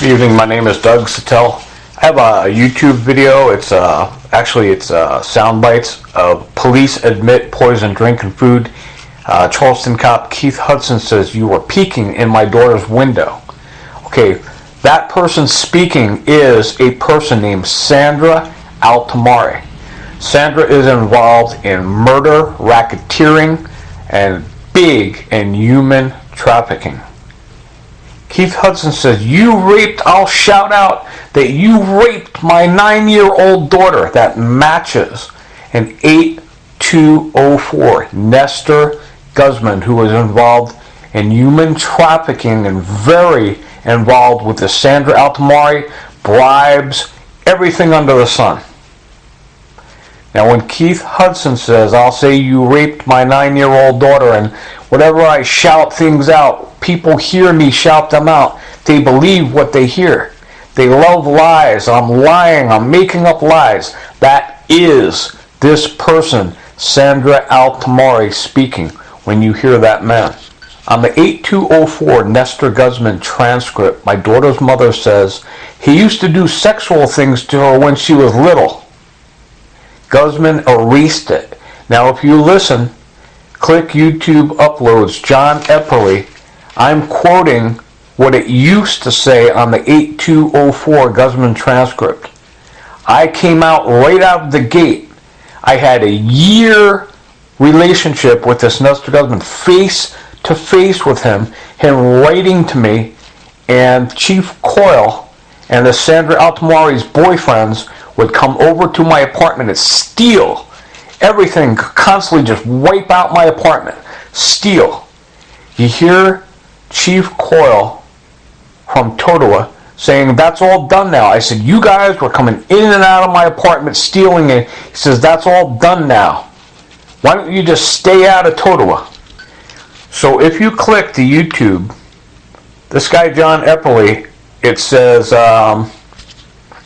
Good evening, my name is Doug Sattel. I have a YouTube video. It's sound bites of police admit poison drink and food. Charleston cop Keith Hudson says, "You were peeking in my daughter's window." Okay, that person speaking is a person named Sandra Altamari. Sandra is involved in murder, racketeering, and big and human trafficking. Keith Hudson says, I'll shout out that you raped my 9-year-old daughter. That matches an 8204 Nestor Guzman, who was involved in human trafficking and very involved with the Sandra Altamari, bribes, everything under the sun. Now when Keith Hudson says, I'll say you raped my 9-year-old daughter, and whatever I shout things out, people hear me shout them out. They believe what they hear. They love lies. I'm lying. I'm making up lies. That is this person, Sandra Altamari, speaking when you hear that man. On the 8204 Nestor Guzman transcript, my daughter's mother says, he used to do sexual things to her when she was little. Guzman erased it. Now if you listen, click YouTube uploads, John Epperly, I'm quoting what it used to say on the 8204 Guzman transcript. I came out right out of the gate. I had a year relationship with this Nestor Guzman, face to face with him writing to me, and Chief Coyle and the Sandra Altamari's boyfriends would come over to my apartment and steal everything, constantly just wipe out my apartment, steal. You hear Chief Coyle from Totowa saying, that's all done now. I said, you guys were coming in and out of my apartment stealing it. He says, that's all done now. Why don't you just stay out of Totowa? So if you click the YouTube, this guy John Epperly, it says,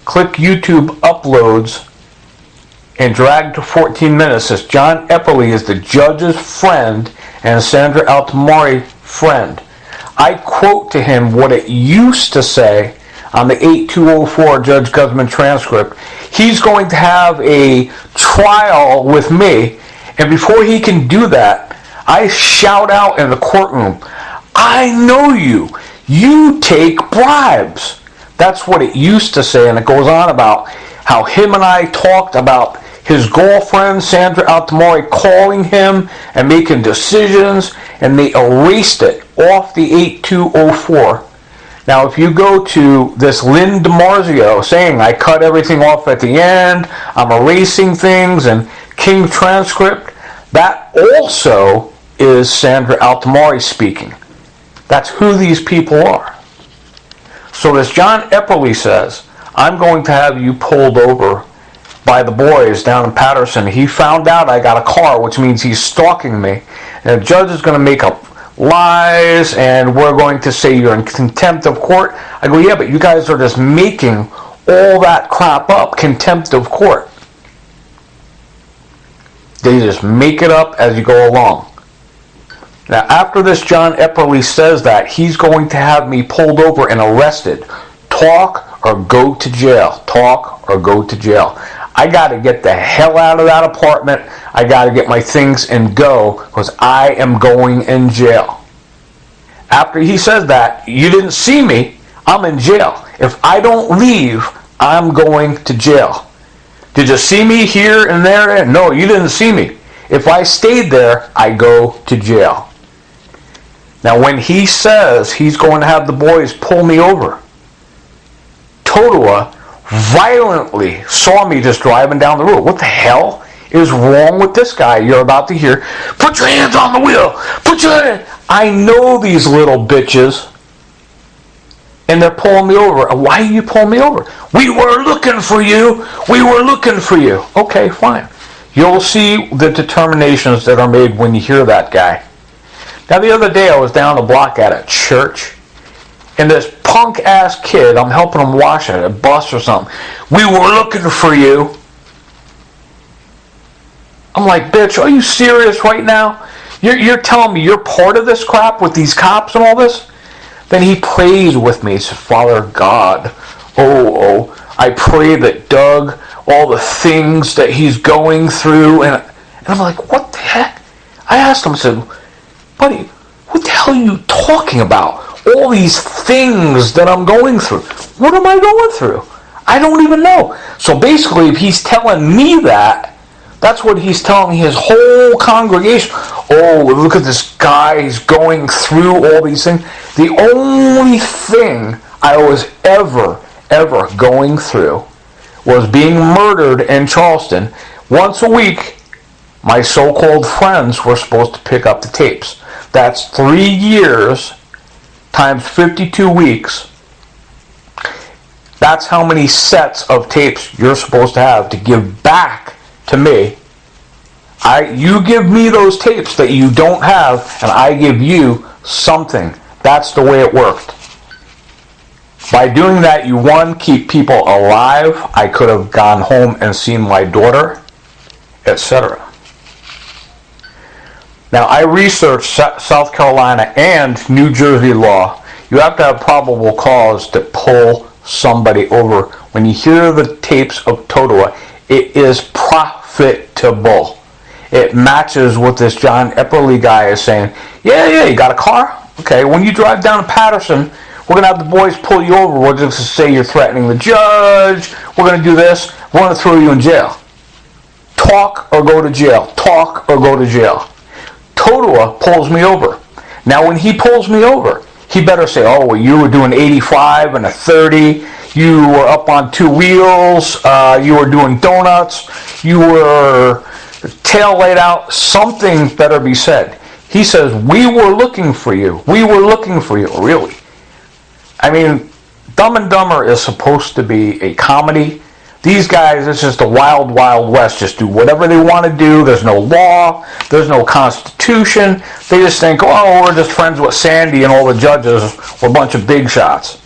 click YouTube uploads and drag to 14 minutes. It says John Epperly is the judge's friend and Sandra Altamari friend. I quote to him what it used to say on the 8204 Judge Guzman transcript. He's going to have a trial with me, and before he can do that, I shout out in the courtroom, I know you. You take bribes. That's what it used to say, and it goes on about how him and I talked about his girlfriend, Sandra Altamari, calling him and making decisions, and they erased it off the 8204. Now, if you go to this Lynn DiMarzio saying, I cut everything off at the end, I'm erasing things, and King transcript, that also is Sandra Altamari speaking. That's who these people are. So this John Epperly says, I'm going to have you pulled over by the boys down in Patterson. He found out I got a car, which means he's stalking me. And the judge is going to make up lies, and we're going to say you're in contempt of court. I go, yeah, but you guys are just making all that crap up, contempt of court. They just make it up as you go along. Now, after this John Epperly says that, he's going to have me pulled over and arrested. Talk or go to jail. Talk or go to jail. I got to get the hell out of that apartment. I got to get my things and go, because I am going in jail. After he says that, you didn't see me, I'm in jail. If I don't leave, I'm going to jail. Did you see me here and there? No, you didn't see me. If I stayed there, I go to jail. Now, when he says he's going to have the boys pull me over, Totowa violently saw me just driving down the road. What the hell is wrong with this guy? You're about to hear, put your hands on the wheel. Put your hands. I know these little bitches, and they're pulling me over. Why are you pulling me over? We were looking for you. We were looking for you. Okay, fine. You'll see the determinations that are made when you hear that guy. Now, the other day I was down the block at a church, and this punk-ass kid, I'm helping him wash at a bus or something. We were looking for you. I'm like, bitch, are you serious right now? You're telling me you're part of this crap with these cops and all this? Then he prays with me. He says, Father God, I pray that Doug, all the things that he's going through, and I'm like, what the heck? I asked him, I said, buddy, what the hell are you talking about? All these things that I'm going through. What am I going through? I don't even know. So basically, if he's telling me that, that's what he's telling his whole congregation. Oh, look at this guy. He's going through all these things. The only thing I was ever going through was being murdered in Charleston. Once a week, my so-called friends were supposed to pick up the tapes. That's 3 years times 52 weeks. That's how many sets of tapes you're supposed to have to give back to me. You give me those tapes that you don't have, and I give you something. That's the way it worked. By doing that, you, one, keep people alive. I could have gone home and seen my daughter, etc. Now, I researched South Carolina and New Jersey law. You have to have probable cause to pull somebody over. When you hear the tapes of Totowa, it is profitable. It matches what this John Epperly guy is saying. Yeah, you got a car? Okay, when you drive down to Patterson, we're going to have the boys pull you over. We're just going to say you're threatening the judge. We're going to do this. We're going to throw you in jail. Talk or go to jail. Talk or go to jail. Totowa pulls me over. Now, when he pulls me over, he better say, oh, well, you were doing 85 and a 30. You were up on 2 wheels. You were doing donuts. You were tail laid out. Something better be said. He says, we were looking for you. We were looking for you. Really? I mean, Dumb and Dumber is supposed to be a comedy. These guys, it's just a wild, wild west. Just do whatever they want to do. There's no law. There's no constitution. They just think, oh, we're just friends with Sandy and all the judges. We're a bunch of big shots.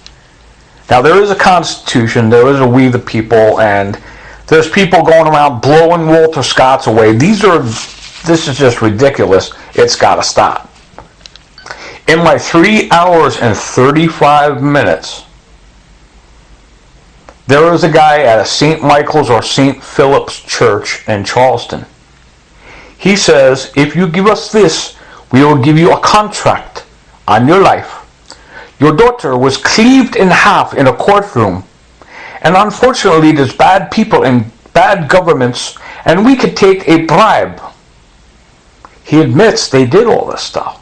Now, there is a constitution. There is a we the people. And there's people going around blowing Walter Scott's away. This is just ridiculous. It's got to stop. In my 3 hours and 35 minutes, there was a guy at a St. Michael's or St. Philip's church in Charleston. He says, if you give us this, we will give you a contract on your life. Your daughter was cleaved in half in a courtroom. And unfortunately, there's bad people and bad governments, and we could take a bribe. He admits they did all this stuff.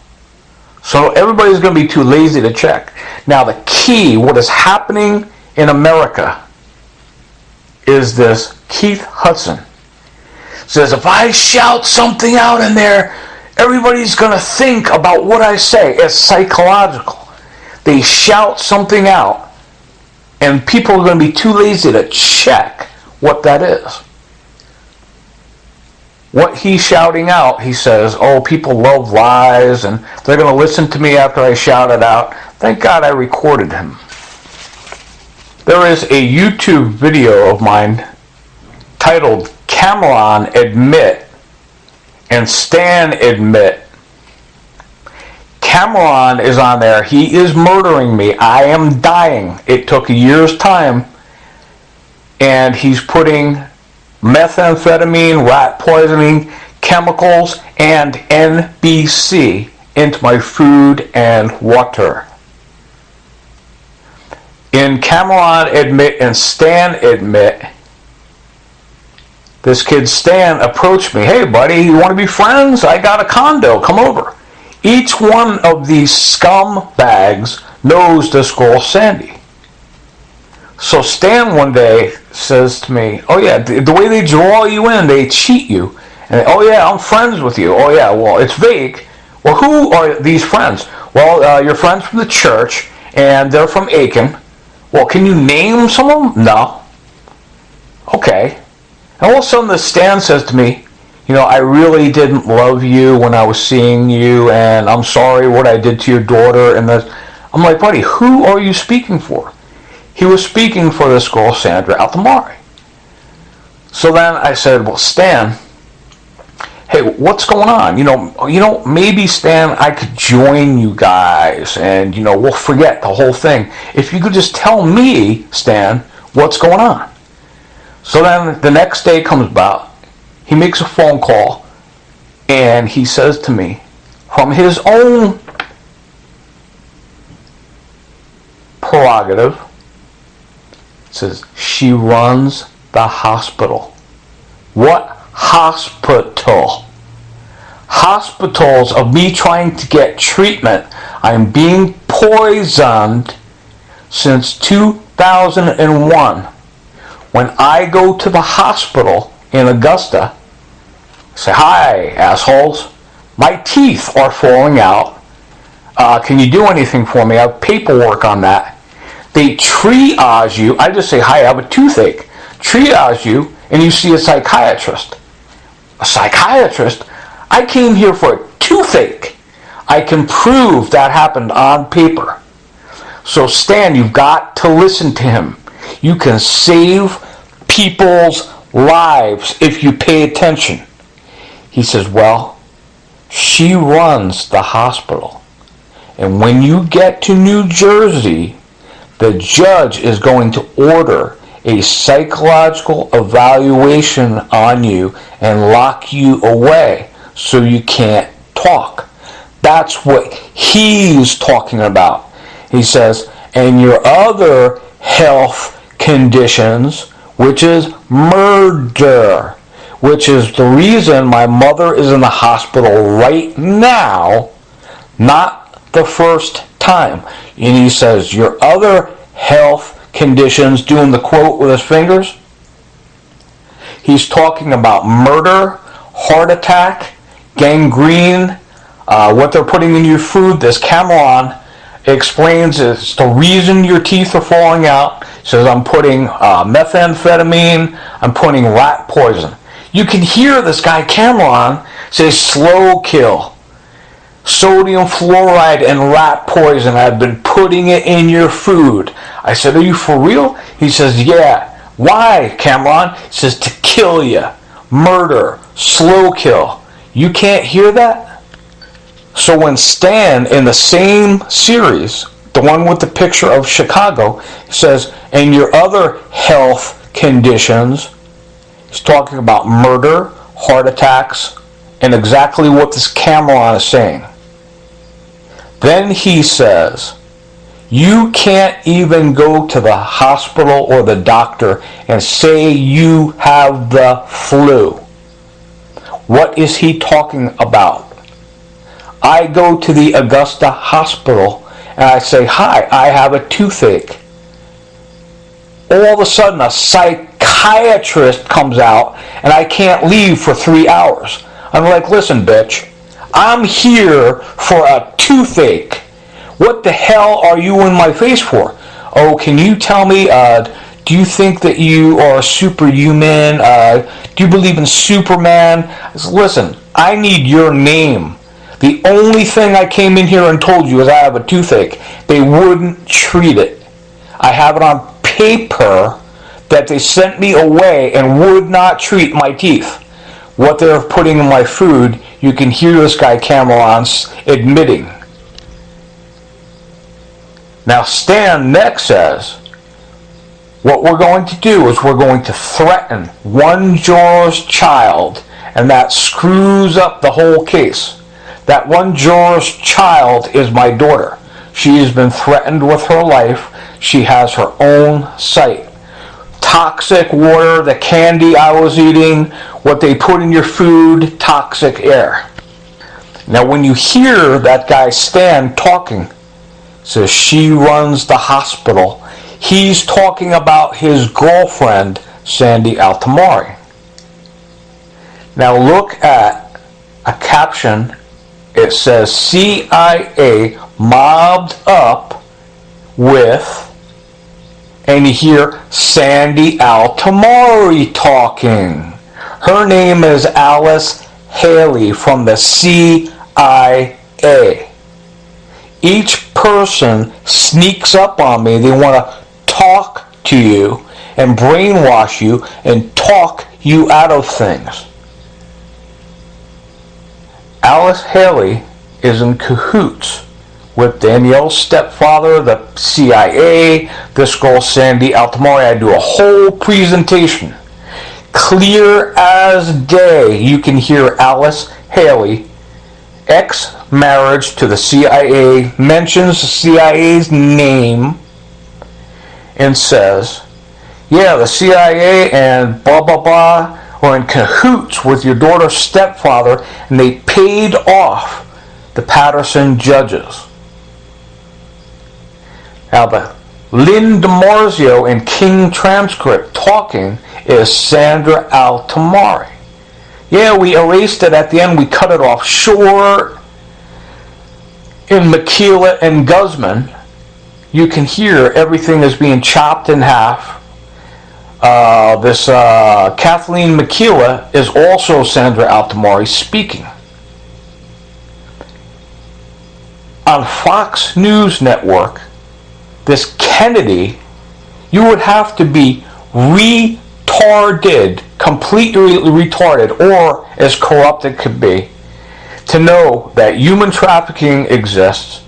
So everybody's going to be too lazy to check. Now the key, what is happening in America, is this Keith Hudson. Says, if I shout something out in there, everybody's going to think about what I say. It's psychological. They shout something out, and people are going to be too lazy to check what that is. What he's shouting out, he says, oh, people love lies, and they're going to listen to me after I shout it out. Thank God I recorded him. There is a YouTube video of mine titled Cameron Admit and Stan Admit. Cameron is on there. He is murdering me. I am dying. It took a year's time. And he's putting methamphetamine, rat poisoning, chemicals, and NBC into my food and water. In Cameron Admit and Stan Admit, this kid Stan approached me. Hey, buddy, you want to be friends? I got a condo. Come over. Each one of these scumbags knows this girl Sandy. So Stan one day says to me, oh yeah, the way they draw you in, they cheat you. And oh yeah, I'm friends with you. Oh yeah, well, it's vague. Well, who are these friends? Well, you're friends from the church, and they're from Aiken. Well, can you name some of them? No. Okay. And all of a sudden, the Stan says to me, you know, I really didn't love you when I was seeing you, and I'm sorry what I did to your daughter. And I'm like, buddy, who are you speaking for? He was speaking for this girl, Sandra Altamari. So then I said, well, Stan, hey, what's going on? Maybe Stan, I could join you guys, and we'll forget the whole thing. If you could just tell me, Stan, what's going on. So then the next day comes about. He makes a phone call, and he says to me, from his own prerogative, says, she runs the hospital. What hospital? Hospitals of me trying to get treatment. I'm being poisoned since 2001. When I go to the hospital in Augusta, I say, hi, assholes. My teeth are falling out. Can you do anything for me? I have paperwork on that. They triage you. I just say, hi, I have a toothache. Triage you, and you see a psychiatrist. A psychiatrist? I came here for a toothache. I can prove that happened on paper. So Stan, you've got to listen to him. You can save people's lives if you pay attention. He says, well, she runs the hospital. And when you get to New Jersey, the judge is going to order a psychological evaluation on you and lock you away so you can't talk. That's what he's talking about. He says, and your other health conditions, which is murder, which is the reason my mother is in the hospital right now, not the first time. And he says, your other health conditions, doing the quote with his fingers, he's talking about murder, heart attack, gangrene, what they're putting in your food. This Cameron explains it's the reason your teeth are falling out. He says, I'm putting methamphetamine, I'm putting rat poison. You can hear this guy Cameron say slow kill. Sodium fluoride and rat poison. I've been putting it in your food. I said, are you for real? He says, yeah. Why, Cameron? He says, to kill you. Murder. Slow kill. You can't hear that? So when Stan, in the same series, the one with the picture of Chicago, says, and your other health conditions, he's talking about murder, heart attacks, and exactly what this Cameron is saying. Then he says, you can't even go to the hospital or the doctor and say you have the flu. What is he talking about? I go to the Augusta hospital and I say, hi, I have a toothache. All of a sudden a psychiatrist comes out and I can't leave for 3 hours. I'm like, listen, bitch, I'm here for a toothache. What the hell are you in my face for? Oh, can you tell me, do you think that you are superhuman? Do you believe in Superman? I said, listen, I need your name. The only thing I came in here and told you is I have a toothache. They wouldn't treat it. I have it on paper that they sent me away and would not treat my teeth. What they're putting in my food, you can hear this guy Cameron's admitting. Now Stan next says, what we're going to do is we're going to threaten one juror's child, and that screws up the whole case. That one juror's child is my daughter. She has been threatened with her life. She has her own site. Toxic water, the candy I was eating, what they put in your food, toxic air. Now when you hear that guy Stan talking, says she runs the hospital, he's talking about his girlfriend, Sandy Altamari. Now look at a caption. It says CIA mobbed up with, and you hear Sandy Altamari talking. Her name is Alice Haley from the CIA. Each person sneaks up on me. They want to talk to you and brainwash you and talk you out of things. Alice Haley is in cahoots with Danielle's stepfather, the CIA, this girl Sandy Altamari. I do a whole presentation. Clear as day, you can hear Alice Haley, ex-marriage to the CIA, mentions the CIA's name and says, yeah, the CIA and blah, blah, blah are in cahoots with your daughter's stepfather, and they paid off the Patterson judges. Now, the Lynn DiMarzio and King transcript talking is Sandra Altamari. Yeah, we erased it at the end. We cut it off short. In Makila and Guzman, you can hear everything is being chopped in half. This Kathleen Makila is also Sandra Altamari speaking. On Fox News Network, this Kennedy, you would have to be retarded, completely retarded, or as corrupt it could be, to know that human trafficking exists.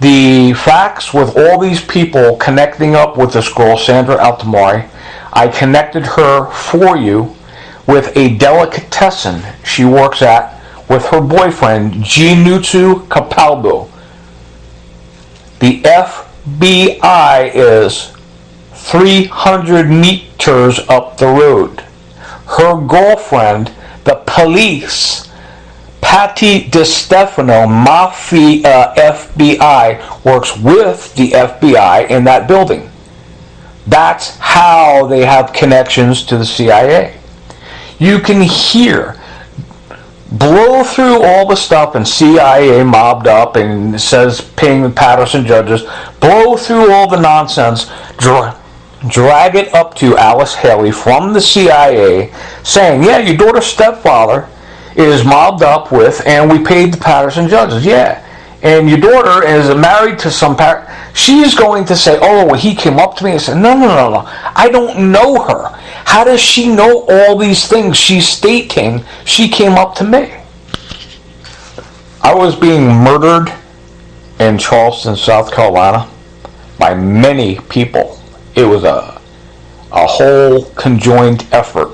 The facts with all these people connecting up with this girl, Sandra Altamari, I connected her for you with a delicatessen she works at with her boyfriend, Ginutsu Kapalbo. The FBI is 300 meters up the road. Her girlfriend, the police, Patty DiStefano, Mafia FBI, works with the FBI in that building. That's how they have connections to the CIA. You can hear, blow through all the stuff and CIA mobbed up and it says paying the Patterson judges, blow through all the nonsense, drag it up to Alice Haley from the CIA saying, yeah, your daughter's stepfather is mobbed up with, and we paid the Patterson judges. Yeah, and your daughter is married to some she's going to say, oh, well, he came up to me and said, no, I don't know her. How does she know all these things? She's stating she came up to me. I was being murdered in Charleston, South Carolina by many people. It was a whole conjoined effort.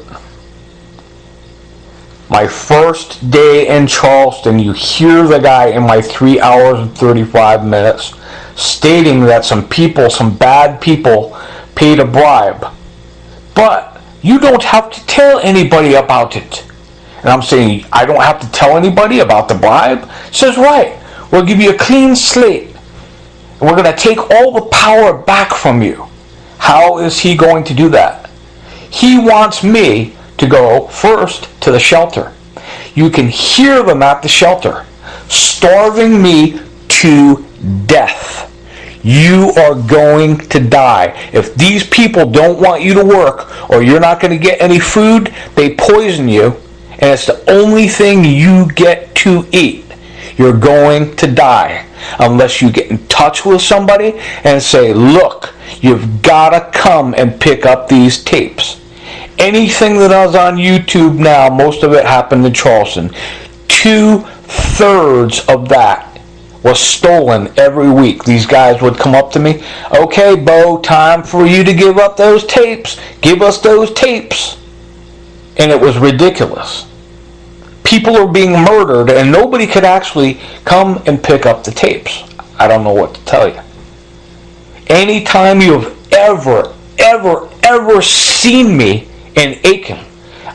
My first day in Charleston, you hear the guy in my 3 hours and 35 minutes stating that some people, some bad people, paid a bribe. But you don't have to tell anybody about it. And I'm saying, I don't have to tell anybody about the bribe? He says, right, we'll give you a clean slate. And we're going to take all the power back from you. How is he going to do that? He wants me to go first to the shelter. You can hear them at the shelter, starving me to death. You are going to die. If these people don't want you to work or you're not going to get any food, they poison you, and it's the only thing you get to eat. You're going to die unless you get in touch with somebody and say, look, you've got to come and pick up these tapes. Anything that is on YouTube now, most of it happened in Charleston. 2/3 of that was stolen every week. These guys would come up to me, okay, Bo, time for you to give up those tapes. Give us those tapes. And it was ridiculous. People are being murdered and nobody could actually come and pick up the tapes. I don't know what to tell you. Anytime you've ever seen me in Aiken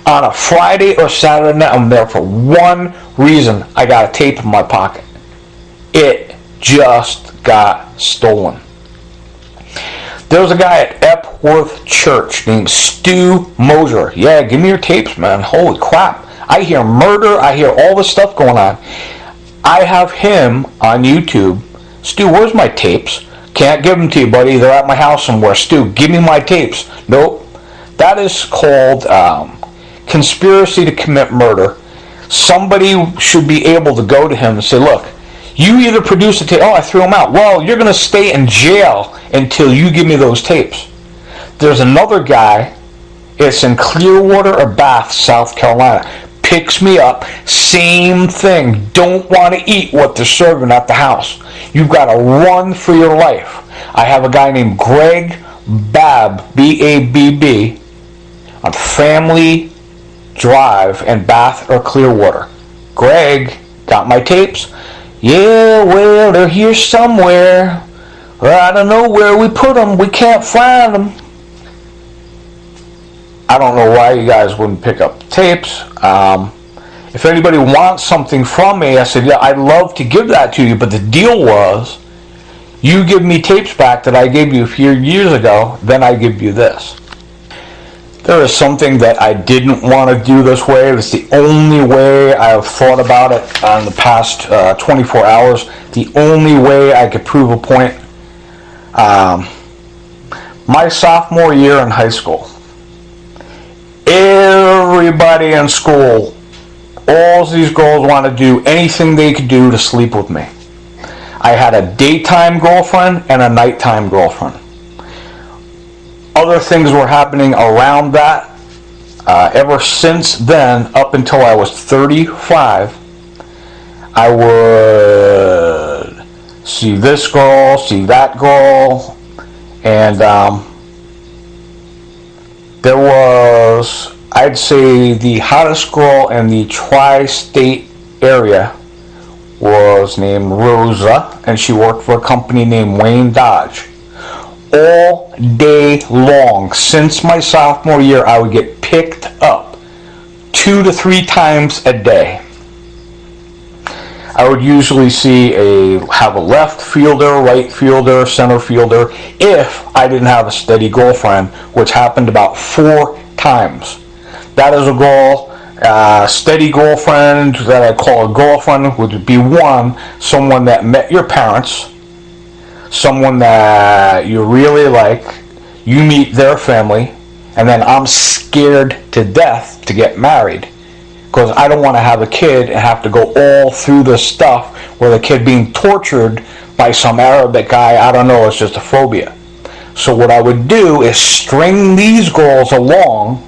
on a Friday or Saturday night, I'm there for one reason. I got a tape in my pocket. It just got stolen. There's a guy at Epworth Church named Stu Moser. Yeah, give me your tapes, man. Holy crap. I hear murder. I hear all this stuff going on. I have him on YouTube. Stu, where's my tapes? Can't give them to you, buddy. They're at my house somewhere. Stu, give me my tapes. Nope. That is called conspiracy to commit murder. Somebody should be able to go to him and say, look, you either produce a tape. Oh, I threw them out. Well, you're going to stay in jail until you give me those tapes. There's another guy. It's in Clearwater or Bath, South Carolina. picks me up, same thing. Don't want to eat what they're serving at the house. You've got to run for your life. I have a guy named Greg Babb, B-A-B-B, on Family Drive in Bath or Clearwater. Greg, got my tapes? Yeah, well, they're here somewhere. I don't know where we put them. We can't find them. I don't know why you guys wouldn't pick up tapes. If anybody wants something from me, I said, yeah, I'd love to give that to you, but the deal was, you give me tapes back that I gave you a few years ago, then I give you this. There is something that I didn't want to do this way. It's the only way I have thought about it in the past 24 hours. The only way I could prove a point. My sophomore year in high school, everybody in school, all these girls want to do anything they could do to sleep with me. I had a daytime girlfriend and a nighttime girlfriend. Other things were happening around that. Ever since then, up until I was 35, I would see this girl, see that girl, and there was, I'd say, the hottest girl in the tri-state area was named Rosa, and she worked for a company named Wayne Dodge. All day long, since my sophomore year, I would get picked up 2 to 3 times a day. I would usually have a left fielder, right fielder, center fielder, if I didn't have a steady girlfriend, which happened about 4 times. That is a goal. Steady girlfriend that I call a girlfriend would be someone that met your parents, someone that you really like, you meet their family, and then I'm scared to death to get married because I don't want to have a kid and have to go all through this stuff where the kid being tortured by some Arabic guy. I don't know, it's just a phobia. So what I would do is string these girls along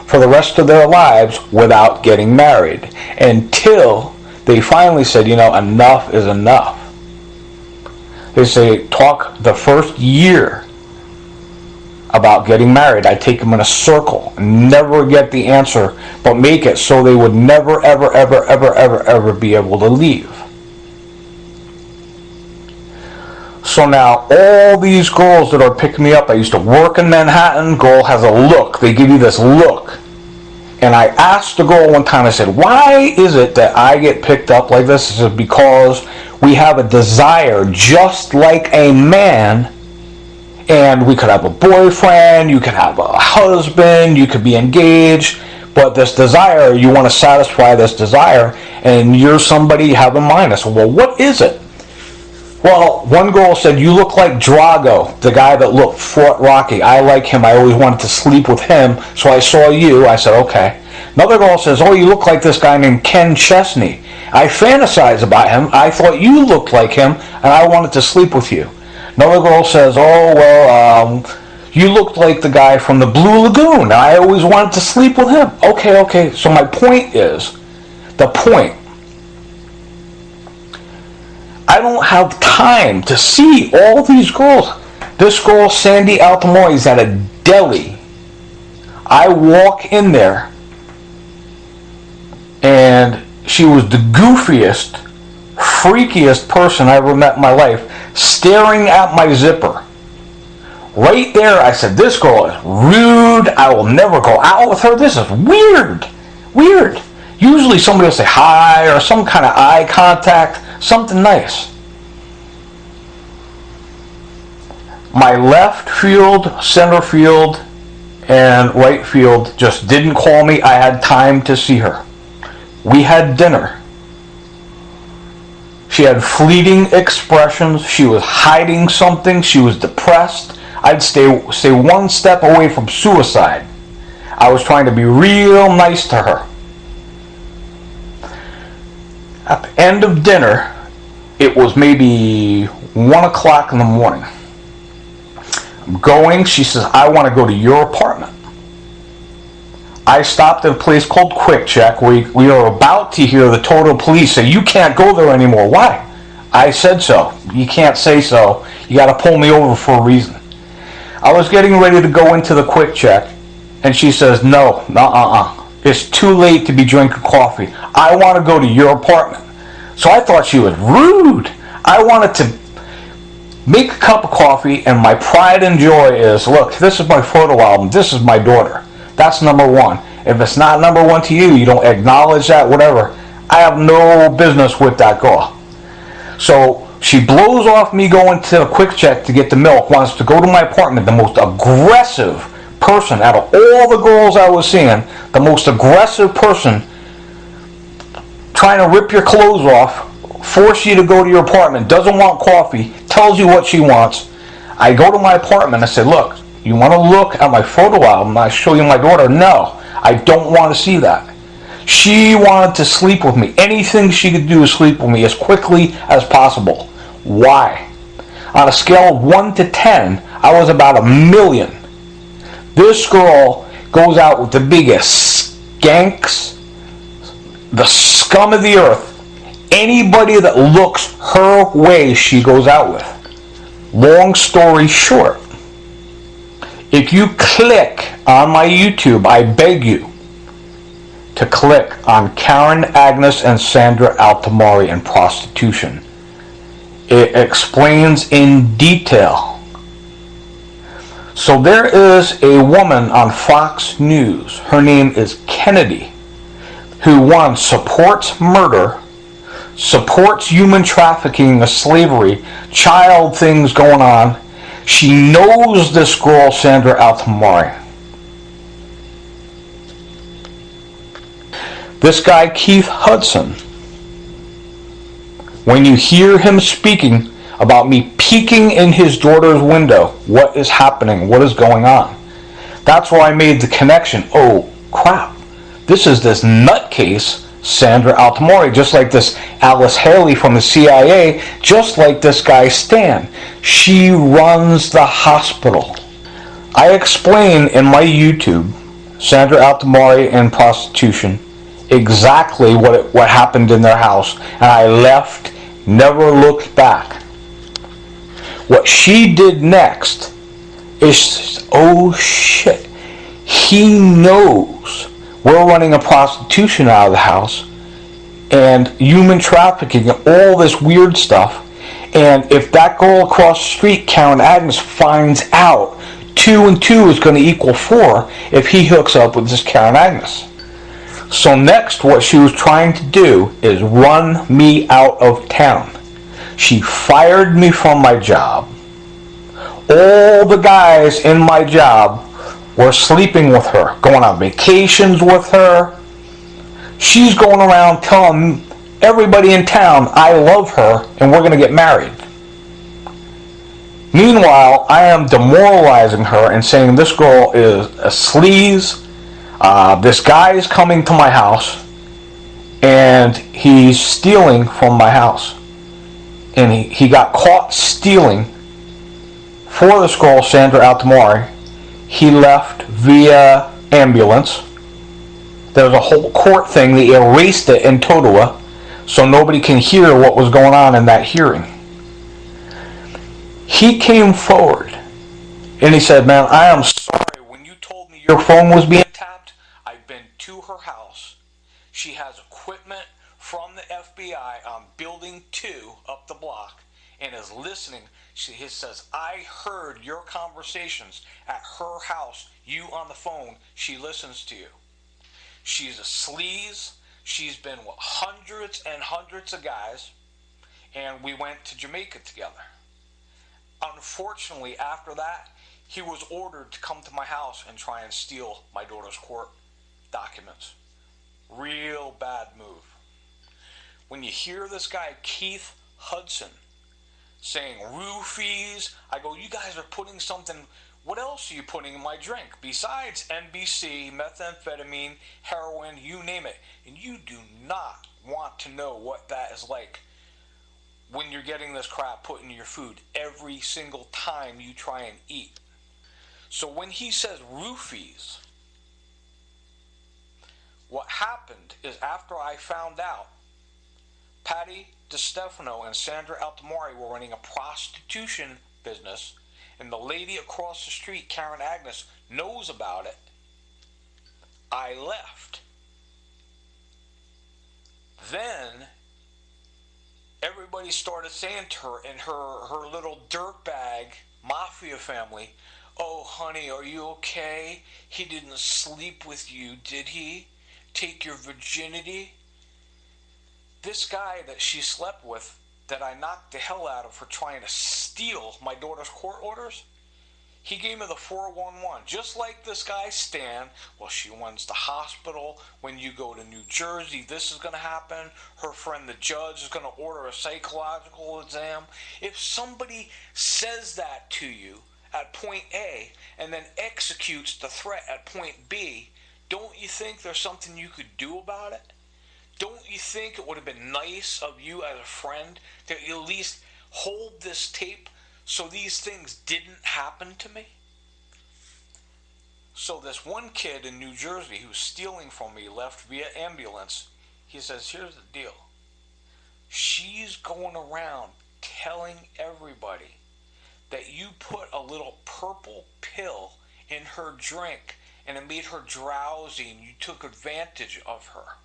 for the rest of their lives without getting married until they finally said, enough is enough. They say, talk the first year about getting married. I take them in a circle, never get the answer, but make it so they would never, ever, ever, ever, ever, ever be able to leave. So now, all these girls that are picking me up, I used to work in Manhattan, girl has a look. They give you this look. And I asked the girl one time, I said, why is it that I get picked up like this? She said, because we have a desire just like a man, and we could have a boyfriend, you could have a husband, you could be engaged, but this desire, you want to satisfy this desire, and you're somebody you have in mind. I said, well, what is it? Well, one girl said, you look like Drago, the guy that looked Fort Rocky. I like him. I always wanted to sleep with him, so I saw you. I said, okay. Another girl says, oh, you look like this guy named Ken Chesney. I fantasize about him. I thought you looked like him, and I wanted to sleep with you. Another girl says, oh, well, you looked like the guy from the Blue Lagoon. I always wanted to sleep with him. Okay. So my point is, I don't have time to see all these girls. This girl, Sandy Altamore, is at a deli. I walk in there, and she was the goofiest, freakiest person I ever met in my life, staring at my zipper. Right there, I said, this girl is rude. I will never go out with her. This is weird. Usually somebody will say hi or some kind of eye contact, something nice. My left field, center field, and right field just didn't call me. I had time to see her. We had dinner. She had fleeting expressions. She was hiding something. She was depressed. I'd stay one step away from suicide. I was trying to be real nice to her. At the end of dinner, it was maybe 1 o'clock in the morning. I'm going. She says, I want to go to your apartment. I stopped at a place called Quick Check. We are about to hear the total police say, you can't go there anymore. Why? I said so. You can't say so. You got to pull me over for a reason. I was getting ready to go into the Quick Check, and she says, no, it's too late to be drinking coffee. I want to go to your apartment. So I thought she was rude. I wanted to make a cup of coffee, and my pride and joy is, look, this is my photo album. This is my daughter. That's number one. If it's not number one to you, you don't acknowledge that, whatever. I have no business with that girl. So she blows off me going to a Quick Check to get the milk, wants to go to my apartment. The most aggressive person out of all the girls I was seeing, the most aggressive person, trying to rip your clothes off, force you to go to your apartment, doesn't want coffee, tells you what she wants. I go to my apartment, I say, look, you want to look at my photo album? I show you my daughter. No, I don't want to see that. She wanted to sleep with me. Anything she could do is sleep with me as quickly as possible. Why? On a scale of 1 to 10, I was about 1,000,000. This girl goes out with the biggest skanks, the scum of the earth. Anybody that looks her way, she goes out with. Long story short, if you click on my YouTube, I beg you to click on Karen, Agnes, and Sandra Altamari and prostitution. It explains in detail. So there is a woman on Fox News, her name is Kennedy, who one, supports murder, supports human trafficking, slavery, child things going on. She knows this girl, Sandra Altamari. This guy, Keith Hudson, when you hear him speaking about me peeking in his daughter's window, what is happening, what is going on, that's where I made the connection. Oh, crap. This is this nutcase, Sandra Altamari, just like this Alice Haley from the CIA, just like this guy Stan. She runs the hospital. I explain in my YouTube, Sandra Altamari and prostitution, exactly what happened in their house, and I left, never looked back. What she did next is, oh shit, he knows we're running a prostitution out of the house and human trafficking and all this weird stuff, and if that girl across the street, Karen Agnes, finds out 2 and 2 is going to equal 4 if he hooks up with this Karen Agnes. So next, what she was trying to do is run me out of town. She fired me from my job. All the guys in my job were sleeping with her, going on vacations with her. She's going around telling everybody in town I love her and we're going to get married. Meanwhile, I am demoralizing her and saying this girl is a sleaze. This guy is coming to my house and he's stealing from my house. And he got caught stealing for this girl, Sandra Altamari. He left via ambulance. There was a whole court thing. They erased it in Totowa so nobody can hear what was going on in that hearing. He came forward and he said, man, I am sorry. When you told me your phone was being tapped, I've been to her house. She has equipment from the FBI on building 2 up the block and is listening. He says, I heard your conversations at her house, you on the phone. She listens to you. She's a sleaze. She's been with hundreds and hundreds of guys, and we went to Jamaica together. Unfortunately, after that, he was ordered to come to my house and try and steal my daughter's court documents. Real bad move. When you hear this guy, Keith Hudson, saying roofies, I go, you guys are putting something, what else are you putting in my drink? Besides NBC, methamphetamine, heroin, you name it. And you do not want to know what that is like when you're getting this crap put into your food every single time you try and eat. So when he says roofies, What happened is after I found out Patty DiStefano and Sandra Altamari were running a prostitution business, and the lady across the street, Karen Agnes, knows about it, I left. Then everybody started saying to her and her little dirtbag mafia family, "Oh, honey, are you okay? He didn't sleep with you, did he? Take your virginity?" This guy that she slept with, that I knocked the hell out of for trying to steal my daughter's court orders, he gave me the 411. Just like this guy, Stan. Well, she wants the hospital. When you go to New Jersey, this is going to happen. Her friend, the judge, is going to order a psychological exam. If somebody says that to you at point A and then executes the threat at point B, don't you think there's something you could do about it? Don't you think it would have been nice of you as a friend to at least hold this tape so these things didn't happen to me? So this one kid in New Jersey who's stealing from me left via ambulance. He says, here's the deal. She's going around telling everybody that you put a little purple pill in her drink and it made her drowsy and you took advantage of her.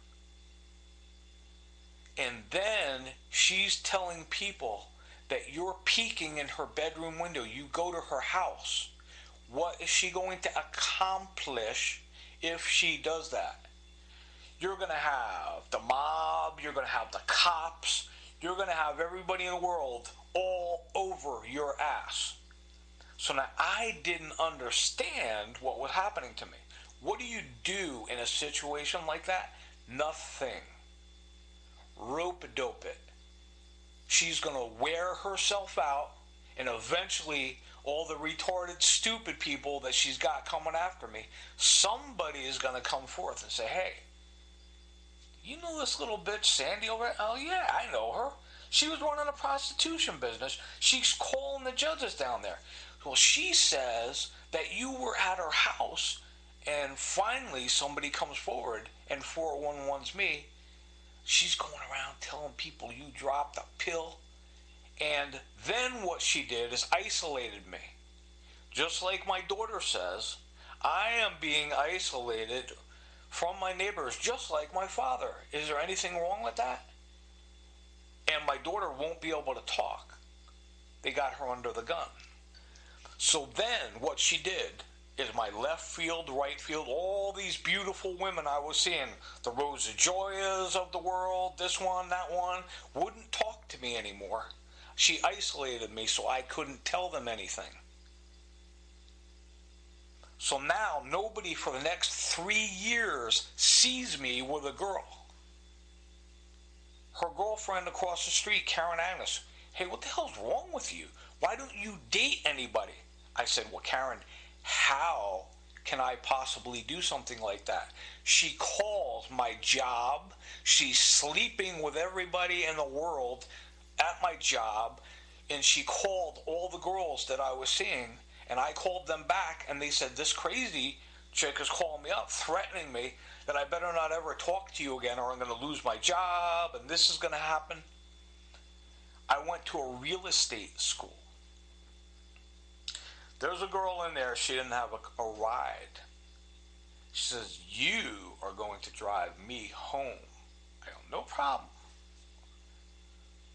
And then she's telling people that you're peeking in her bedroom window. You go to her house. What is she going to accomplish if she does that? You're going to have the mob. You're going to have the cops. You're going to have everybody in the world all over your ass. So now I didn't understand what was happening to me. What do you do in a situation like that? Nothing. Rope-a-dope it. She's going to wear herself out, and eventually all the retarded, stupid people that she's got coming after me, somebody is going to come forth and say, "Hey, you know this little bitch Sandy over there? Oh yeah, I know her. She was running a prostitution business. She's calling the judges down there. Well, she says that you were at her house," and finally somebody comes forward and 411's me. She's going around telling people you dropped a pill. And then what she did is isolated me. Just like my daughter says, I am being isolated from my neighbors just like my father. Is there anything wrong with that? And my daughter won't be able to talk. They got her under the gun. So then what she did is my left field, right field, all these beautiful women I was seeing, the Rosa Joyas of the world, this one, that one, wouldn't talk to me anymore. She isolated me so I couldn't tell them anything. So now nobody for the next 3 years sees me with a girl. Her girlfriend across the street, Karen Agnes, "Hey, what the hell's wrong with you? Why don't you date anybody?" I said, "Well, Karen, how can I possibly do something like that? She calls my job. She's sleeping with everybody in the world at my job, and she called all the girls that I was seeing, and I called them back, and they said, this crazy chick is calling me up, threatening me that I better not ever talk to you again or I'm going to lose my job, and this is going to happen." I went to a real estate school. There's a girl in there, she didn't have a ride. She says, "You are going to drive me home." I go, "No problem."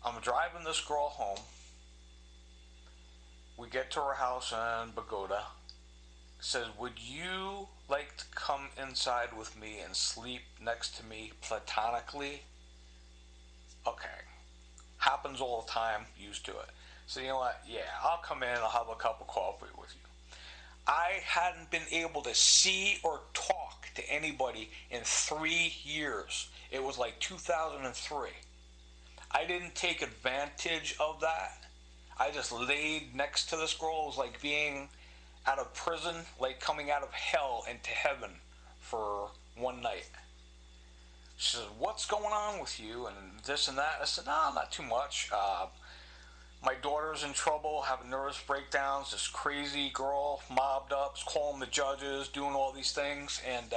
I'm driving this girl home. We get to her house in Bogota. Says, "Would you like to come inside with me and sleep next to me platonically?" Okay. Happens all the time, used to it. So you know what? Yeah, I'll come in, I'll have a cup of coffee with you. I hadn't been able to see or talk to anybody in 3 years. It was like 2003. I didn't take advantage of that. I just laid next to this girl. It was like being out of prison, like coming out of hell into heaven for one night. She says, "What's going on with you?" and this and that. I said, "No, not too much. My daughter's in trouble, having nervous breakdowns. This crazy girl mobbed up, calling the judges, doing all these things. And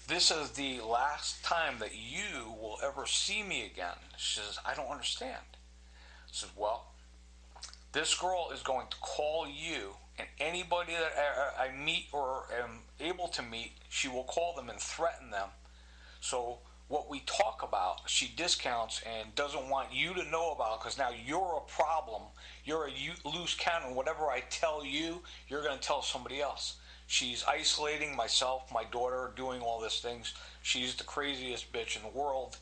this is the last time that you will ever see me again. She says, I don't understand. I says, well, this girl is going to call you, and anybody that I meet or am able to meet, she will call them and threaten them. So what we talk about, she discounts and doesn't want you to know about, because now you're a problem. You're a loose cannon. Whatever I tell you, you're going to tell somebody else. She's isolating myself, my daughter, doing all these things. She's the craziest bitch in the world.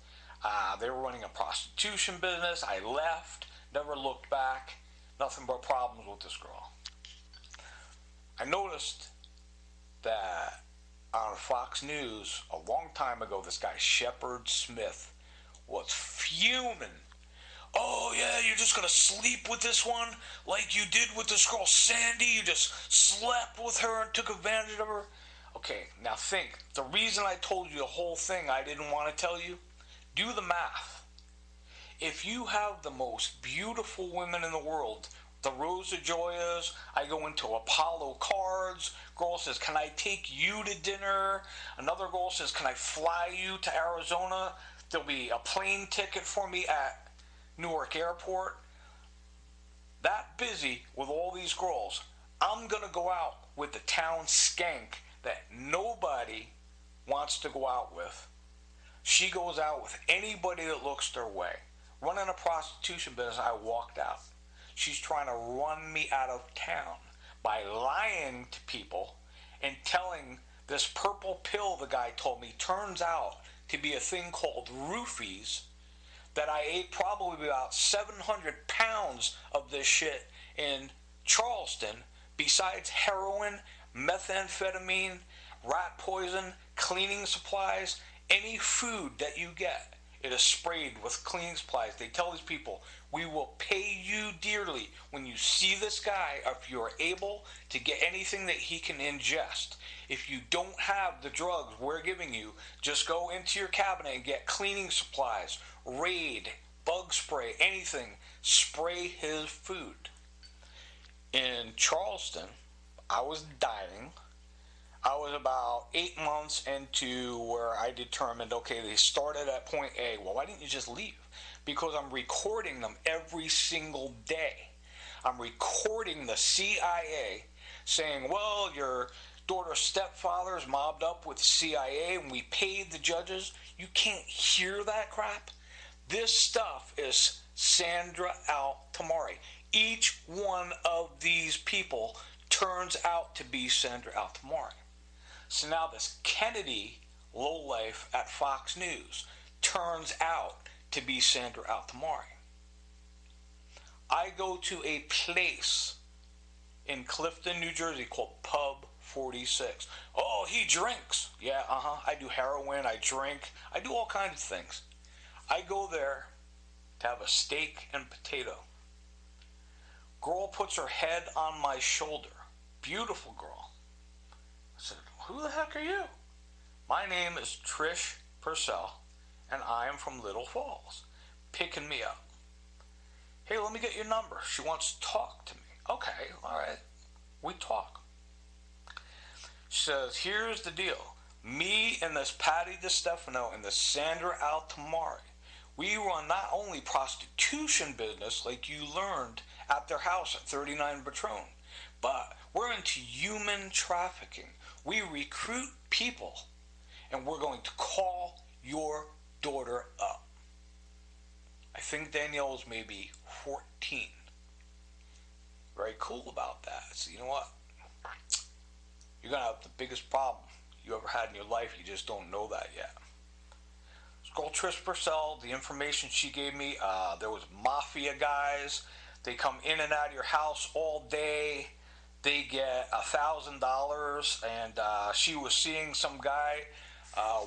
They were running a prostitution business. I left, never looked back. Nothing but problems with this girl. I noticed that on Fox News a long time ago, this guy Shepard Smith was fuming. Oh yeah, you're just gonna sleep with this one like you did with this girl Sandy. You just slept with her and took advantage of her. Okay, now think. The reason I told you the whole thing I didn't want to tell you, do the math. If you have the most beautiful women in the world, the Rosa Joyas, I go into Apollo Cards, girl says, can I take you to dinner? Another girl says, can I fly you to Arizona? There'll be a plane ticket for me at Newark Airport. That busy with all these girls, I'm going to go out with the town skank that nobody wants to go out with. She goes out with anybody that looks their way. Running a prostitution business, I walked out. She's trying to run me out of town by lying to people and telling this purple pill the guy told me turns out to be a thing called roofies, that I ate probably about 700 pounds of this shit in Charleston, besides heroin, methamphetamine, rat poison, cleaning supplies, any food that you get. It is sprayed with cleaning supplies. They tell these people, we will pay you dearly when you see this guy, if you're able to get anything that he can ingest. If you don't have the drugs we're giving you, just go into your cabinet and get cleaning supplies, Raid, bug spray, anything. Spray his food. In Charleston, I was dying. I was about 8 months into where I determined, okay, they started at point A. Well, why didn't you just leave? Because I'm recording them every single day. I'm recording the CIA saying, well, your daughter's stepfather's mobbed up with the CIA and we paid the judges. You can't hear that crap. This stuff is Sandra Altamari. Each one of these people turns out to be Sandra Altamari. So now this Kennedy lowlife at Fox News turns out to be Sandra Altamari. I go to a place in Clifton, New Jersey called Pub 46. Oh, he drinks. Yeah, I do heroin, I drink, I do all kinds of things. I go there to have a steak and potato. Girl puts her head on my shoulder. Beautiful girl. I said, who the heck are you? My name is Trish Purcell, and I am from Little Falls. Picking me up. Hey, let me get your number. She wants to talk to me. Okay, all right. We talk. She says, here's the deal. Me and this Patty DeStefano and this Sandra Altamari, we run not only prostitution business like you learned at their house at 39 Patron, but we're into human trafficking. We recruit people, and we're going to call your daughter up. I think Danielle was maybe 14. Very cool about that. So you know what? You're going to have the biggest problem you ever had in your life. You just don't know that yet. This girl Trish Purcell, the information she gave me, there was mafia guys. They come in and out of your house all day. They get $1,000, and she was seeing some guy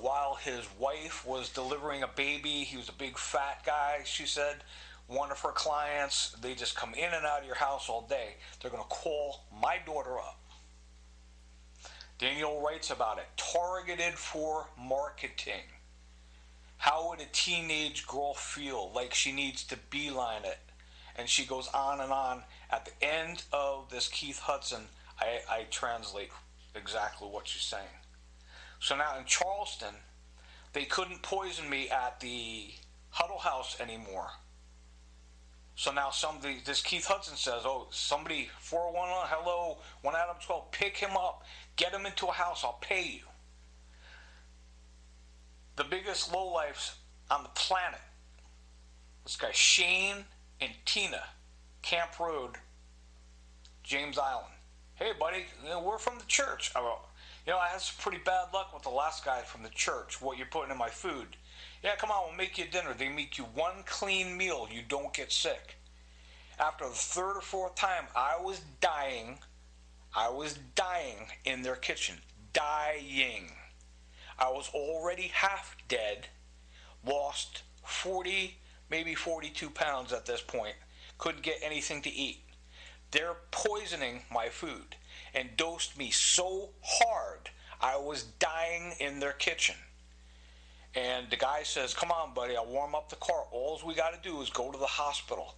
while his wife was delivering a baby. He was a big fat guy, she said. One of her clients, they just come in and out of your house all day. They're going to call my daughter up. Daniel writes about it. Targeted for marketing. How would a teenage girl feel like she needs to beeline it? And she goes on and on. At the end of this Keith Hudson, I translate exactly what she's saying. So now in Charleston, they couldn't poison me at the Huddle House anymore. So now this Keith Hudson says, oh, somebody, 411, hello, 1 Adam 12, pick him up, get him into a house, I'll pay you. The biggest lowlifes on the planet, this guy Shane and Tina, Camp Road, James Island. Hey buddy, we're from the church. I go, I had some pretty bad luck with the last guy from the church, what you're putting in my food. Yeah, come on, we'll make you dinner. They make you one clean meal, you don't get sick. After the third or fourth time, I was dying in their kitchen. Dying. I was already half dead, lost 40, maybe 42 pounds at this point. Couldn't get anything to eat. They're poisoning my food and dosed me so hard, I was dying in their kitchen. And the guy says, come on, buddy, I'll warm up the car. All we got to do is go to the hospital.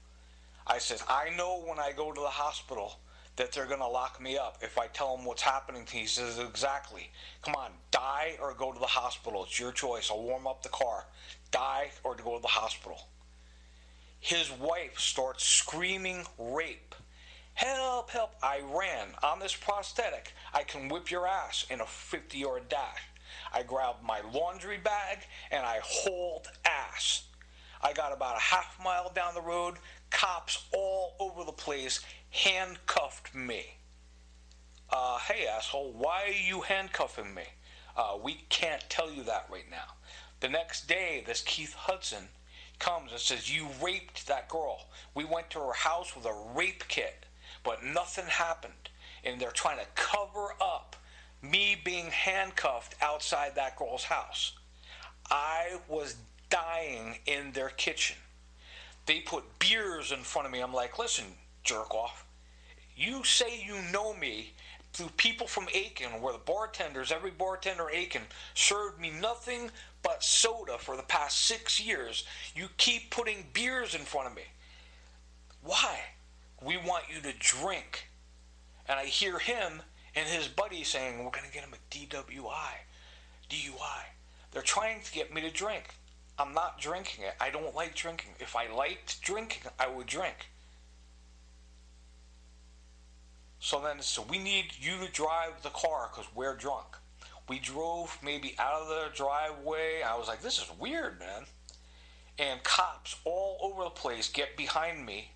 I says, I know when I go to the hospital that they're going to lock me up if I tell them what's happening to me. He says, exactly. Come on, die or go to the hospital. It's your choice. I'll warm up the car. Die or to go to the hospital. His wife starts screaming rape. Help, help. I ran. On this prosthetic, I can whip your ass in a 50-yard dash. I grabbed my laundry bag and I hauled ass. I got about a half mile down the road. Cops all over the place handcuffed me. Hey asshole, why are you handcuffing me? We can't tell you that right now. The next day, this Keith Hudson comes and says, you raped that girl. We went to her house with a rape kit, but nothing happened. And they're trying to cover up me being handcuffed outside that girl's house. I was dying in their kitchen. They put beers in front of me. I'm like, listen, jerk off. You say you know me through people from Aiken, where the bartenders, every bartender in Aiken, served me nothing but soda for the past 6 years. You keep putting beers in front of me. Why? We want you to drink. And I hear him and his buddy saying, we're going to get him a DUI. They're trying to get me to drink. I'm not drinking it. I don't like drinking. If I liked drinking, I would drink. So then, we need you to drive the car because we're drunk. We drove maybe out of the driveway. I was like, this is weird, man. And cops all over the place get behind me,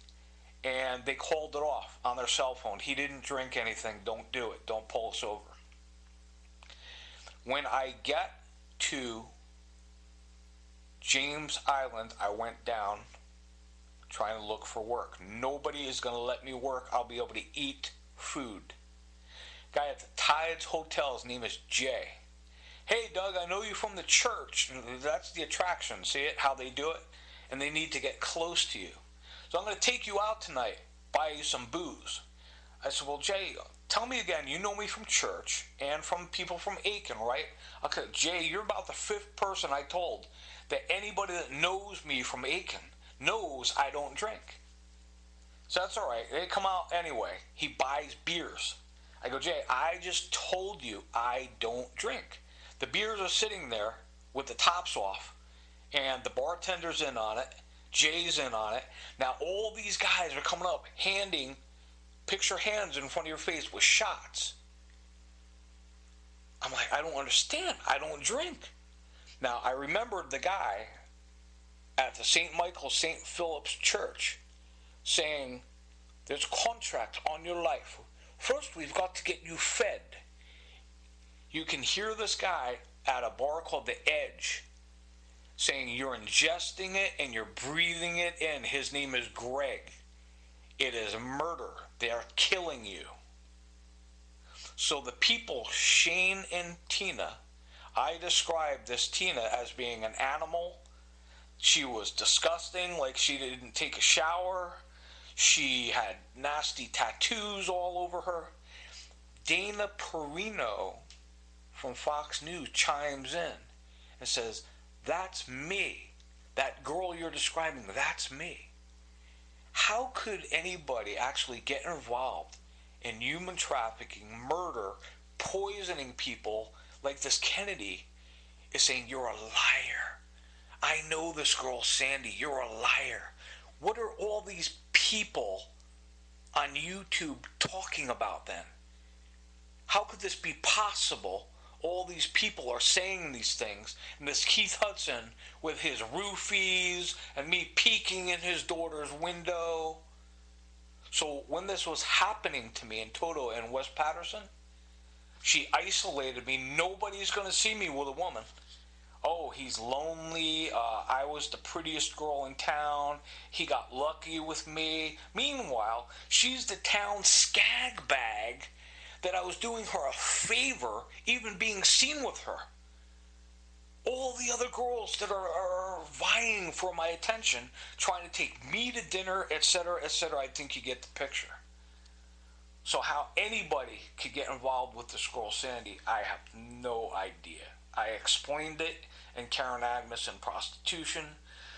and they called it off on their cell phone. He didn't drink anything. Don't do it. Don't pull us over. When I get to James Island, I went down trying to look for work. Nobody is going to let me work. I'll be able to eat food. Guy at the Tides Hotel, his name is Jay. Hey, Doug, I know you from the church. That's the attraction. See it? How they do it? And they need to get close to you. So I'm going to take you out tonight, buy you some booze. I said, well, Jay, tell me again. You know me from church and from people from Aiken, right? Okay, Jay, you're about the 5th person I told that anybody that knows me from Aiken knows I don't drink. So that's all right. They come out anyway. He buys beers. I go, Jay, I just told you I don't drink. The beers are sitting there with the tops off, and the bartender's in on it. Jay's in on it. Now all these guys are coming up, handing picture hands in front of your face with shots. I'm like, I don't understand. I don't drink. Now I remembered the guy at the St. Michael St. Philip's Church saying, there's a contract on your life. First, we've got to get you fed. You can hear this guy at a bar called The Edge saying you're ingesting it and you're breathing it in. His name is Greg. It is murder. They are killing you. So the people, Shane and Tina, I described this Tina as being an animal. She was disgusting, like she didn't take a shower. She had nasty tattoos all over her. Dana Perino from Fox News chimes in and says, that's me. That girl you're describing, that's me. How could anybody actually get involved in human trafficking, murder, poisoning people Like this Kennedy is saying, you're a liar. I know this girl, Sandy. You're a liar. What are all these people on YouTube talking about then? How could this be possible? All these people are saying these things, and this Keith Hudson with his roofies and me peeking in his daughter's window. So when this was happening to me in Toto and West Patterson, she isolated me. Nobody's going to see me with a woman. Oh, he's lonely. I was the prettiest girl in town. He got lucky with me. Meanwhile, she's the town skag bag that I was doing her a favor even being seen with her. All the other girls that are vying for my attention, trying to take me to dinner, etc., etc., I think you get the picture. So how anybody could get involved with this girl Sandy, I have no idea. I explained it in Karen Agnes and prostitution.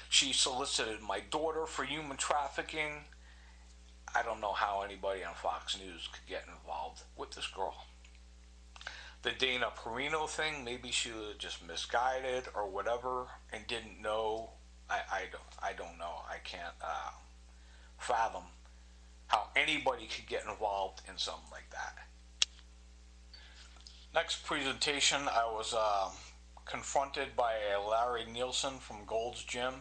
She solicited my daughter for human trafficking. I don't know how anybody on Fox News could get involved with this girl. The Dana Perino thing, maybe she was just misguided or whatever and didn't know. I don't know. I can't fathom how anybody could get involved in something like that. Next presentation, I was confronted by Larry Neilson from Golds Gym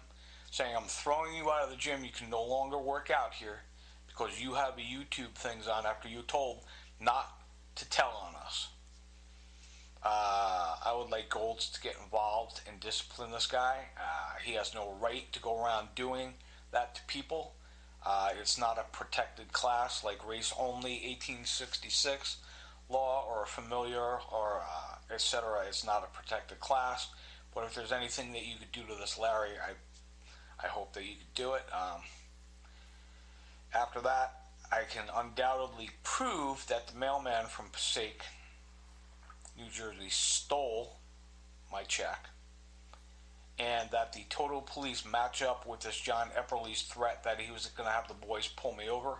saying, I'm throwing you out of the gym. You can no longer work out here because you have the YouTube things on after you're told not to tell on us. I would like Golds to get involved and discipline this guy. He has no right to go around doing that to people. It's not a protected class like race only 1866 law or familiar or etc. It's not a protected class. But if there's anything that you could do to this Larry, I hope that you could do it. After that, I can undoubtedly prove that the mailman from Passaic, New Jersey, stole my check, and that the total police match up with this John Epperle's threat that he was going to have the boys pull me over.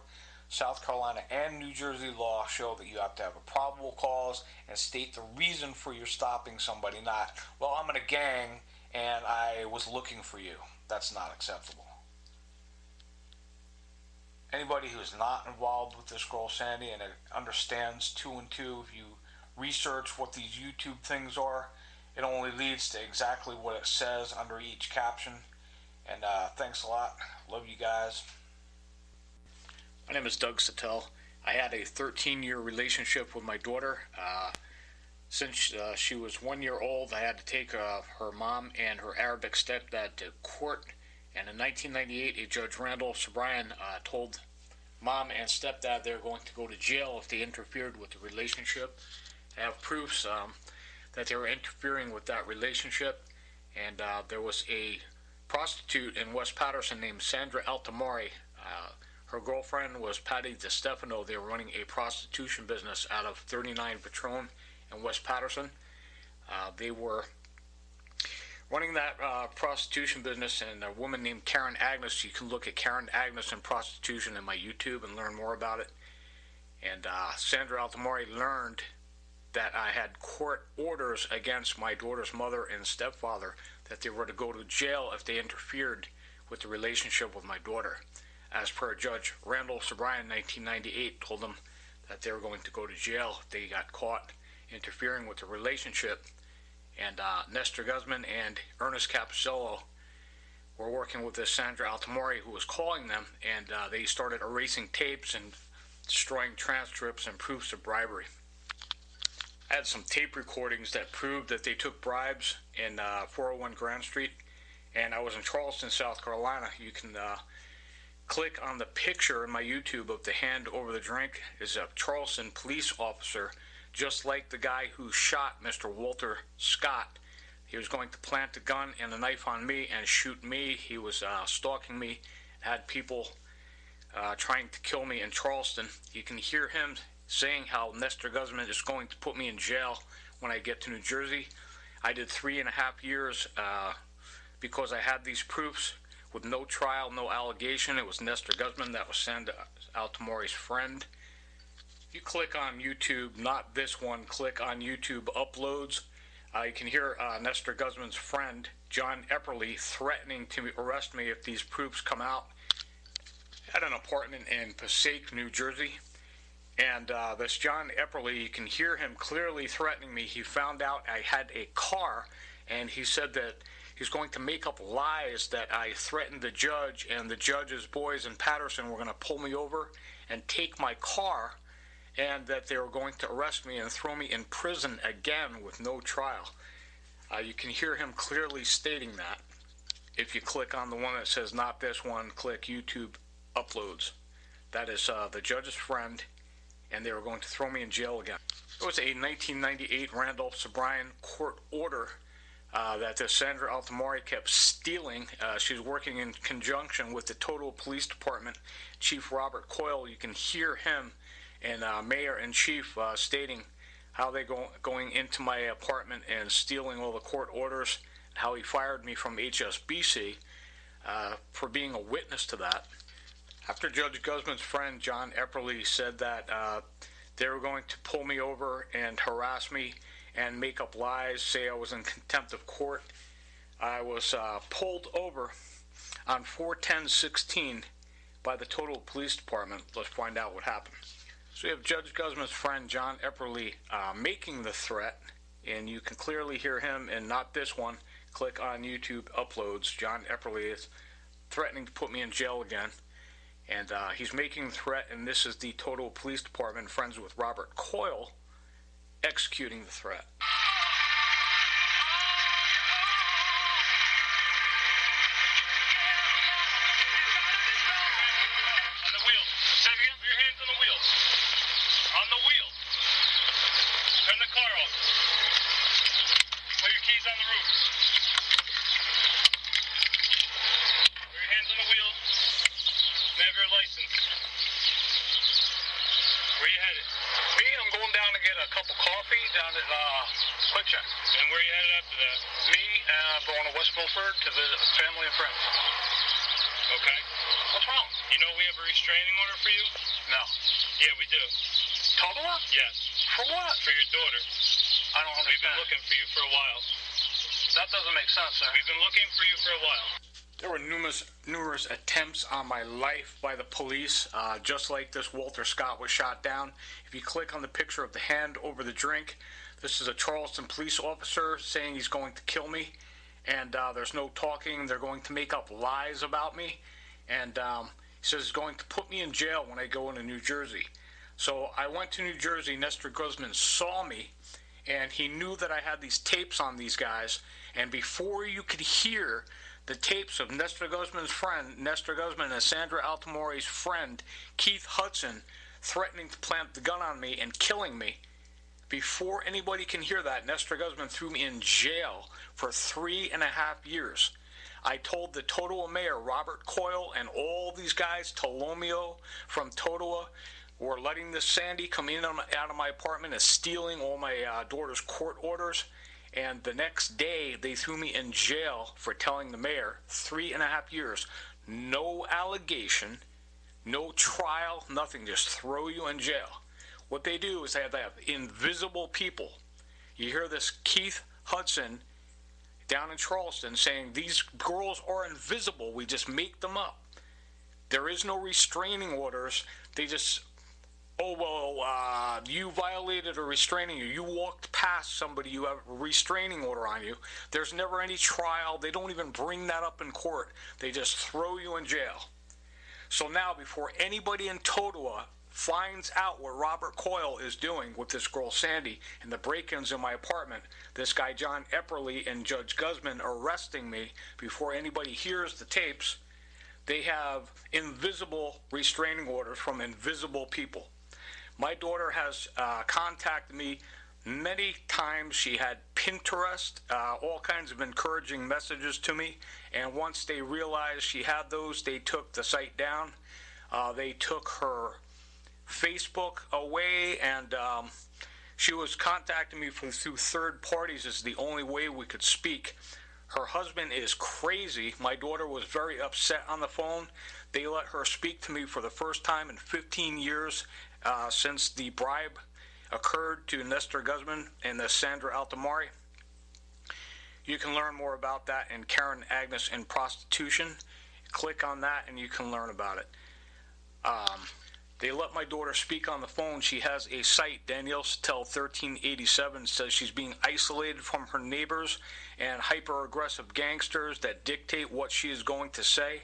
South Carolina and New Jersey law show that you have to have a probable cause and state the reason for your stopping somebody, not, well, I'm in a gang and I was looking for you. That's not acceptable. Anybody who's not involved with this girl Sandy and understands 2 and 2, if you research what these YouTube things are, it only leads to exactly what it says under each caption. And thanks a lot. Love you guys. My name is Doug Sattel. I had a 13-year relationship with my daughter. Since she was 1 year old, I had to take her mom and her Arabic stepdad to court. And in 1998, a Judge Randall Sobrian told mom and stepdad they were going to go to jail if they interfered with the relationship. I have proofs that they were interfering with that relationship. And there was a prostitute in West Patterson named Sandra Altamari. Her girlfriend was Patty DeStefano. They were running a prostitution business out of 39 Patron in West Patterson. They were running that prostitution business, and a woman named Karen Agnes. You can look at Karen Agnes and prostitution in my YouTube and learn more about it. And Sandra Altamari learned that I had court orders against my daughter's mother and stepfather that they were to go to jail if they interfered with the relationship with my daughter. As per Judge Randall Sobrian in 1998 told them that they were going to go to jail if they got caught interfering with the relationship. And Nestor Guzman and Ernest Capusello were working with this Sandra Altamari who was calling them, and they started erasing tapes and destroying transcripts and proofs of bribery. I had some tape recordings that proved that they took bribes in 401 Grand Street, and I was in Charleston, South Carolina. You can click on the picture in my YouTube of the hand over the drink. Is a Charleston police officer, just like the guy who shot Mr. Walter Scott. He was going to plant a gun and a knife on me and shoot me. He was stalking me, had people trying to kill me in Charleston. You can hear him saying how Nestor Guzman is going to put me in jail when I get to New Jersey. I did 3.5 years because I had these proofs with no trial, no allegation. It was Nestor Guzman that was Sandra Altamari's friend. You click on YouTube, not this one, click on YouTube uploads. You can hear Nestor Guzman's friend, John Epperly, threatening to arrest me if these proofs come out. I had an apartment in Passaic, New Jersey, and this John Epperly, you can hear him clearly threatening me. He found out I had a car, and he said that he's going to make up lies that I threatened the judge, and the judge's boys in Patterson were going to pull me over and take my car, and that they were going to arrest me and throw me in prison again with no trial. You can hear him clearly stating that. If you click on the one that says not this one, click YouTube uploads. That is the judge's friend, and they were going to throw me in jail again. It was a 1998 Randolph Sobrian court order that this Sandra Altamari kept stealing. She's working in conjunction with the Totowa Police Department, Chief Robert Coyle. You can hear him and Mayor and Chief stating how they going into my apartment and stealing all the court orders, how he fired me from HSBC for being a witness to that. After Judge Guzman's friend, John Epperly, said that they were going to pull me over and harass me and make up lies, say I was in contempt of court, I was pulled over on 4/10/16 by the Totowa Police Department. Let's find out what happened. So we have Judge Guzman's friend, John Epperly, making the threat, and you can clearly hear him, and not this one. Click on YouTube uploads. John Epperly is threatening to put me in jail again, and he's making the threat, and this is the Totowa Police Department, friends with Robert Coyle, executing the threat. On the wheel. Say it again. Put your hands on the wheels. On the wheel. Turn the car off. Put your keys on the roof. Put your hands on the wheel. And have your license. Where you headed? Me, I'm going down to get a cup of coffee down at Quick Check. And where you headed after that? Me, I'm going to West Milford to visit family and friends. Okay. What's wrong? You know we have a restraining order for you? No. Yeah, we do. Totowa? Yes. For what? For your daughter. I don't understand. We've been looking for you for a while. That doesn't make sense, sir. We've been looking for you for a while. There were numerous attempts on my life by the police, just like this Walter Scott was shot down. If you click on the picture of the hand over the drink, this is a Charleston police officer saying he's going to kill me, and there's no talking. They're going to make up lies about me, and he says he's going to put me in jail when I go into New Jersey. So I went to New Jersey. Nestor Guzman saw me, and he knew that I had these tapes on these guys, and before you could hear the tapes of Nestor Guzman's friend, Nestor Guzman and Sandra Altamari's friend, Keith Hudson, threatening to plant the gun on me and killing me. Before anybody can hear that, Nestor Guzman threw me in jail for 3.5 years. I told the Totowa mayor, Robert Coyle, and all these guys, Tolomeo from Totowa, were letting this Sandy come in out of my apartment and stealing all my daughter's court orders. And the next day, they threw me in jail for telling the mayor 3.5 years. No allegation, no trial, nothing. Just throw you in jail. What they do is they have invisible people. You hear this Keith Hudson down in Charleston saying these girls are invisible. We just make them up. There is no restraining orders. They just... Oh, well, you violated a restraining order. You walked past somebody, you have a restraining order on you. There's never any trial. They don't even bring that up in court. They just throw you in jail. So now, before anybody in Totowa finds out what Robert Coyle is doing with this girl Sandy and the break-ins in my apartment, this guy John Epperly and Judge Guzman arresting me, before anybody hears the tapes, they have invisible restraining orders from invisible people. My daughter has contacted me many times. She had Pinterest, all kinds of encouraging messages to me. And once they realized she had those, they took the site down. They took her Facebook away, and she was contacting me through third parties is the only way we could speak. Her husband is crazy. My daughter was very upset on the phone. They let her speak to me for the first time in 15 years since the bribe occurred to Nestor Guzman and the Sandra Altamari. You can learn more about that in Karen Agnes in Prostitution. Click on that and you can learn about it. They let my daughter speak on the phone. She has a site, Danielle Sattel 1387, says she's being isolated from her neighbors and hyper-aggressive gangsters that dictate what she is going to say.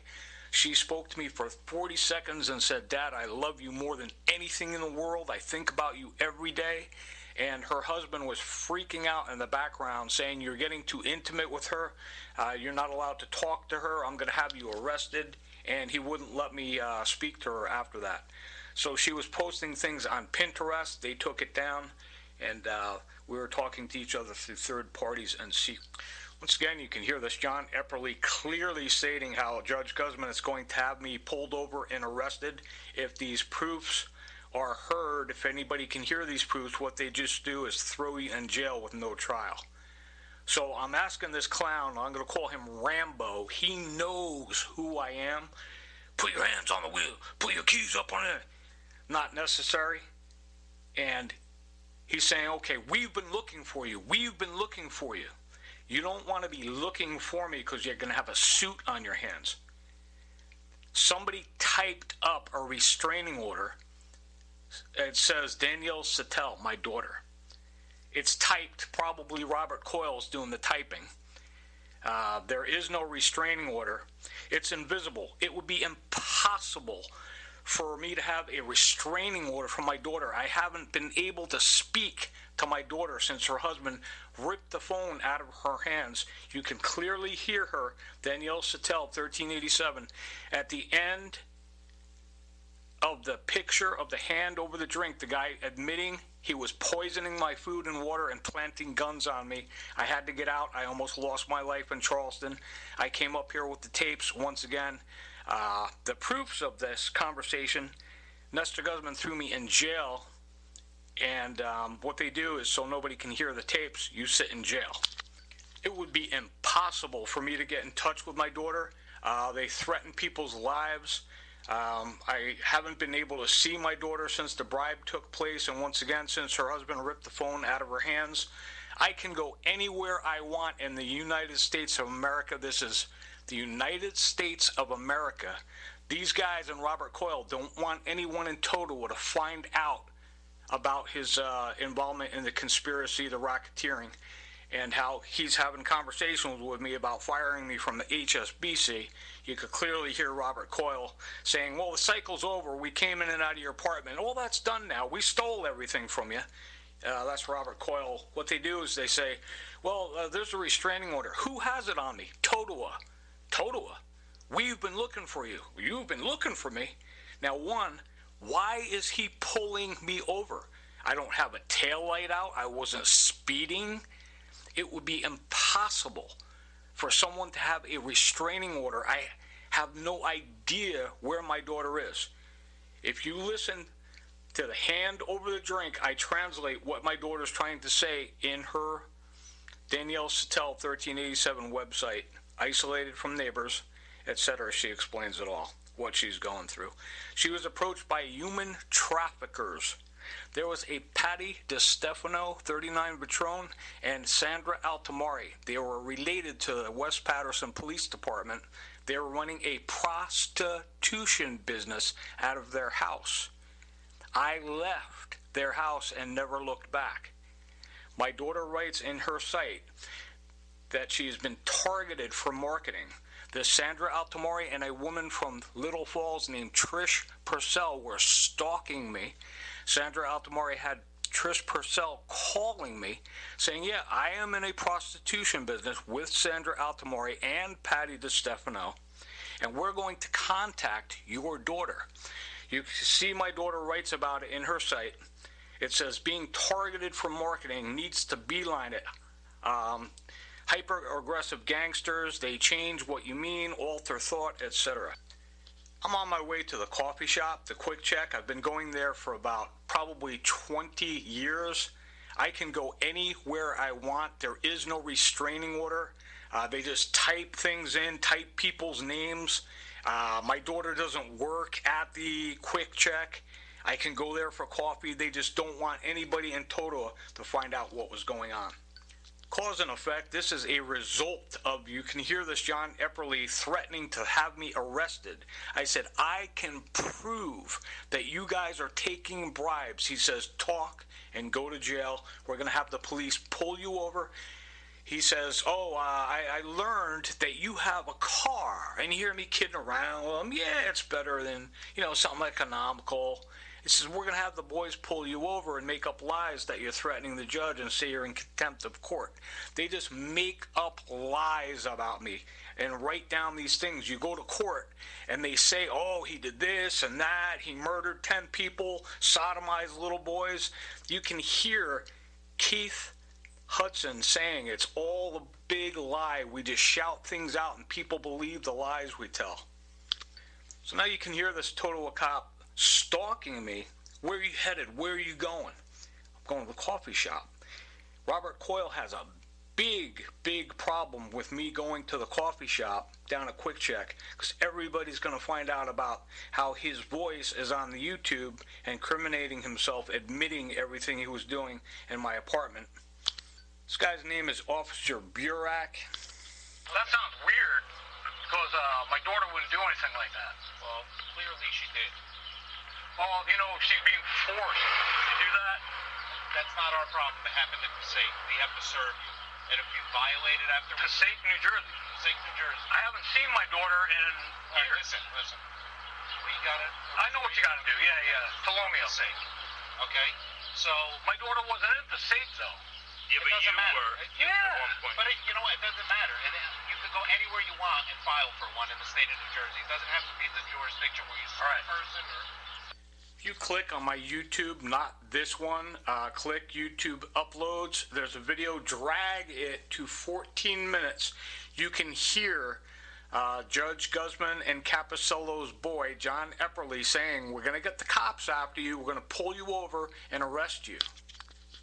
She spoke to me for 40 seconds and said, "Dad, I love you more than anything in the world. I think about you every day." And her husband was freaking out in the background saying, "You're getting too intimate with her. You're not allowed to talk to her. I'm going to have you arrested." And he wouldn't let me speak to her after that. So she was posting things on Pinterest. They took it down, and we were talking to each other through third parties and see. Once again, you can hear this. John Epperly clearly stating how Judge Guzman is going to have me pulled over and arrested if these proofs are heard. If anybody can hear these proofs, what they just do is throw you in jail with no trial. So I'm asking this clown, I'm going to call him Rambo. He knows who I am. Put your hands on the wheel. Put your keys up on it. Not necessary. And he's saying, okay, we've been looking for you. We've been looking for you. You don't want to be looking for me because you're going to have a suit on your hands. Somebody typed up a restraining order. It says Danielle Sattel, my daughter. It's typed, probably Robert Coyle's doing the typing. There is no restraining order. It's invisible. It would be impossible for me to have a restraining order from my daughter. I haven't been able to speak to my daughter since her husband ripped the phone out of her hands. You can clearly hear her, Danielle Sattel, 1387, at the end of the picture of the hand over the drink, the guy admitting he was poisoning my food and water and planting guns on me. I had to get out. I almost lost my life in Charleston. I came up here with the tapes once again. The proofs of this conversation, Nestor Guzman threw me in jail, and what they do is so nobody can hear the tapes, you sit in jail. It would be impossible for me to get in touch with my daughter. They threaten people's lives. I haven't been able to see my daughter since the bribe took place, and once again, since her husband ripped the phone out of her hands. I can go anywhere I want in the United States of America. This is the United States of America. These guys and Robert Coyle don't want anyone in Totowa to find out about his involvement in the conspiracy, the racketeering, and how he's having conversations with me about firing me from the HSBC. You could clearly hear Robert Coyle saying, well, the cycle's over. We came in and out of your apartment. All that's done now. We stole everything from you. That's Robert Coyle. What they do is they say, well, there's a restraining order. Who has it on me? Totowa. Totowa. We've been looking for you. You've been looking for me. Now, one, why is he pulling me over? I don't have a tail light out. I wasn't speeding. It would be impossible for someone to have a restraining order. I have no idea where my daughter is. If you listen to the hand over the drink, I translate what my daughter's trying to say in her Danielle Sattel 1387 website, isolated from neighbors, etc. She explains it all, what she's going through. She was approached by human traffickers. There was a Patty DeStefano, 39 Patron, and Sandra Altamari. They were related to the West Patterson Police Department. They were running a prostitution business out of their house. I left their house and never looked back. My daughter writes in her site that she's been targeted for marketing. This Sandra Altamari and a woman from Little Falls named Trish Purcell were stalking me. Sandra Altamari had Trish Purcell calling me saying, yeah, I am in a prostitution business with Sandra Altamari and Patty DeStefano, and we're going to contact your daughter. You see my daughter writes about it in her site. It says, being targeted for marketing needs to beeline it. Hyper-aggressive gangsters, they change what you mean, alter thought, etc. I'm on my way to the coffee shop, the Quick Check. I've been going there for about probably 20 years. I can go anywhere I want. There is no restraining order. They just type things in, type people's names. My daughter doesn't work at the Quick Check. I can go there for coffee. They just don't want anybody in Totowa to find out what was going on. cause and effect. This is a result of, you can hear this, John Epperly threatening to have me arrested. I said, I can prove that you guys are taking bribes. He says, talk and go to jail. We're going to have the police pull you over. He says, I learned that you have a car. And you hear me kidding around. Well, yeah, it's better than, something economical. He says, we're going to have the boys pull you over and make up lies that you're threatening the judge and say you're in contempt of court. They just make up lies about me and write down these things. You go to court and they say, he did this and that. He murdered 10 people, sodomized little boys. You can hear Keith Hudson saying it's all a big lie. We just shout things out and people believe the lies we tell. So now you can hear this total cop stalking me. Where are you headed? Where are you going? I'm going to the coffee shop. Robert Coyle has a big problem with me going to the coffee shop down at Quick Check, because everybody's going to find out about how his voice is on the YouTube incriminating himself, admitting everything he was doing in my apartment. This guy's name is Officer Burak. That sounds weird, because my daughter wouldn't do anything like that. Well, clearly she did. Well, if she's being forced to do that, that's not our problem. It happened in Passaic. We have to serve you. And if you violate it after... Passaic, New Jersey. Passaic, New Jersey. I haven't seen my daughter in years. Listen. Well, you gotta... I know what you gotta do. Yeah. Tolomeo. Passaic. Okay? So... My daughter wasn't in Passaic, though. Yeah, but you were. Yeah. At one point. But you know what? It doesn't matter. You can go anywhere you want and file for one in the state of New Jersey. It doesn't have to be the jurisdiction where you sue a person or... If you click on my YouTube, not this one, click YouTube uploads, there's a video, drag it to 14 minutes. You can hear Judge Guzman and Caposello's boy, John Epperly, saying, we're going to get the cops after you, we're going to pull you over and arrest you.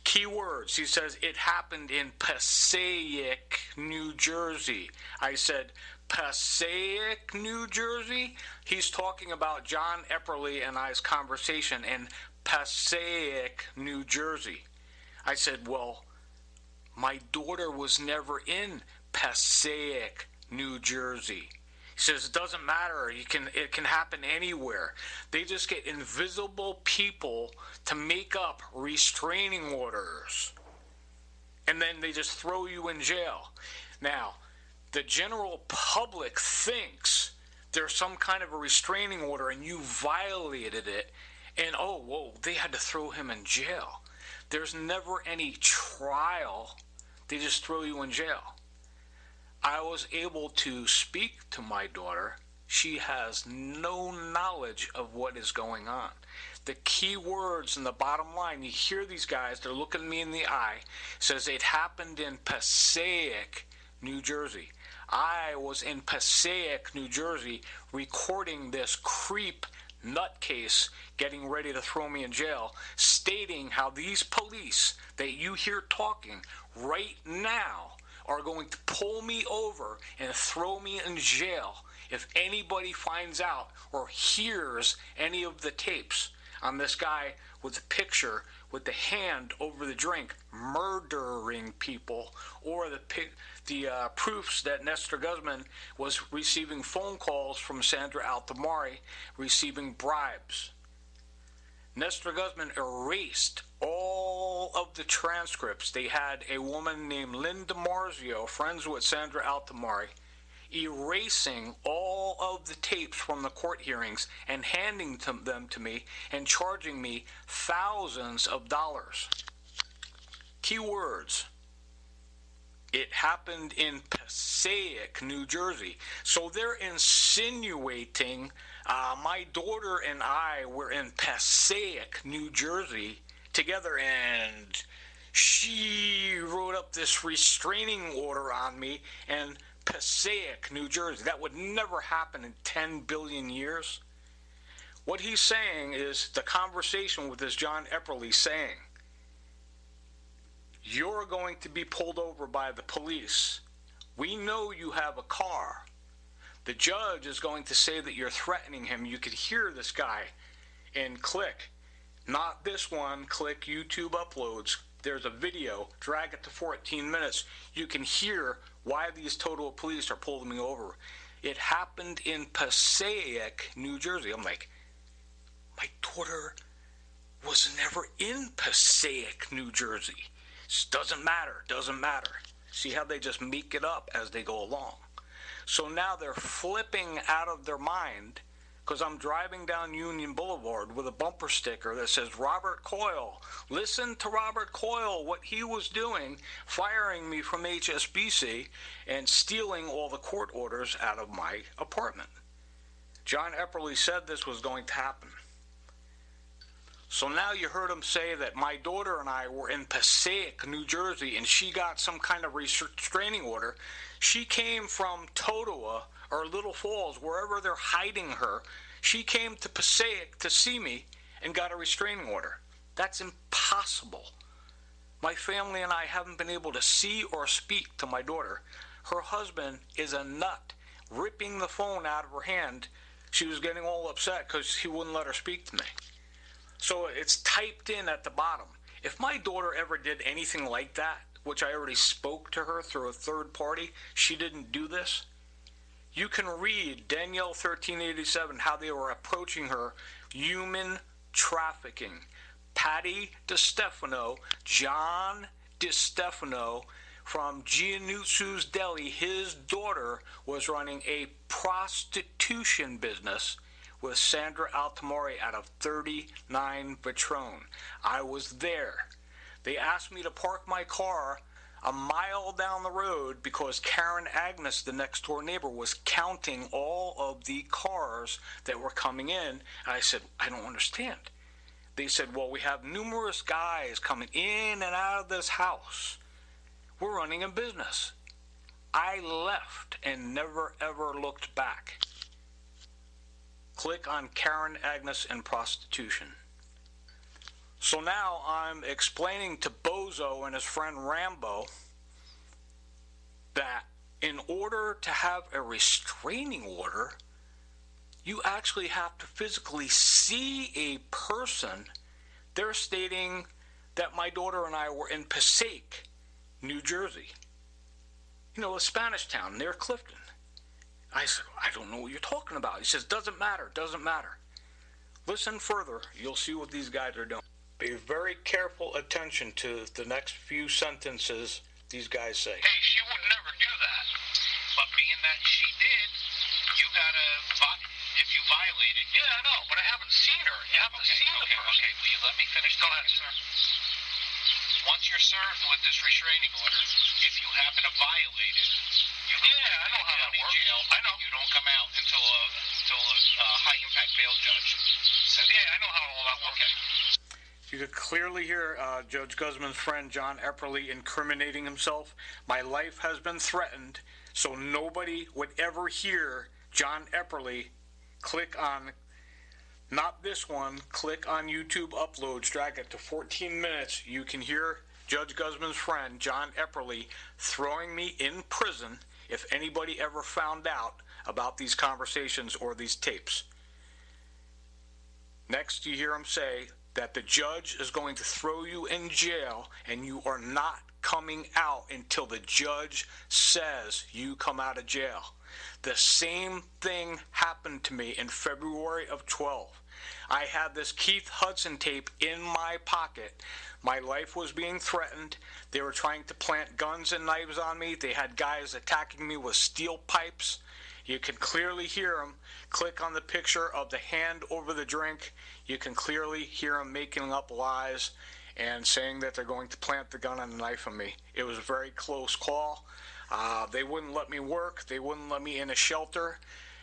Key words, he says, it happened in Passaic, New Jersey. I said, Passaic, New Jersey? He's talking about John Epperly and I's conversation in Passaic, New Jersey. I said, well, my daughter was never in Passaic, New Jersey. He says, it doesn't matter. It can happen anywhere. They just get invisible people to make up restraining orders. And then they just throw you in jail. Now, the general public thinks there's some kind of a restraining order and you violated it. And, they had to throw him in jail. There's never any trial. They just throw you in jail. I was able to speak to my daughter. She has no knowledge of what is going on. The key words in the bottom line, you hear these guys, they're looking me in the eye, says it happened in Passaic, New Jersey. I was in Passaic, New Jersey, recording this creep nutcase getting ready to throw me in jail, stating how these police that you hear talking right now are going to pull me over and throw me in jail if anybody finds out or hears any of the tapes on this guy with a picture with the hand over the drink murdering people, or the proofs that Nestor Guzman was receiving phone calls from Sandra Altamari receiving bribes. Nestor Guzman erased all of the transcripts. They had a woman named Linda Marzio, friends with Sandra Altamari, erasing all of the tapes from the court hearings and handing them to me and charging me thousands of dollars. Keywords. It happened in Passaic, New Jersey. So they're insinuating my daughter and I were in Passaic, New Jersey together, and she wrote up this restraining order on me in Passaic, New Jersey. That would never happen in 10 billion years. What he's saying is the conversation with this John Epperly saying, you're going to be pulled over by the police. We know you have a car. The judge is going to say that you're threatening him. You could hear this guy and click, not this one, click YouTube uploads. There's a video, drag it to 14 minutes. You can hear why these Total Police are pulling me over. It happened in Passaic, New Jersey. I'm like, my daughter was never in Passaic, New Jersey. Doesn't matter. See how they just make it up as they go along. So now they're flipping out of their mind because I'm driving down Union Boulevard with a bumper sticker that says Robert Coyle. Listen to Robert Coyle, what he was doing, firing me from HSBC and stealing all the court orders out of my apartment. John Epperly said this was going to happen. So now you heard him say that my daughter and I were in Passaic, New Jersey, and she got some kind of restraining order. She came from Totowa or Little Falls, wherever they're hiding her. She came to Passaic to see me and got a restraining order. That's impossible. My family and I haven't been able to see or speak to my daughter. Her husband is a nut, ripping the phone out of her hand. She was getting all upset because he wouldn't let her speak to me. So it's typed in at the bottom. If my daughter ever did anything like that, which I already spoke to her through a third party, she didn't do this. You can read Danielle 1387, how they were approaching her, human trafficking. Patty DiStefano, John DiStefano from Giannuzzu's Deli, his daughter was running a prostitution business with Sandra Altamari out of 39 Patrone. I was there. They asked me to park my car a mile down the road because Karen Agnes, the next door neighbor, was counting all of the cars that were coming in. And I said, I don't understand. They said, well, we have numerous guys coming in and out of this house. We're running a business. I left and never ever looked back. Click on Karen Agnes and prostitution. So now I'm explaining to Bozo and his friend Rambo that in order to have a restraining order, you actually have to physically see a person. They're stating that my daughter and I were in Passaic, New Jersey. You know, a Spanish town near Clifton. I said, I don't know what you're talking about. He says, doesn't matter. Listen further. You'll see what these guys are doing. Pay very careful attention to the next few sentences these guys say. Hey, she would never do that. But being that she did, you gotta, if you violate it. Yeah, I know, but I haven't seen her. You haven't seen the person. Okay, will you let me finish? Go ahead, sir. Once you're served with this restraining order, if you happen to violate it, you I know how that works. Jail, I know. You don't come out until a high-impact bail judge says, I know how all that works. Okay. You could clearly hear Judge Guzman's friend John Epperly incriminating himself. My life has been threatened, so nobody would ever hear John Epperly. Click on, not this one, click on YouTube uploads, drag it to 14 minutes. You can hear Judge Guzman's friend John Epperly throwing me in prison if anybody ever found out about these conversations or these tapes. Next, you hear him say that the judge is going to throw you in jail and you are not coming out until the judge says you come out of jail. The same thing happened to me in February of 12. I had this Keith Hudson tape in my pocket. My life was being threatened. They were trying to plant guns and knives on me. They had guys attacking me with steel pipes. You can clearly hear them. Click on the picture of the hand over the drink. You can clearly hear them making up lies and saying that they're going to plant the gun and the knife on me. It was a very close call. They wouldn't let me work. They wouldn't let me in a shelter.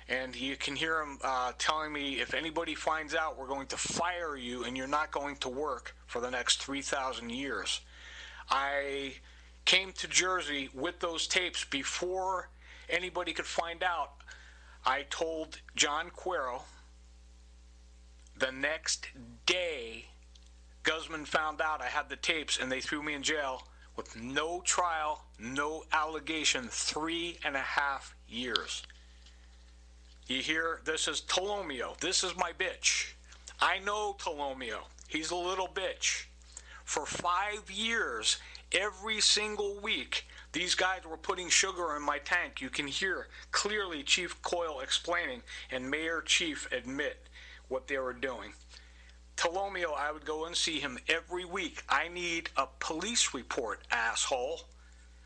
And you can hear them telling me, if anybody finds out, we're going to fire you and you're not going to work for the next 3,000 years. I came to Jersey with those tapes before anybody could find out. I told John Cuero the next day. Guzman found out I had the tapes and they threw me in jail with no trial, no allegation, 3.5 years. You hear, this is Tolomeo. This is my bitch. I know Tolomeo. He's a little bitch. For 5 years, every single week, these guys were putting sugar in my tank. You can hear clearly Chief Coyle explaining and Mayor Chief admit what they were doing. Tolomeo, I would go and see him every week. I need a police report, asshole.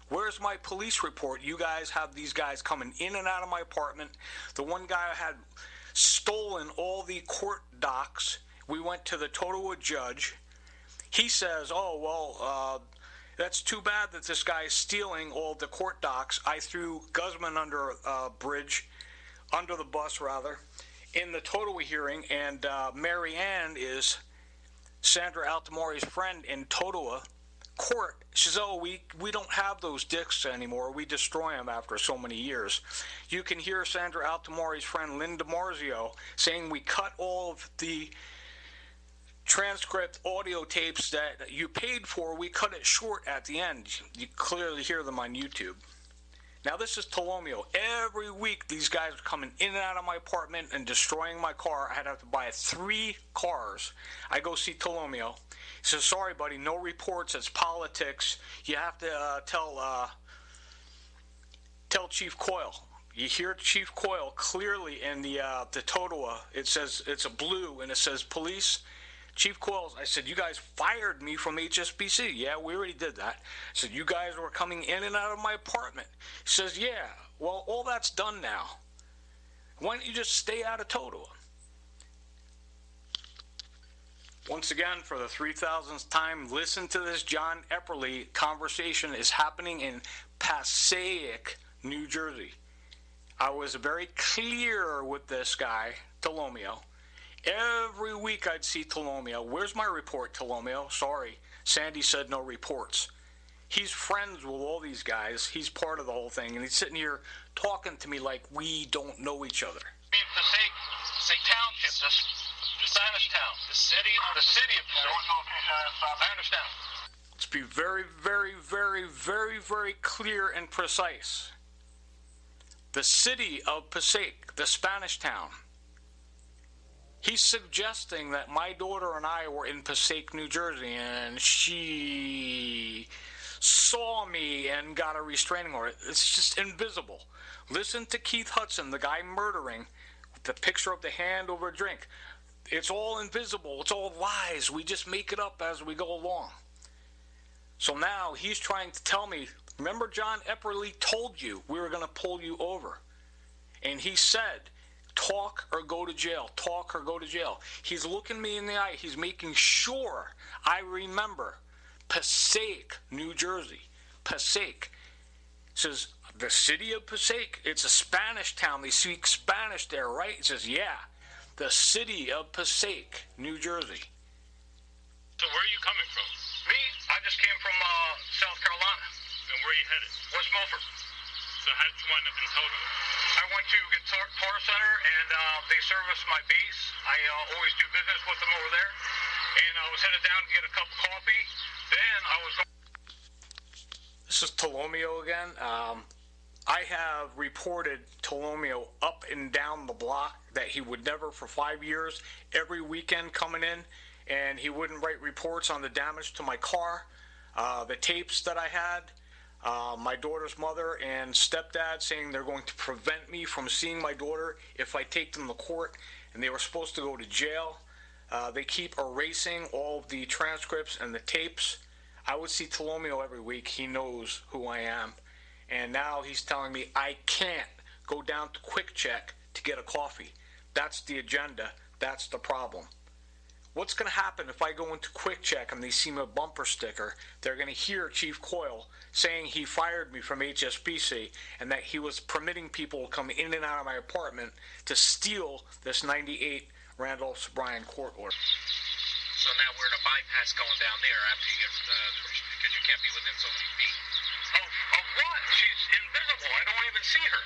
Where's my police report? You guys have these guys coming in and out of my apartment. The one guy had stolen all the court docs. We went to the Totowa judge. He says, oh, well, that's too bad that this guy is stealing all the court docs. I threw Guzman under a bridge, under the bus, rather, in the Totowa hearing, and Mary Ann is Sandra Altamori's friend in Totowa court. She says, oh, we don't have those discs anymore. We destroy them after so many years. You can hear Sandra Altamori's friend Lynn DiMarzio saying we cut all of the transcript audio tapes that you paid for. We cut it short at the end. You clearly hear them on YouTube. Now this is Tolomeo. Every week these guys are coming in and out of my apartment and destroying my car. I had to have to buy 3 cars. I go see Tolomeo. He says, sorry buddy, no reports, it's politics. You have to tell Chief Coyle. You hear Chief Coyle clearly in the Totowa. It says, it's a blue and it says police. Chief Coyle, I said, you guys fired me from HSBC. Yeah, we already did that. I said, you guys were coming in and out of my apartment. He says, yeah, well, all that's done now. Why don't you just stay out of Totowa? Once again, for the 3,000th time, listen to this John Epperly conversation is happening in Passaic, New Jersey. I was very clear with this guy, Tolomeo. Every week I'd see Tolomeo. Where's my report, Tolomeo? Sorry, Sandy said no reports. He's friends with all these guys. He's part of the whole thing, and he's sitting here talking to me like we don't know each other. Passaic Township, the Spanish town, the city of Passaic. I understand. Let's be very, very, very, very, very clear and precise. The city of Passaic, the Spanish town. He's suggesting that my daughter and I were in Passaic, New Jersey, and she saw me and got a restraining order. It's just invisible. Listen to Keith Hudson, the guy murdering, the picture of the hand over a drink. It's all invisible. It's all lies. We just make it up as we go along. So now he's trying to tell me, remember John Epperly told you we were going to pull you over. And he said, talk or go to jail. Talk or go to jail. He's looking me in the eye. He's making sure I remember Passaic, New Jersey. Passaic. He says, the city of Passaic. It's a Spanish town. They speak Spanish there, right? He says, yeah. The city of Passaic, New Jersey. So where are you coming from? Me? I just came from South Carolina. And where are you headed? West Milford. So how did you wind up in Totowa? I went to Guitar Center, and they service my base. I always do business with them over there. And I was headed down to get a cup of coffee. Then I was going... This is Tolomeo again. I have reported Tolomeo up and down the block that he would never, for 5 years, every weekend coming in, and he wouldn't write reports on the damage to my car, the tapes that I had, my daughter's mother and stepdad saying they're going to prevent me from seeing my daughter if I take them to court, and they were supposed to go to jail. They keep erasing all of the transcripts and the tapes. I would see Tolomeo every week. He knows who I am. And now he's telling me I can't go down to Quick Check to get a coffee. That's the agenda. That's the problem. What's going to happen if I go into Quick Check and they see my bumper sticker? They're going to hear Chief Coyle saying he fired me from HSBC and that he was permitting people to come in and out of my apartment to steal this 98 Randolph Bryan court order. So now we're in a bypass going down there after you get because you can't be within so many feet. Of what? She's invisible. I don't even see her.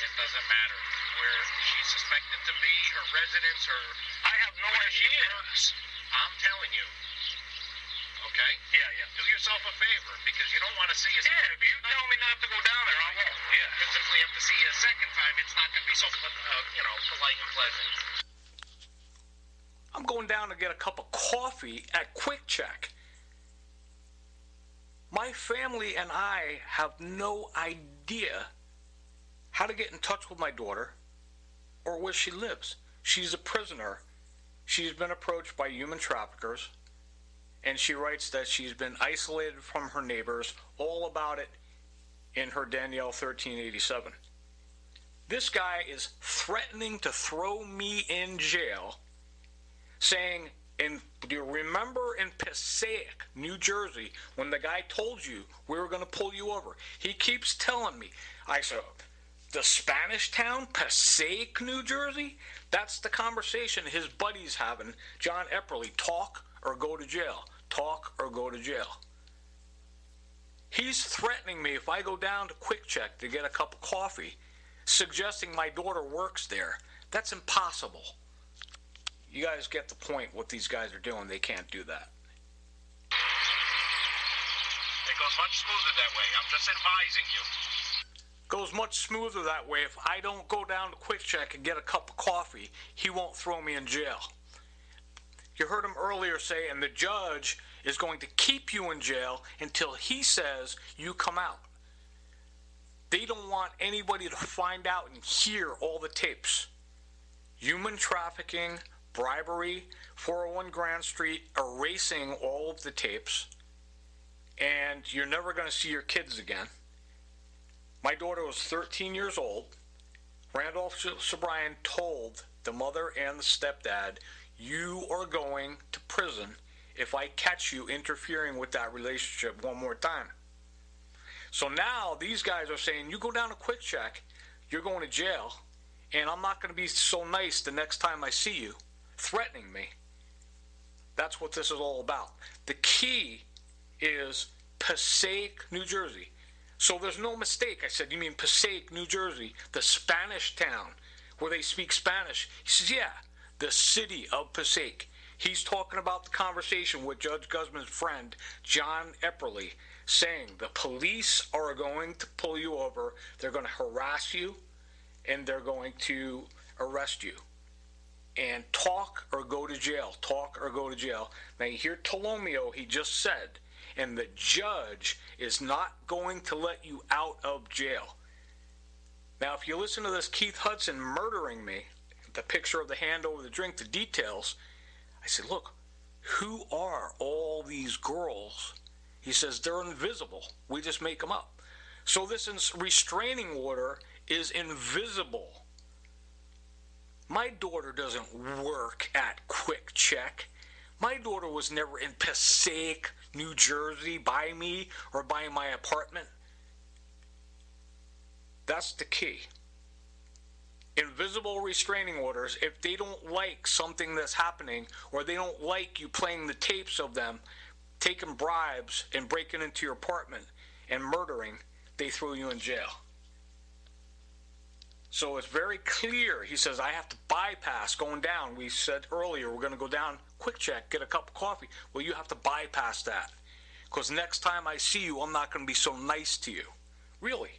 It doesn't matter where she's suspected to be, her residence, or I have no idea. I'm telling you. Okay? Yeah. Do yourself a favor because you don't want to see us. Yeah, if you tell me not to go down there, I won't. Yeah. Because if we have to see you a second time, it's not going to be so, polite and pleasant. I'm going down to get a cup of coffee at Quick Check. My family and I have no idea how to get in touch with my daughter or where she lives. She's a prisoner. She's been approached by human traffickers, and she writes that she's been isolated from her neighbors, all about it in her Danielle 1387. This guy is threatening to throw me in jail, saying, do you remember in Passaic, New Jersey, when the guy told you we were going to pull you over? He keeps telling me. I said, the Spanish town, Passaic, New Jersey? That's the conversation his buddy's having. John Epperly, talk or go to jail. Talk or go to jail. He's threatening me if I go down to Quick Check to get a cup of coffee, suggesting my daughter works there. That's impossible. You guys get the point what these guys are doing. They can't do that. It goes much smoother that way. I'm just advising you. Goes much smoother that way. If I don't go down to Quick Check and get a cup of coffee, he won't throw me in jail. You heard him earlier say, and the judge is going to keep you in jail until he says you come out. They don't want anybody to find out and hear all the tapes. Human trafficking, bribery, 401 Grand Street, erasing all of the tapes, and you're never going to see your kids again. My daughter was 13 years old. Randolph Sobrian told the mother and the stepdad, you are going to prison if I catch you interfering with that relationship one more time. So now these guys are saying, you go down to Quick Check, you're going to jail, and I'm not going to be so nice the next time I see you, threatening me. That's what this is all about. The key is Passaic, New Jersey. So there's no mistake. I said, you mean Passaic, New Jersey, the Spanish town where they speak Spanish? He says, yeah, the city of Passaic. He's talking about the conversation with Judge Guzman's friend, John Epperly, saying the police are going to pull you over, they're going to harass you, and they're going to arrest you. And talk or go to jail. Talk or go to jail. Now you hear Tolomeo, he just said, and the judge is not going to let you out of jail. Now if you listen to this Keith Hudson murdering me, the picture of the hand over the drink, the details, I said, look, who are all these girls? He says, they're invisible. We just make them up. So this restraining order is invisible. My daughter doesn't work at Quick Check. My daughter was never in Passaic, New Jersey, by me or by my apartment. That's the key. Invisible restraining orders, if they don't like something that's happening, or they don't like you playing the tapes of them, taking bribes and breaking into your apartment and murdering, they throw you in jail. So it's very clear. He says, I have to bypass going down. We said earlier, we're going to go down, Quick Check, get a cup of coffee. Well, you have to bypass that. Because next time I see you, I'm not going to be so nice to you. Really.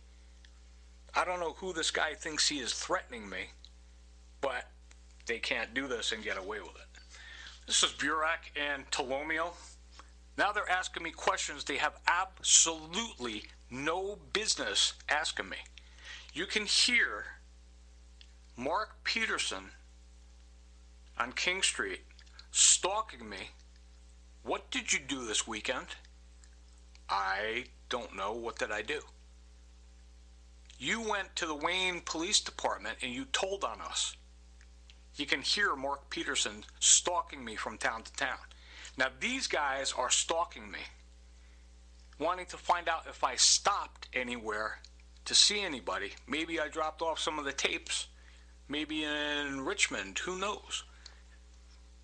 I don't know who this guy thinks he is threatening me, but they can't do this and get away with it. This is Burek and Tolomeo. Now they're asking me questions they have absolutely no business asking me. You can hear Mark Peterson on King Street stalking me. What did you do this weekend? I don't know. What did I do? You went to the Wayne Police Department and you told on us. You can hear Mark Peterson stalking me from town to town. Now these guys are stalking me, wanting to find out if I stopped anywhere to see anybody. Maybe I dropped off some of the tapes, maybe in Richmond, who knows.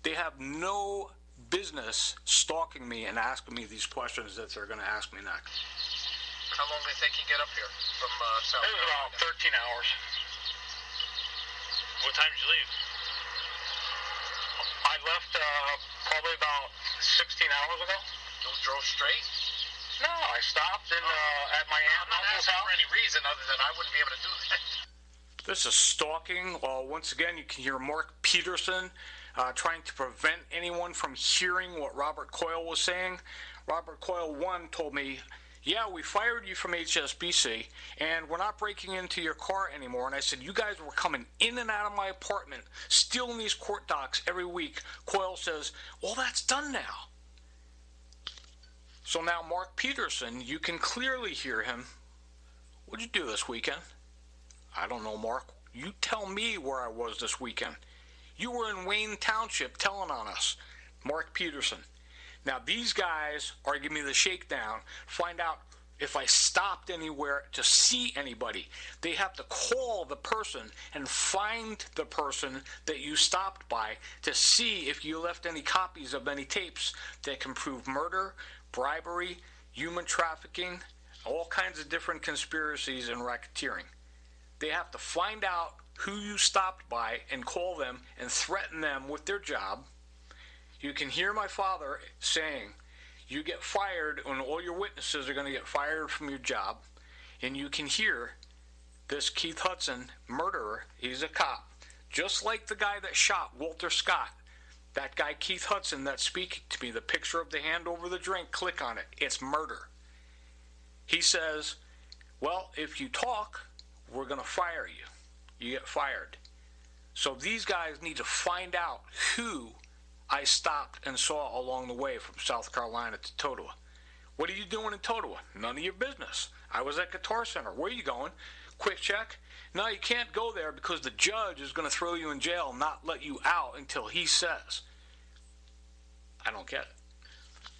They have no business stalking me and asking me these questions that they're going to ask me next. How long do they think you get up here from South It was around 13 hours. What time did you leave? I left probably about 16 hours ago. You drove straight? No, I stopped in, at my aunt and I'm not uncle's asking house. for any reason other than I wouldn't be able to do that. This is stalking. Once again, you can hear Mark Peterson trying to prevent anyone from hearing what Robert Coyle was saying. Robert Coyle 1 told me, yeah, we fired you from HSBC, and we're not breaking into your car anymore. And I said, you guys were coming in and out of my apartment, stealing these court docs every week. Coyle says, well, that's done now. So now Mark Peterson, you can clearly hear him. What'd you do this weekend? I don't know, Mark. You tell me where I was this weekend. You were in Wayne Township telling on us. Mark Peterson. Now these guys are giving me the shakedown, find out if I stopped anywhere to see anybody. They have to call the person and find the person that you stopped by to see if you left any copies of any tapes that can prove murder, bribery, human trafficking, all kinds of different conspiracies and racketeering. They have to find out who you stopped by and call them and threaten them with their job. You can hear my father saying, you get fired and all your witnesses are going to get fired from your job. And you can hear this Keith Hudson, murderer, he's a cop, just like the guy that shot Walter Scott. That guy Keith Hudson that's speaking to me, the picture of the hand over the drink, click on it. It's murder. He says, well, if you talk, we're going to fire you. You get fired. So these guys need to find out who I stopped and saw along the way from South Carolina to Totowa. What are you doing in Totowa? None of your business. I was at Guitar Center. Where are you going? Quick check? No, you can't go there because the judge is going to throw you in jail and not let you out until he says. I don't get it.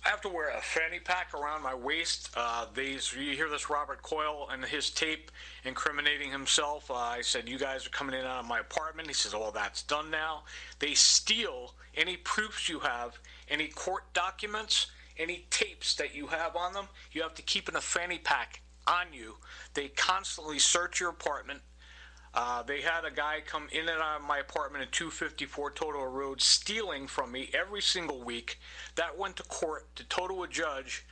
I have to wear a fanny pack around my waist. You hear this Robert Coyle and his tape incriminating himself. I said, you guys are coming in and out of my apartment. He says, oh, that's done now. They steal any proofs you have, any court documents, any tapes that you have on them. You have to keep in a fanny pack on you. They constantly search your apartment. They had a guy come in and out of my apartment at 254 Totowa Road stealing from me every single week. That went to court. The Totowa judge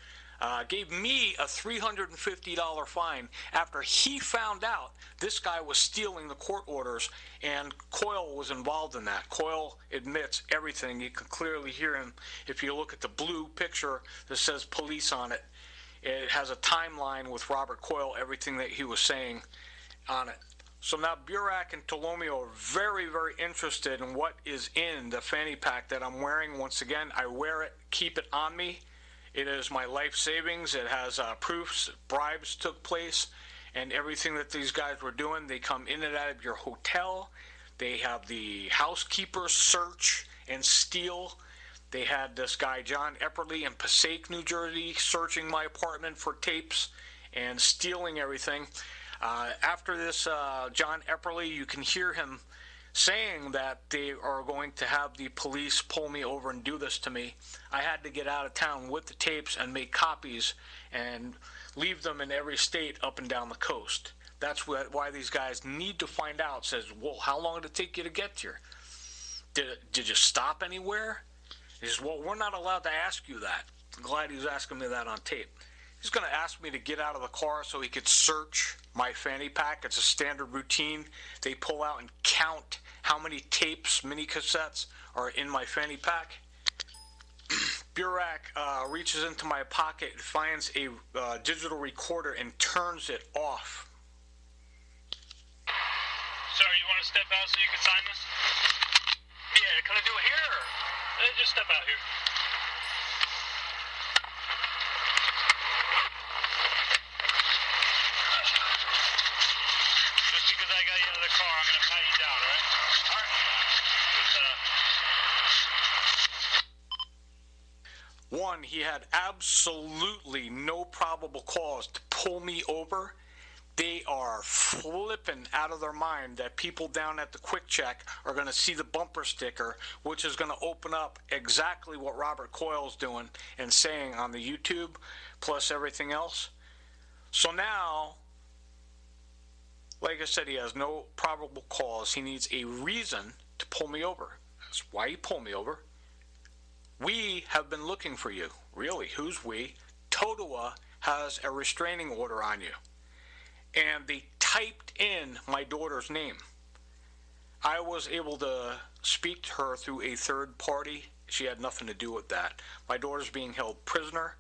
gave me a $350 fine after he found out this guy was stealing the court orders, and Coyle was involved in that. Coyle admits everything. You can clearly hear him if you look at the blue picture that says police on it. It has a timeline with Robert Coyle, everything that he was saying on it. So now Burak and Tolomeo are very, very interested in what is in the fanny pack that I'm wearing. Once again, I wear it, keep it on me. It is my life savings. It has proofs, bribes took place, and everything that these guys were doing. They come in and out of your hotel. They have the housekeepers search and steal. They had this guy, John Epperly, in Passaic, New Jersey, searching my apartment for tapes and stealing everything. After this, John Epperly, you can hear him saying that they are going to have the police pull me over and do this to me. I had to get out of town with the tapes and make copies and leave them in every state up and down the coast. That's why these guys need to find out. Says, well, how long did it take you to get here? Did you stop anywhere? He says, well, we're not allowed to ask you that. I'm glad he's asking me that on tape. He's going to ask me to get out of the car so he could search my fanny pack. It's a standard routine. They pull out and count how many tapes, mini cassettes, are in my fanny pack. Burak reaches into my pocket and finds a digital recorder and turns it off. Sir, you want to step out so you can sign this? Yeah, can I do it here or just step out here? Because I got you out of the car, I'm going to pat you down, all right? All right. One, he had absolutely no probable cause to pull me over. They are flipping out of their mind that people down at the Quick Check are going to see the bumper sticker, which is going to open up exactly what Robert Coyle's doing and saying on the YouTube, plus everything else. So now, like I said, he has no probable cause. He needs a reason to pull me over. That's why he pulled me over. We have been looking for you. Really, who's we? Totowa has a restraining order on you. And they typed in my daughter's name. I was able to speak to her through a third party. She had nothing to do with that. My daughter's being held prisoner.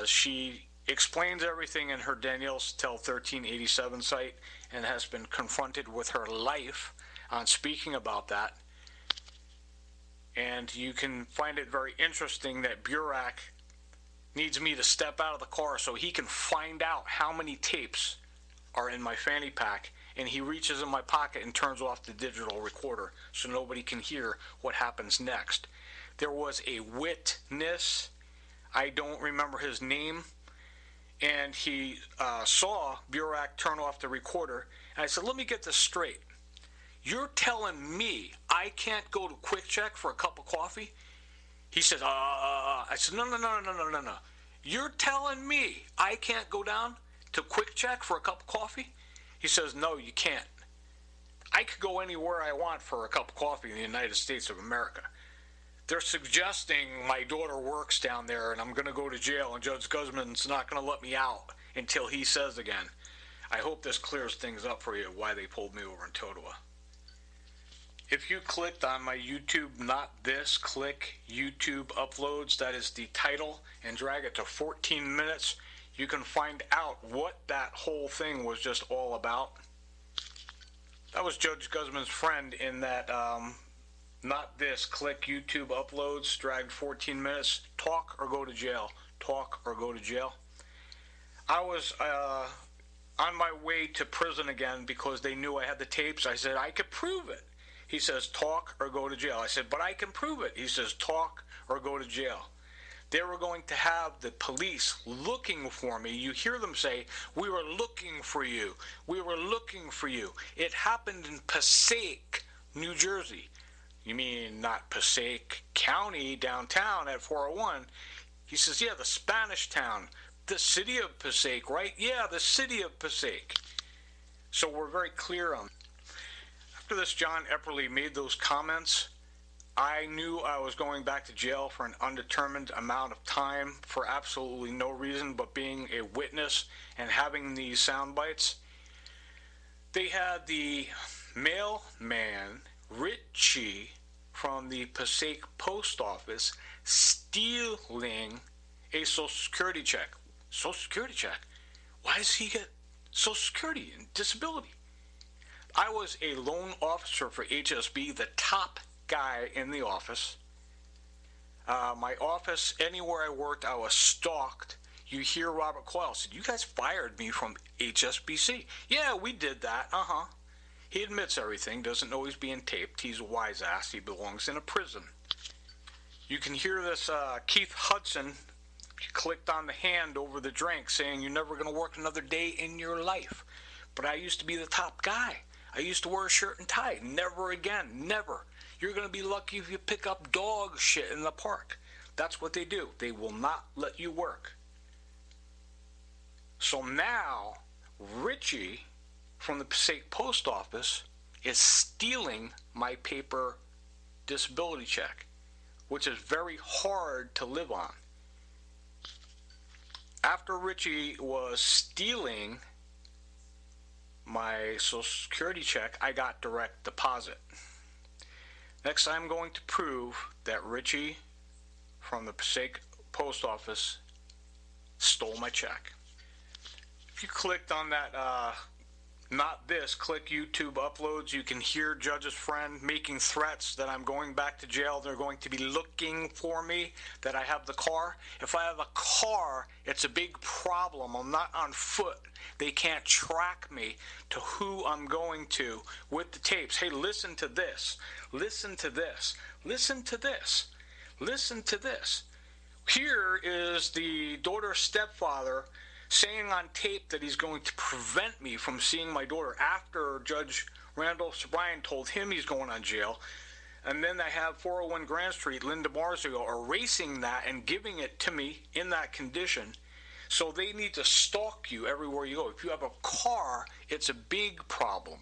She explains everything in her Danielle's Tell 1387 site and has been confronted with her life on speaking about that. And you can find it very interesting that Burak needs me to step out of the car so he can find out how many tapes are in my fanny pack, and he reaches in my pocket and turns off the digital recorder so nobody can hear what happens next. There was a witness, I don't remember his name, and he saw Burak turn off the recorder, and I said, let me get this straight. You're telling me I can't go to Quick Check for a cup of coffee? He says, I said, no. You're telling me I can't go down to Quick Check for a cup of coffee? He says, no, you can't. I could go anywhere I want for a cup of coffee in the United States of America. They're suggesting my daughter works down there and I'm going to go to jail, and Judge Guzman's not going to let me out until he says again. I hope this clears things up for you, why they pulled me over in Totowa. If you clicked on my YouTube, not this, click YouTube uploads, that is the title, and drag it to 14 minutes, you can find out what that whole thing was just all about. That was Judge Guzman's friend in that, not this, click YouTube uploads, dragged 14 minutes, talk or go to jail, talk or go to jail. I was on my way to prison again because they knew I had the tapes. I said, I could prove it. He says, talk or go to jail. I said, but I can prove it. He says, talk or go to jail. They were going to have the police looking for me. You hear them say, we were looking for you. We were looking for you. It happened in Passaic, New Jersey. You mean not Passaic County downtown at 401? He says, yeah, the Spanish town, the city of Passaic, right? Yeah, the city of Passaic. So we're very clear on. After this, John Epperly made those comments. I knew I was going back to jail for an undetermined amount of time for absolutely no reason but being a witness and having these sound bites. They had the mailman, Richie, from the Passaic post office stealing a Social Security check. Social Security check? Why does he get Social Security and disability? I was a loan officer for HSB, the top guy in the office. My office, anywhere I worked, I was stalked. You hear Robert Coyle said, you guys fired me from HSBC. Yeah, we did that. He admits everything, doesn't know he's being taped. He's a wise ass. He belongs in a prison. You can hear this Keith Hudson, he clicked on the hand over the drink saying, you're never going to work another day in your life. But I used to be the top guy. I used to wear a shirt and tie. Never again. Never. You're going to be lucky if you pick up dog shit in the park. That's what they do. They will not let you work. So now, Richie from the Passaic post office is stealing my paper disability check, which is very hard to live on. After Richie was stealing my Social Security check, I got direct deposit. Next, I'm going to prove that Richie from the Passaic post office stole my check. If you clicked on that, not this, click YouTube uploads, you can hear Judge's friend making threats that I'm going back to jail. They're going to be looking for me, that I have the car. If I have a car, it's a big problem. I'm not on foot. They can't track me to who I'm going to with the tapes. Hey, listen to this. Listen to this. Listen to this. Listen to this. Here is the daughter's stepfather saying on tape that he's going to prevent me from seeing my daughter after Judge Randolph Bryan told him he's going on jail. And then I have 401 Grand Street, Linda Marzio, erasing that and giving it to me in that condition. So they need to stalk you everywhere you go. If you have a car, it's a big problem.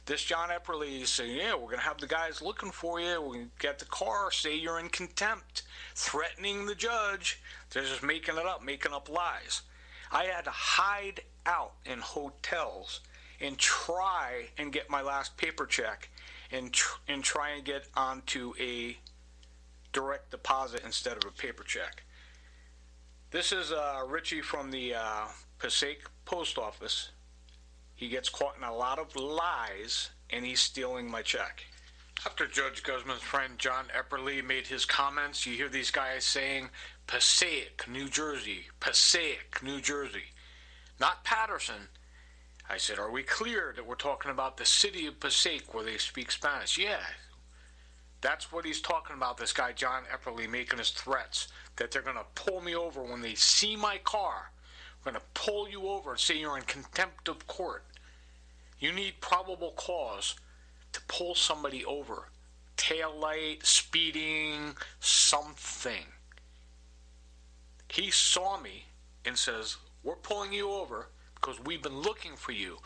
This John Epperly is saying, yeah, we're going to have the guys looking for you. We're going to get the car, say you're in contempt, threatening the judge. They're just making it up, making up lies. I had to hide out in hotels and try and get my last paper check and try and get onto a direct deposit instead of a paper check. This is Richie from the Passaic Post Office. He gets caught in a lot of lies, and he's stealing my check. After Judge Guzman's friend John Epperly made his comments, you hear these guys saying, Passaic, New Jersey, Passaic, New Jersey. Not Patterson. I said, are we clear that we're talking about the city of Passaic where they speak Spanish? Yeah. That's what he's talking about, this guy John Epperly making his threats, that they're going to pull me over when they see my car. We're going to pull you over and say you're in contempt of court. You need probable cause to pull somebody over. Tail light, speeding, something. He saw me and says, we're pulling you over because we've been looking for you.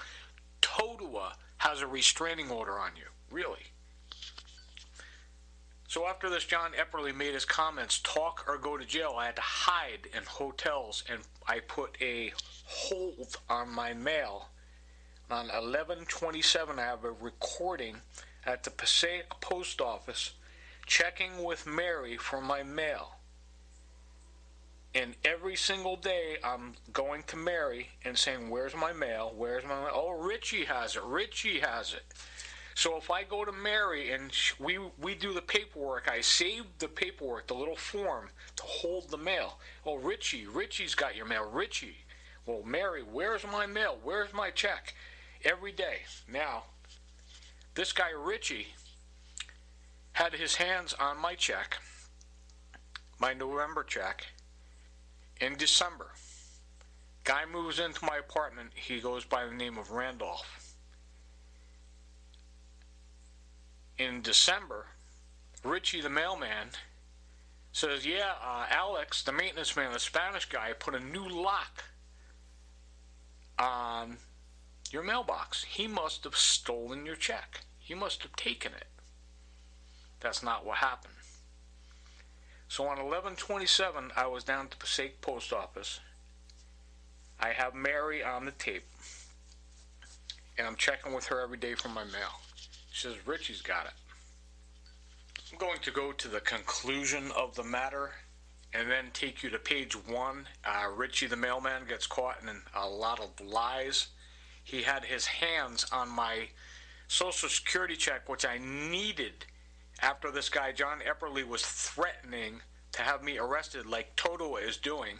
Totowa has a restraining order on you. Really? So after this, John Epperly made his comments, talk or go to jail. I had to hide in hotels, and I put a hold on my mail. On 11/27, I have a recording at the Passaic Post Office checking with Mary for my mail. And every single day, I'm going to Mary and saying, where's my mail? Where's my mail? Oh, Richie has it. Richie has it. So if I go to Mary and we do the paperwork, I save the paperwork, the little form, to hold the mail. Oh, Richie's got your mail. Richie. Well, Mary, where's my mail? Where's my check? Every day. Now, this guy Richie had his hands on my check, my November check, in December. Guy moves into my apartment. He goes by the name of Randolph. In December, Richie the mailman says, yeah, Alex, the maintenance man, the Spanish guy, put a new lock on your mailbox. He must have stolen your check. He must have taken it. That's not what happened. So on 11/27, I was down at the Passaic Post Office. I have Mary on the tape, and I'm checking with her every day for my mail. She says, Richie's got it. I'm going to go to the conclusion of the matter and then take you to page 1. Richie the mailman gets caught in a lot of lies. He had his hands on my Social Security check, which I needed after this guy John Epperly was threatening to have me arrested like Totowa is doing.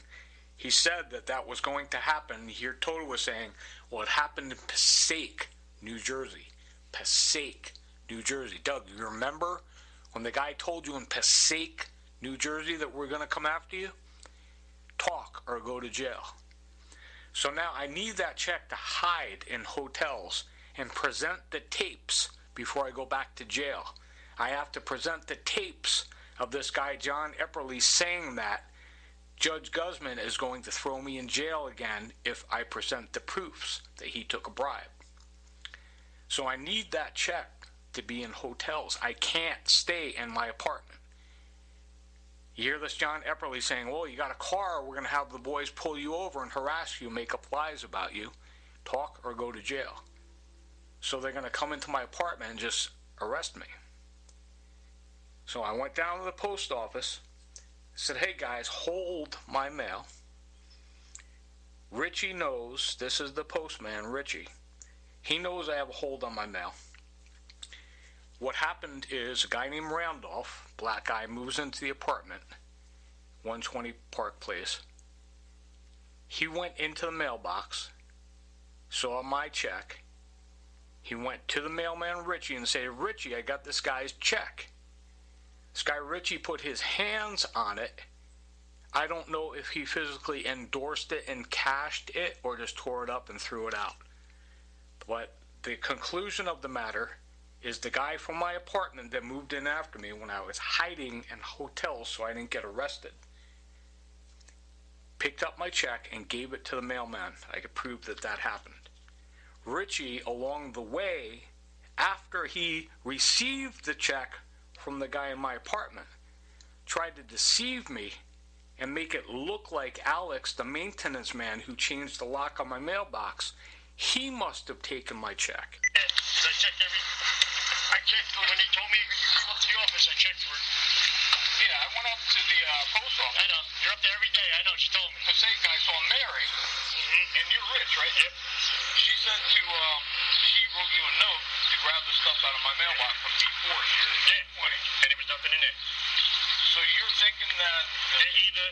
He said that was going to happen. Here Totowa was saying, well, it happened in Passaic, New Jersey. Passaic, New Jersey. Doug, you remember when the guy told you in Passaic, New Jersey that we're going to come after you? Talk or go to jail. So now I need that check to hide in hotels and present the tapes before I go back to jail. I have to present the tapes of this guy John Epperly saying that Judge Guzman is going to throw me in jail again if I present the proofs that he took a bribe. So I need that check to be in hotels. I can't stay in my apartment. You hear this John Epperly saying, well, you got a car, we're going to have the boys pull you over and harass you, make up lies about you, talk or go to jail. So they're going to come into my apartment and just arrest me. So I went down to the post office, said, hey guys, hold my mail. Richie knows, this is the postman, Richie. He knows I have a hold on my mail. What happened is a guy named Randolph, black guy, moves into the apartment, 120 Park Place. He went into the mailbox, saw my check. He went to the mailman Richie and said, Richie, I got this guy's check. This guy Richie put his hands on it. I don't know if he physically endorsed it and cashed it or just tore it up and threw it out. But the conclusion of the matter is the guy from my apartment that moved in after me when I was hiding in hotels so I didn't get arrested, picked up my check and gave it to the mailman. I could prove that happened. Richie, along the way, after he received the check from the guy in my apartment, tried to deceive me and make it look like Alex, the maintenance man who changed the lock on my mailbox. He must have taken my check. Yeah, 'cause I checked when he told me he came up to the office, I checked for it. Yeah, I went up to the post office. I know. You're up there every day. I know. She told me. Passaic, I saw Mary, and you're Rich, right? Yep. She said she wrote you a note to grab the stuff out of my mailbox from before. Yeah. And there was nothing in it. So you're thinking that either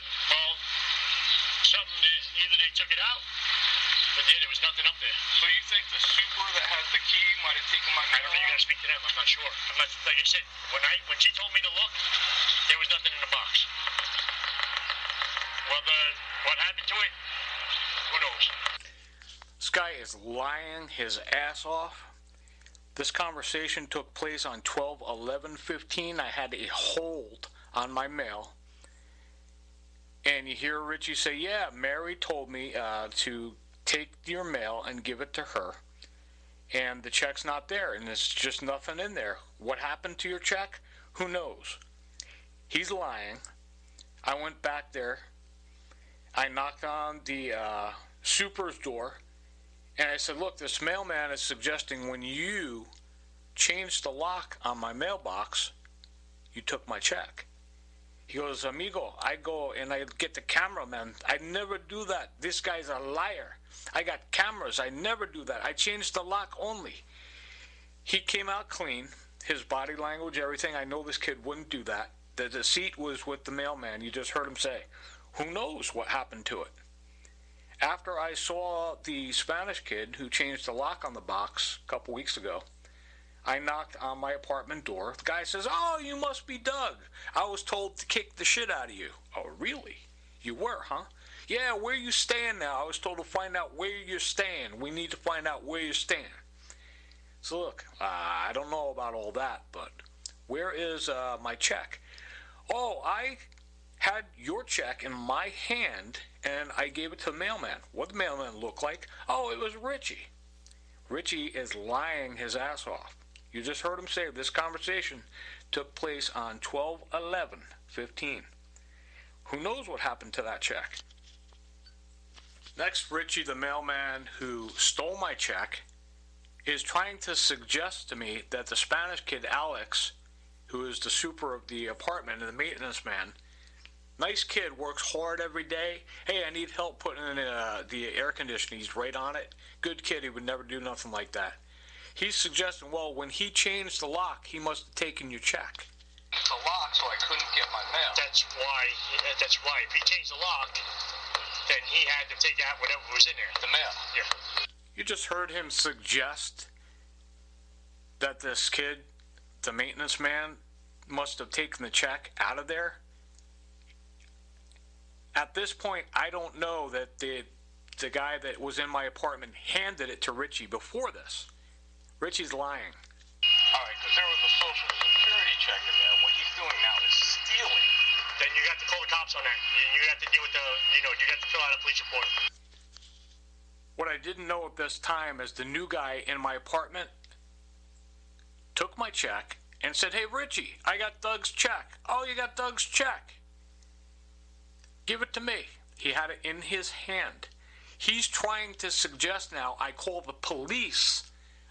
they took it out, but there was nothing up there. So you think the super that has the key might have taken my mailbox? I don't know. You gotta speak to them. I'm not sure. I'm not, like I said, when she told me to look, there was nothing in the box. Well, what happened to it? Who knows? This guy is lying his ass off. This conversation took place on 12/11/15. I had a hold on my mail. And you hear Richie say, yeah, Mary told me to take your mail and give it to her. And the check's not there, and there's just nothing in there. What happened to your check? Who knows? He's lying. I went back there. I knocked on the super's door, and I said, look, this mailman is suggesting when you changed the lock on my mailbox, you took my check. He goes, amigo, I go and I get the cameraman. I never do that. This guy's a liar. I got cameras. I never do that. I changed the lock only. He came out clean. His body language, everything. I know this kid wouldn't do that. The deceit was with the mailman. You just heard him say. Who knows what happened to it? After I saw the Spanish kid who changed the lock on the box a couple weeks ago, I knocked on my apartment door. The guy says, oh, you must be Doug. I was told to kick the shit out of you. Oh, really? You were, huh? Yeah, where you staying now? I was told to find out where you're staying. We need to find out where you're staying. So look, I don't know about all that, but where is my check? Oh, I had your check in my hand, and I gave it to the mailman. What did the mailman look like? Oh, it was Richie. Richie is lying his ass off. You just heard him say this conversation took place on 12/11/15. Who knows what happened to that check? Next, Richie, the mailman who stole my check, is trying to suggest to me that the Spanish kid, Alex, who is the super of the apartment and the maintenance man, nice kid, works hard every day. Hey, I need help putting in the air conditioning. He's right on it. Good kid. He would never do nothing like that. He's suggesting, well, when he changed the lock, he must have taken your check. The lock, so I couldn't get my mail. That's why. If he changed the lock, then he had to take out whatever was in there. The mail. Yeah. You just heard him suggest that this kid, the maintenance man, must have taken the check out of there. At this point, I don't know that the guy that was in my apartment handed it to Richie before this. Richie's lying. All right, because there was a social security check in there. What he's doing now is stealing. Then you got to call the cops on that. You have to deal with you got to fill out a police report. What I didn't know at this time is the new guy in my apartment took my check and said, hey, Richie, I got Doug's check. Oh, you got Doug's check. Give it to me. He had it in his hand. He's trying to suggest now I call the police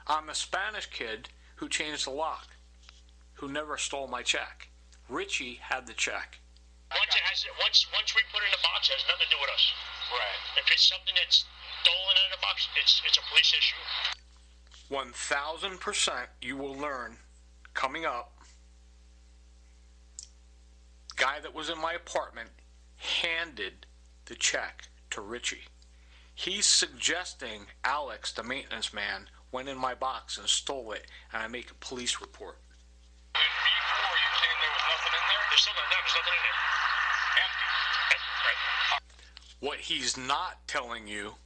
on the Spanish kid who changed the lock, who never stole my check. Richie had the check. Once we put it in the box, it has nothing to do with us. Right. If it's something that's stolen in the box, it's a police issue. 1,000% you will learn coming up. The guy that was in my apartment handed the check to Richie. He's suggesting Alex, the maintenance man, went in my box and stole it, and I make a police report. And before, you saying there was nothing in there? There's nothing in there. Empty. Right. What he's not telling you,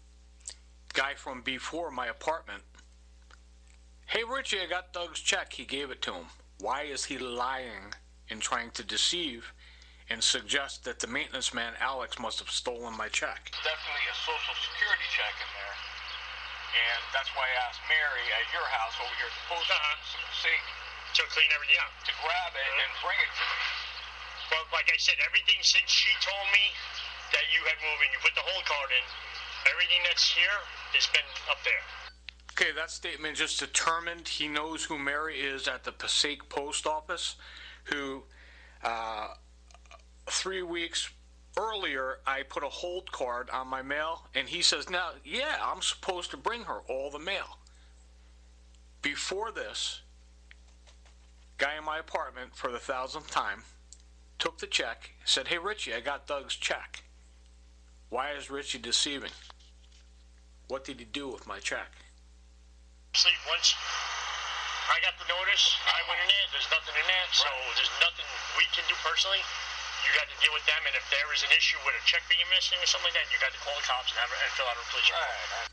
guy from before my apartment, hey, Richie, I got Doug's check. He gave it to him. Why is he lying and trying to deceive and suggest that the maintenance man, Alex, must have stolen my check? Definitely a social security check in there. And that's why I asked Mary at your house over here at the post office to clean everything out. To grab it and bring it to me. Well, like I said, everything since she told me that you had moved and you put the whole card in, everything that's here has been up there. Okay, that statement just determined he knows who Mary is at the Passaic post office, who 3 weeks earlier, I put a hold card on my mail, and he says, now, yeah, I'm supposed to bring her all the mail. Before this, guy in my apartment, for the 1,000th time, took the check, said, hey, Richie, I got Doug's check. Why is Richie deceiving? What did he do with my check? Once I got the notice, I went in there, there's nothing in there, so there's nothing we can do personally. You got to deal with them, and if there is an issue with a check being missing or something like that, you got to call the cops and fill out a police report.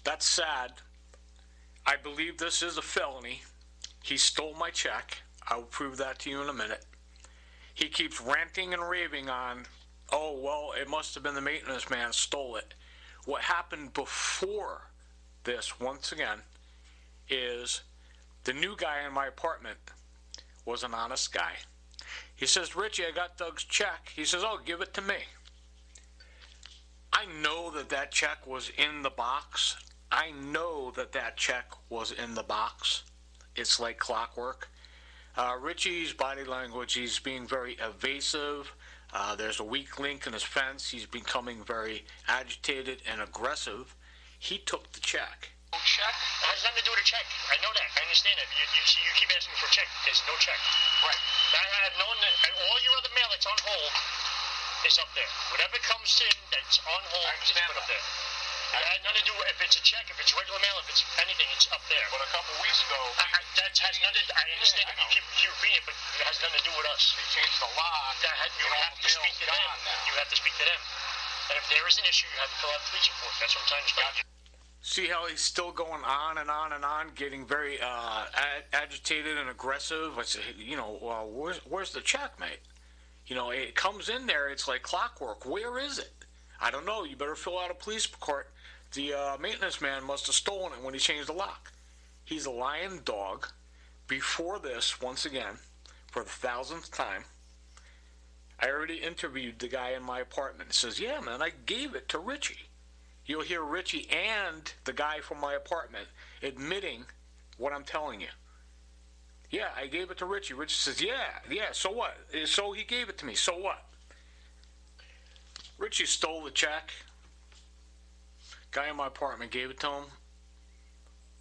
That's sad. I believe this is a felony. He stole my check. I will prove that to you in a minute. He keeps ranting and raving on, oh, well, it must have been the maintenance man stole it. What happened before this, once again, is the new guy in my apartment was an honest guy. He says, Richie, I got Doug's check. He says, oh, give it to me. I know that that check was in the box. I know that that check was in the box. It's like clockwork. Richie's body language, he's being very evasive. There's a weak link in his fence. He's becoming very agitated and aggressive. He took the check. Check? It has nothing to do with a check. I know that. I understand that. You keep asking me for a check. There's no check. Right. I have known that, and all your other mail that's on hold is up there. Whatever comes in that's on hold is put up there. It has nothing to do with if it's a check, if it's regular mail, if it's anything, it's up there. But a couple weeks ago, that has nothing. I understand that you keep reading it, but it has nothing to do with us. They changed the law. You have to speak to them. You have to speak to them. And if there is an issue, you have to fill out a police report. That's what I'm trying to explain to you. See how he's still going on and on and on, getting very agitated and aggressive. I say, where's the check, mate? It comes in there. It's like clockwork. Where is it? I don't know. You better fill out a police report. The maintenance man must have stolen it when he changed the lock. He's a lying dog. Before this, once again, for the 1,000th time, I already interviewed the guy in my apartment. He says, yeah, man, I gave it to Richie. You'll hear Richie and the guy from my apartment admitting what I'm telling you. Yeah, I gave it to Richie. Richie says, yeah, so what? So he gave it to me, so what? Richie stole the check. Guy in my apartment gave it to him.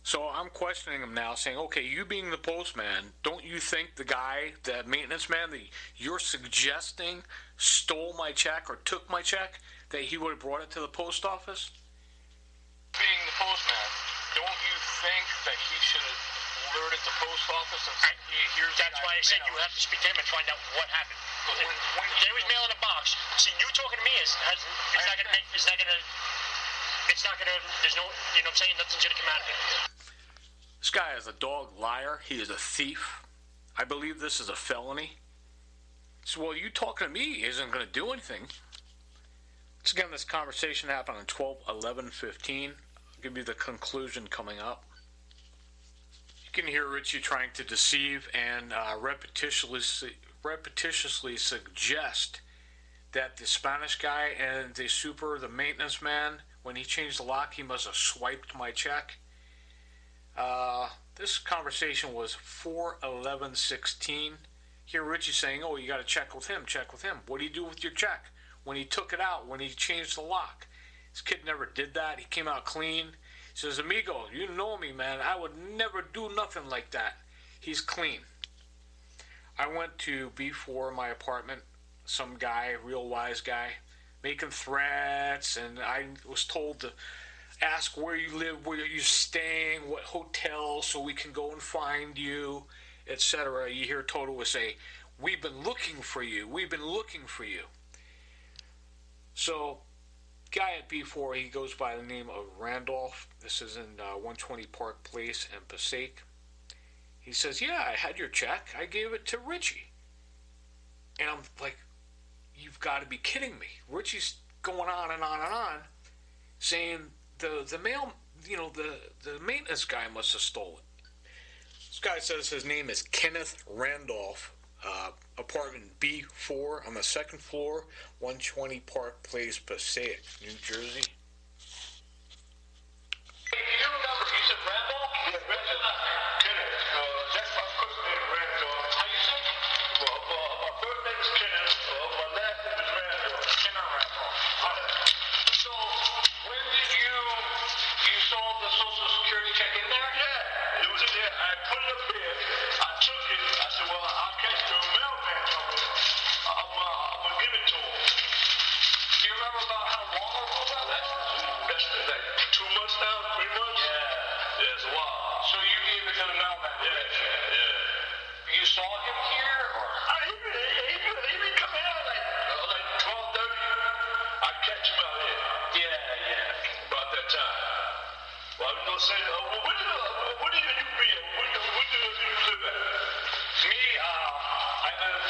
So I'm questioning him now, saying, okay, you being the postman, don't you think the guy, the maintenance man that you're suggesting stole my check or took my check, that he would have brought it to the post office? Being the postman, don't you think that he should have alerted the post office and said, here's that's why I said you have to speak to him and find out what happened. When there was mail in a box. See, you talking to me it's not gonna there's no, you know what I'm saying, nothing's gonna come out of it. This guy is a dog liar. He is a thief. I believe this is a felony. So, well, you talking to me isn't going to do anything. Once again, this conversation happened on 12/11/15. I'll give you the conclusion coming up. You can hear Richie trying to deceive and repetitiously suggest that the Spanish guy and the maintenance man, when he changed the lock, he must have swiped my check. This conversation was 4/11/16. Hear Richie saying, oh, you got to check with him. What do you do with your check? When he took it out, when he changed the lock. This kid never did that. He came out clean. He says, amigo, you know me, man. I would never do nothing like that. He's clean. I went to before my apartment, some guy, real wise guy, making threats, and I was told to ask where you live, where you're staying, what hotel, so we can go and find you, etc. You hear Toto would say, we've been looking for you. So, guy at B4, he goes by the name of Randolph. This is in 120 Park Place in Passaic. He says, yeah, I had your check. I gave it to Richie. And I'm like, you've got to be kidding me. Richie's going on and on and on, saying the mail, the maintenance guy must have stolen it. This guy says his name is Kenneth Randolph, apartment B4 on the second floor, 120 Park Place, Passaic, New Jersey. Do you remember, you said Randolph? Yeah, Kenneth. That's my first name, Randolph. How you say? Well, my first name is Kenneth. My last saw the Social Security check in there? Yeah, it was in there. I put it up here. I took it. I said, well, I'll catch the mailman coming. I'm going to give it to him. Do you remember about how long ago that was? That's like 2 months now, 3 months? Yeah, it's a while. So you gave it to the mailman? Yeah. You saw him here, or? He be coming out like 12:30. I catch him out here. Yeah. About that time. Well, I was gonna say, what do you be? Where do you live at? Me, I live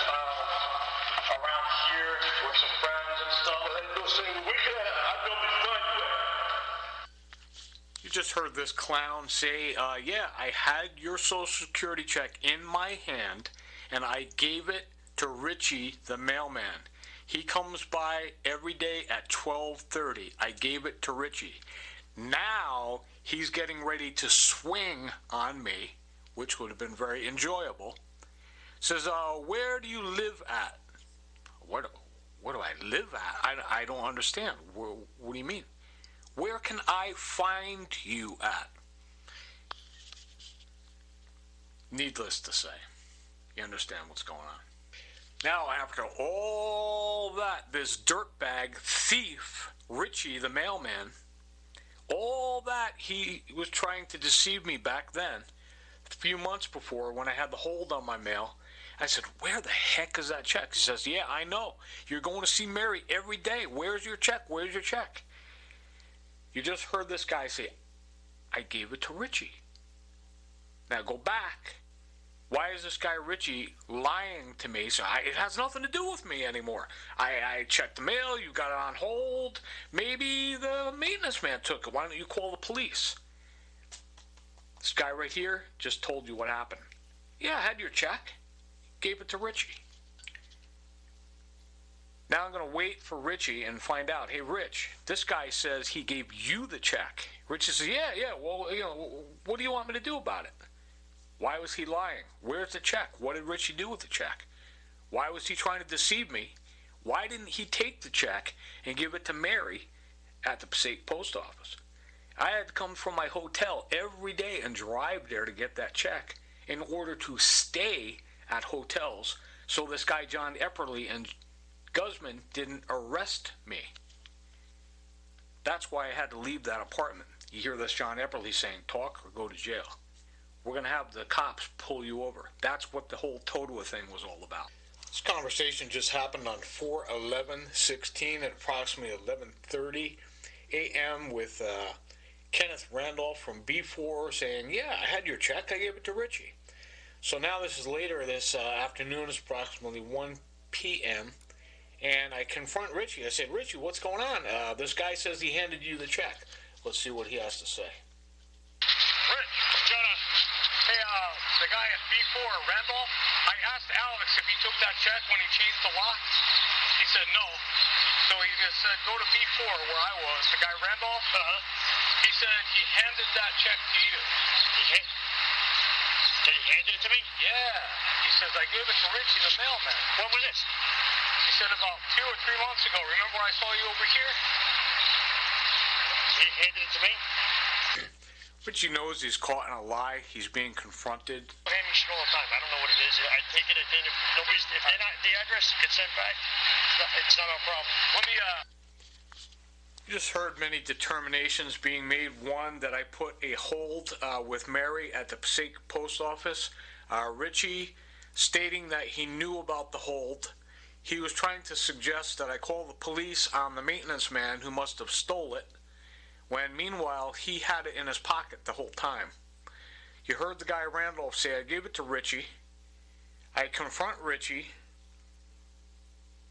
around here with some friends and stuff. I was gonna say, I normally find you at. You just heard this clown say, yeah, I had your Social Security check in my hand, and I gave it to Richie, the mailman. He comes by every day at 12:30. I gave it to Richie. Now he's getting ready to swing on me, which would have been very enjoyable. Says, where do you live at? What do I live at? I don't understand. What do you mean? Where can I find you at? Needless to say, you understand what's going on. Now, after all that, this dirtbag thief, Richie the mailman, all that he was trying to deceive me back then, a few months before when I had the hold on my mail, I said, where the heck is that check? He says, yeah, I know. You're going to see Mary every day. Where's your check? Where's your check? You just heard this guy say, I gave it to Richie. Now go back. Why is this guy Richie lying to me? So it has nothing to do with me anymore. I checked the mail. You got it on hold. Maybe the maintenance man took it. Why don't you call the police? This guy right here just told you what happened. Yeah, I had your check. Gave it to Richie. Now I'm going to wait for Richie and find out. Hey, Rich, this guy says he gave you the check. Richie says, yeah, well, what do you want me to do about it? Why was he lying? Where's the check? What did Richie do with the check? Why was he trying to deceive me? Why didn't he take the check and give it to Mary at the Passaic post office? I had to come from my hotel every day and drive there to get that check in order to stay at hotels so this guy John Epperly and Guzman didn't arrest me. That's why I had to leave that apartment. You hear this John Epperly saying, talk or go to jail. We're going to have the cops pull you over. That's what the whole Totowa thing was all about. This conversation just happened on 4/11/16 at approximately 11:30 a.m. with Kenneth Randolph from B4 saying, yeah, I had your check. I gave it to Richie. So now this is later this afternoon. It's approximately 1 p.m. And I confront Richie. I said, Richie, what's going on? This guy says he handed you the check. Let's see what he has to say. Rich, Jonah. Hey, the guy at B4, Randolph, I asked Alex if he took that check when he changed the lock. He said no. So he just said, go to B4 where I was. The guy Randolph, he said he handed that check to you. He handed it to me? Yeah. He says, I gave it to Richie, the mailman. When was this? He said about 2 or 3 months ago. Remember I saw you over here? He handed it to me? Richie knows he's caught in a lie. He's being confronted. Hand me shit all the time. I don't know what it is. I take it. If they're not the address gets sent back, it's not our problem. Let me, You just heard many determinations being made. One, that I put a hold with Mary at the Passaic post office. Richie stating that he knew about the hold. He was trying to suggest that I call the police on the maintenance man who must have stole it, when meanwhile he had it in his pocket the whole time. You heard the guy Randolph say, I gave it to Richie. I confront Richie.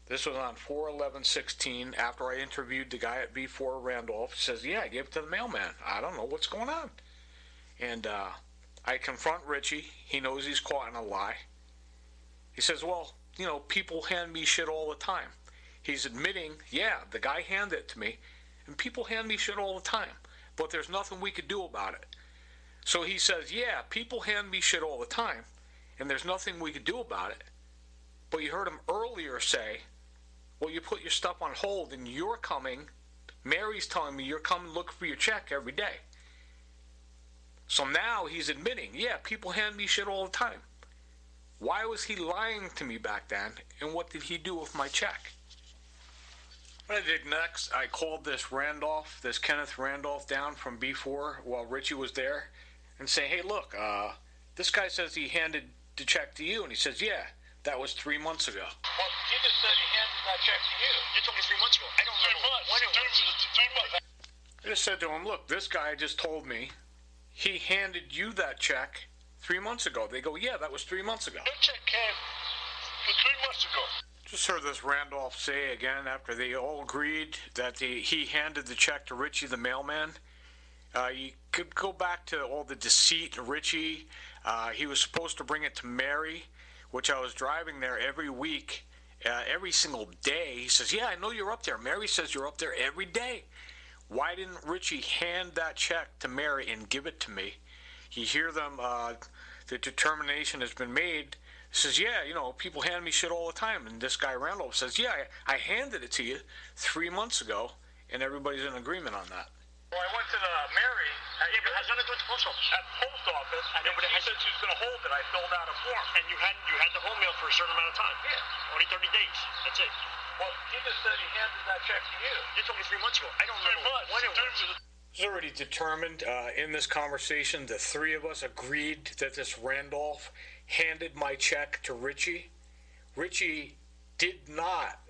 This was on 4/11/16 after I interviewed the guy at B4 Randolph. He says, yeah, I gave it to the mailman. I don't know what's going on. And I confront Richie. He knows he's caught in a lie. He says, well, people hand me shit all the time. He's admitting, yeah, the guy handed it to me, and people hand me shit all the time, but there's nothing we could do about it. So he says, yeah, people hand me shit all the time, and there's nothing we could do about it. But you heard him earlier say, well, you put your stuff on hold, and you're coming, Mary's telling me you're coming looking for your check every day. So now he's admitting, yeah, people hand me shit all the time. Why was he lying to me back then, and what did he do with my check? What I did next, I called this Kenneth Randolph down from B4 while Richie was there, and say, hey, look, this guy says he handed the check to you, and he says, yeah, that was 3 months ago. Well, he just said he handed that check to you. You told me 3 months ago. I don't know. 3 months. I just said to him, look, this guy just told me he handed you that check 3 months ago. They go, yeah, that was 3 months ago. No check came 3 months ago. Just heard this Randolph say again after they all agreed that he handed the check to Richie the mailman. You could go back to all the deceit of Richie. He was supposed to bring it to Mary, which I was driving there every week, every single day. He says, yeah, I know you're up there. Mary says you're up there every day. Why didn't Richie hand that check to Mary and give it to me? You hear them, the determination has been made. He says, yeah, people hand me shit all the time. And this guy Randolph says, yeah, I handed it to you 3 months ago, and everybody's in agreement on that. Well, I went to the Mary. Yeah, but it has nothing to do with the post office. At the post office, I know, but she said she was going to hold it. I filled out a form. And you had the home mail for a certain amount of time. Yeah. Only 30 days. That's it. Well, he just said he handed that check to you. You told me 3 months ago. I don't know 3 months. when it was. It was already determined in this conversation, the three of us agreed that this Randolph handed my check to Richie. Richie did not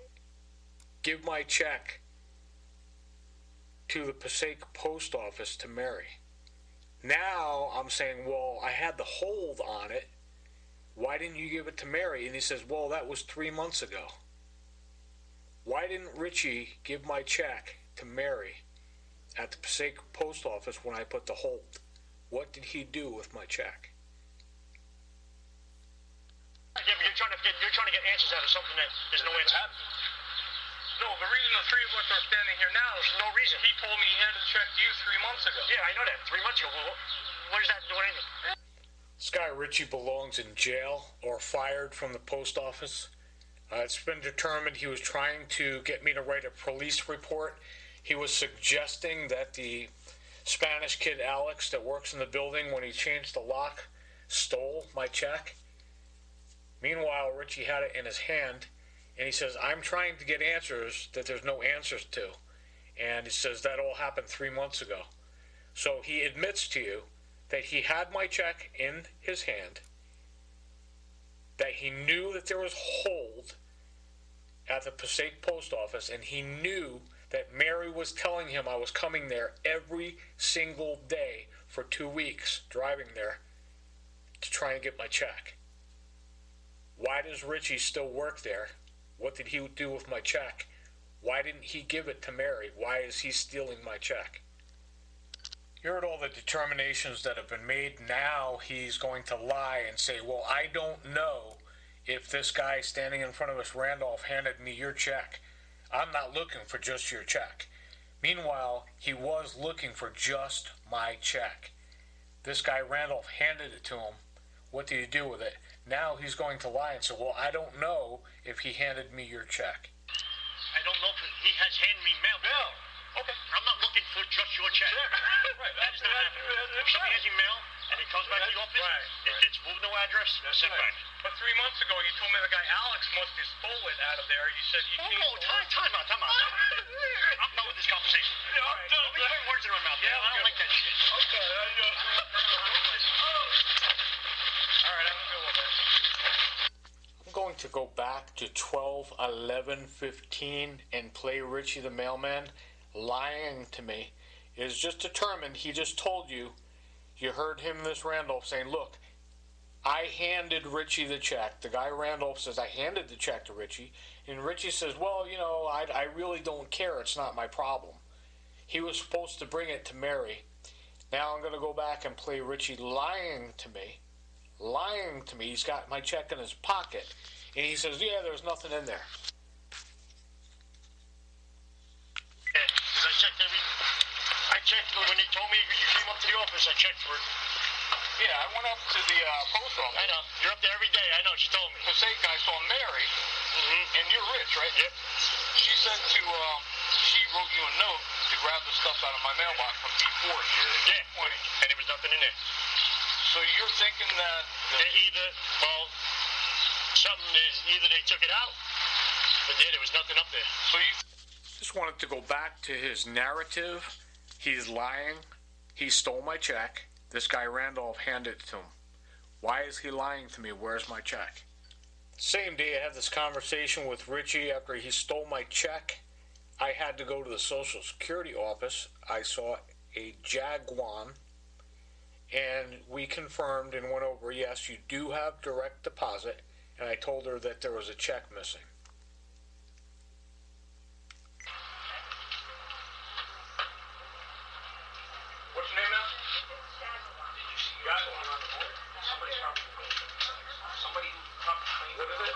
give my check to the Passaic post office to Mary. Now I'm saying, well, I had the hold on it. Why didn't you give it to Mary? And he says, well, that was 3 months ago. Why didn't Richie give my check to Mary at the Passaic post office when I put the hold? What did he do with my check? Yeah, but you're trying to get answers out of something that there's no answer. No, the reason the three of us are standing here now is no reason. He told me he handed the check to you 3 months ago. Yeah, I know that. 3 months ago. Well, what does that do anything? This guy Richie belongs in jail or fired from the post office. It's been determined he was trying to get me to write a police report. He was suggesting that the Spanish kid Alex that works in the building, when he changed the lock, stole my check. Meanwhile, Richie had it in his hand, and he says, I'm trying to get answers that there's no answers to. And he says that all happened 3 months ago. So he admits to you that he had my check in his hand, that he knew that there was hold at the Passaic post office, and he knew that Mary was telling him I was coming there every single day for 2 weeks, driving there to try and get my check. Why does Richie still work there? What did he do with my check? Why didn't he give it to Mary? Why is he stealing my check? You heard all the determinations that have been made. Now he's going to lie and say, well, I don't know if this guy standing in front of us, Randolph, handed me your check. I'm not looking for just your check. Meanwhile, he was looking for just my check. This guy Randolph handed it to him. What did he do with it? Now he's going to lie and say, well, I don't know if he handed me your check. I don't know if he has handed me mail. Okay. I'm not looking for just your check. Right. That is not happening. If somebody has your mail and it comes back to the office, it's moved no address, sent back. But 3 months ago, you told me the guy Alex must have stole it out of there. You said you Oh, no, time out. I'm done with this conversation. Yeah, I'm done. Don't be putting words in my mouth. Yeah, I don't like that shit. Okay, I know. All right, I'm good with that. I'm going to go back to 12/11/15 and play Richie the Mailman lying to me. It is just determined. He just told you. You heard him, this Randolph, saying, look, I handed Richie the check. The guy Randolph says, I handed the check to Richie. And Richie says, well, I really don't care. It's not my problem. He was supposed to bring it to Mary. Now I'm going to go back and play Richie lying to me. Lying to me. He's got my check in his pocket. And he says, yeah, there's nothing in there. Yeah, because I checked when he told me you came up to the office, I checked for it. Yeah, I went up to the post office. I know. You're up there every day. I know. She told me. Passaic guy saw Mary, and you're Rich, right? Yep. She said she wrote you a note to grab the stuff out of my mailbox from B4 here. Yeah. And there was nothing in there. there. So you're thinking that They either they took it out, but there was nothing up there. so you Just wanted to go back to his narrative. He's lying. He stole my check. This guy Randolph handed it to him. Why is he lying to me? Where's my check? Same day I had this conversation with Richie after he stole my check. I had to go to the Social Security office. I saw a Jaguan, and we confirmed and went over, yes, you do have direct deposit, and I told her that there was a check missing. what's your name now? Jaguar. Somebody what is it?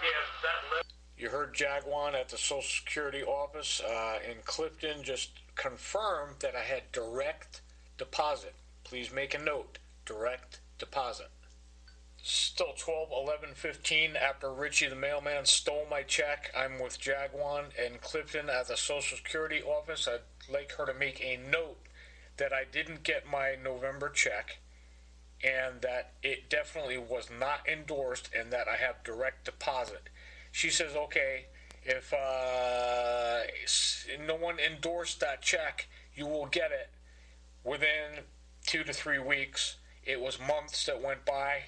Yeah, that list. You heard Jaguan at the Social Security office in Clifton just confirmed that I had direct deposit. Please make a note, direct deposit. Still 12/11/15 after Richie the mailman stole my check. I'm with Jaguan in Clifton at the Social Security office. I'd like her to make a note that I didn't get my November check and that it definitely was not endorsed and that I have direct deposit. She says, okay, if no one endorsed that check, you will get it within 2 to 3 weeks. It was months that went by.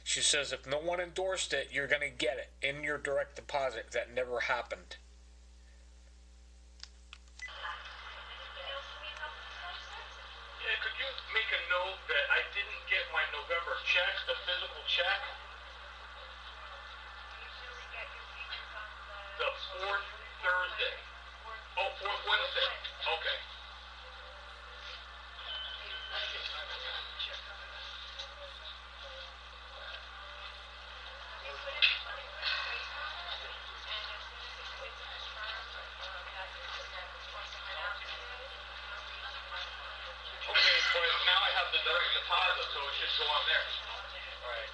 She says, if no one endorsed it, you're going to get it in your direct deposit. That never happened. Yeah, could you make a note that I didn't get my November check, the physical check? The fourth Thursday. Oh, fourth Wednesday. Okay. Okay, but now I have the direct deposit, so it should go on there. Right.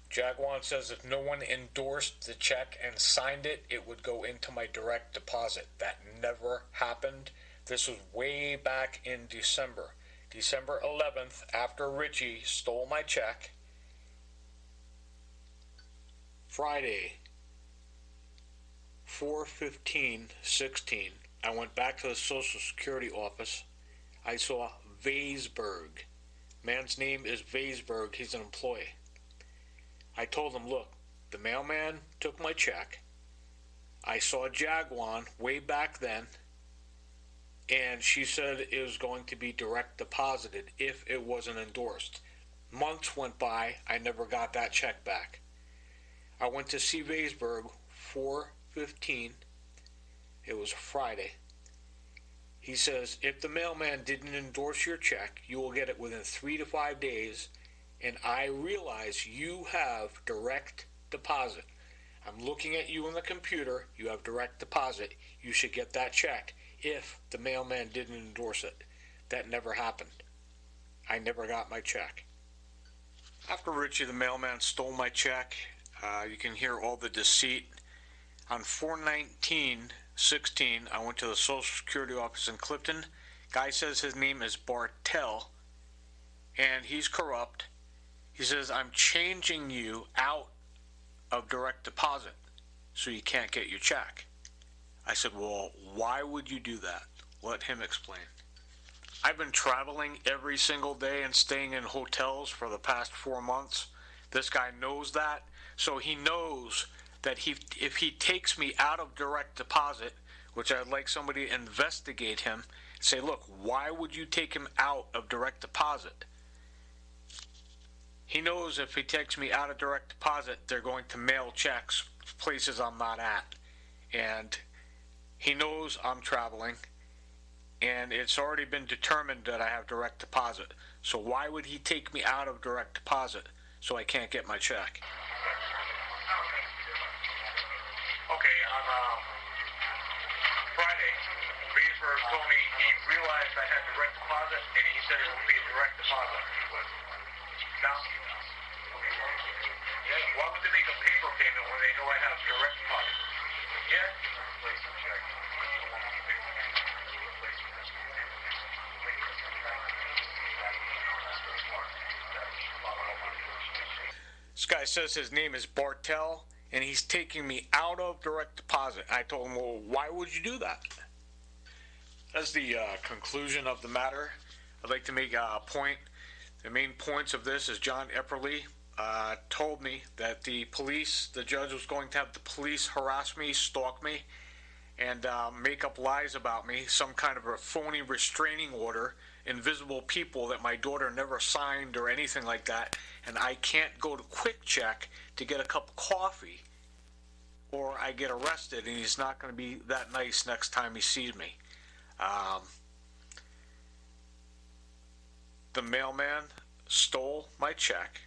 Jaguan says if no one endorsed the check and signed it, it would go into my direct deposit. That never happened. This was way back in December. December 11th, after Richie stole my check. Friday, 4/15/16, I went back to the Social Security office. I saw Vaisberg. Man's name is Vaisberg. He's an employee. I told him, look, the mailman took my check. I saw Jaguan way back then, and she said it was going to be direct deposited if it wasn't endorsed. Months went by. I never got that check back. I went to see Vaisberg 4/15. It was Friday. He says, if the mailman didn't endorse your check, you will get it within 3 to 5 days, and I realize you have direct deposit. I'm looking at you on the computer. You have direct deposit. You should get that check if the mailman didn't endorse it. That never happened. I never got my check. After Richie the mailman stole my check, you can hear all the deceit. On 4/19/16, I went to the Social Security office in Clifton. Guy says his name is Bartel, and he's corrupt. He says, I'm changing you out of direct deposit so you can't get your check. I said, well, why would you do that? Let him explain. I've been traveling every single day and staying in hotels for the past 4 months. This guy knows that, so he knows that if he takes me out of direct deposit, which I'd like somebody to investigate him, say, look, why would you take him out of direct deposit? He knows if he takes me out of direct deposit, they're going to mail checks places I'm not at. And he knows I'm traveling, and it's already been determined that I have direct deposit. So why would he take me out of direct deposit so I can't get my check? Okay, on Friday, Vaisberg told me he realized I had direct deposit, and he said it would be a direct deposit. Now, yeah, why would they make a paper payment when they know I have direct deposit? Yeah? guy says his name is Bartel, and he's taking me out of direct deposit. I told him, well, why would you do that? As the conclusion of the matter, I'd like to make a point. The main points of this is John Epperly told me that the judge was going to have the police harass me, stalk me, and make up lies about me, some kind of a phony restraining order, invisible people that my daughter never signed or anything like that, and I can't go to Quick Check to get a cup of coffee, or I get arrested, and he's not going to be that nice next time he sees me. The mailman stole my check.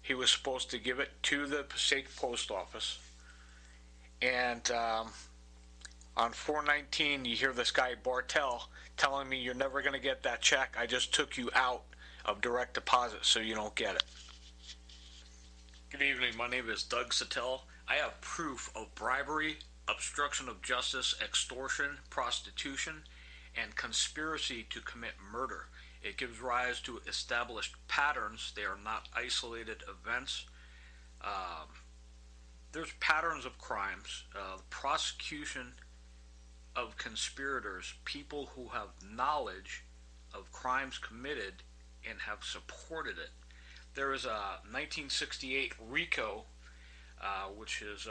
He was supposed to give it to the Passaic Post Office, and on 4/19, you hear this guy Bartel telling me, you're never going to get that check. I just took you out of direct deposit so you don't get it. Good evening. My name is Doug Sattel. I have proof of bribery, obstruction of justice, extortion, prostitution, and conspiracy to commit murder. It gives rise to established patterns. They are not isolated events. There's patterns of crimes. The prosecution of conspirators, people who have knowledge of crimes committed and have supported it. There is a 1968 RICO, which is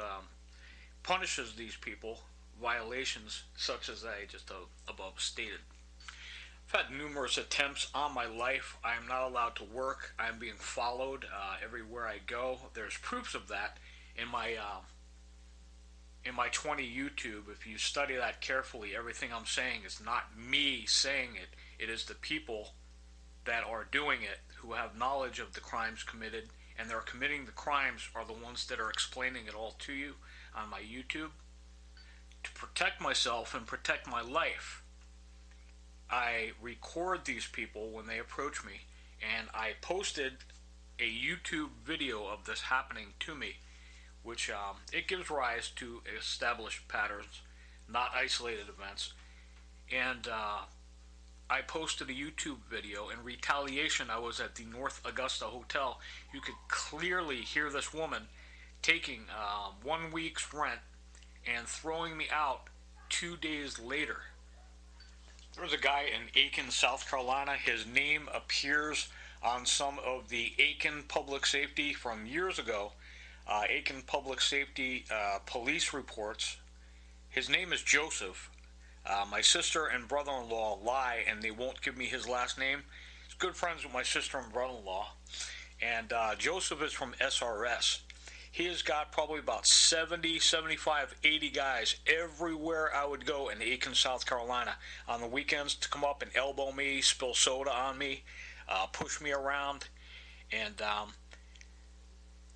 punishes these people violations such as I just above stated. I've had numerous attempts on my life. I am not allowed to work. I am being followed everywhere I go. There's proofs of that in my 20 YouTube. If you study that carefully, everything I'm saying is not me saying it. It is the people that are doing it who have knowledge of the crimes committed, and they're committing the crimes are the ones that are explaining it all to you on my YouTube. To protect myself and protect my life, I record these people when they approach me, and I posted a YouTube video of this happening to me, which it gives rise to established patterns, not isolated events. And I posted a YouTube video. In retaliation, I was at the North Augusta Hotel. You could clearly hear this woman taking 1 week's rent and throwing me out 2 days later. There was a guy in Aiken, South Carolina. His name appears on some of the Aiken Public Safety from years ago. Aiken Public Safety police reports. His name is Joseph. My sister and brother-in-law lie, and they won't give me his last name. He's good friends with my sister and brother-in-law. And Joseph is from SRS. He has got probably about 70, 75, 80 guys everywhere I would go in Aiken, South Carolina on the weekends to come up and elbow me, spill soda on me, push me around. And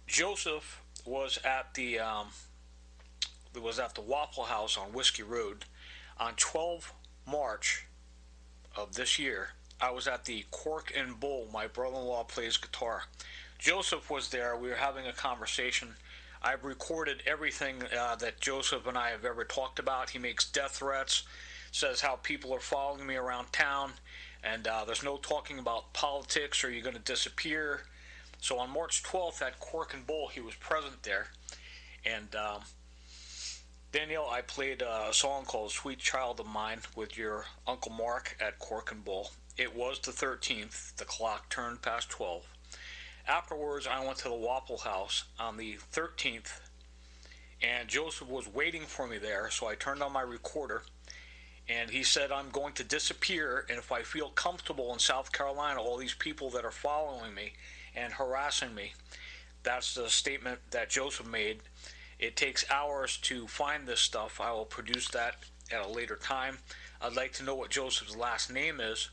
Joseph was at the Waffle House on Whiskey Road on 12 March of this year. I was at the Cork and Bull. My brother-in-law plays guitar. Joseph was there. We were having a conversation. I've recorded everything that Joseph and I have ever talked about. He makes death threats, says how people are following me around town, and there's no talking about politics or you're going to disappear. So on March 12th at Cork and Bull, he was present there. And Danielle, I played a song called Sweet Child of Mine with your Uncle Mark at Cork and Bull. It was the 13th. The clock turned past 12. Afterwards, I went to the Waffle House on the 13th, and Joseph was waiting for me there, so I turned on my recorder, and he said, I'm going to disappear, and if I feel comfortable in South Carolina, all these people that are following me and harassing me, that's the statement that Joseph made. It takes hours to find this stuff. I will produce that at a later time. I'd like to know what Joseph's last name is.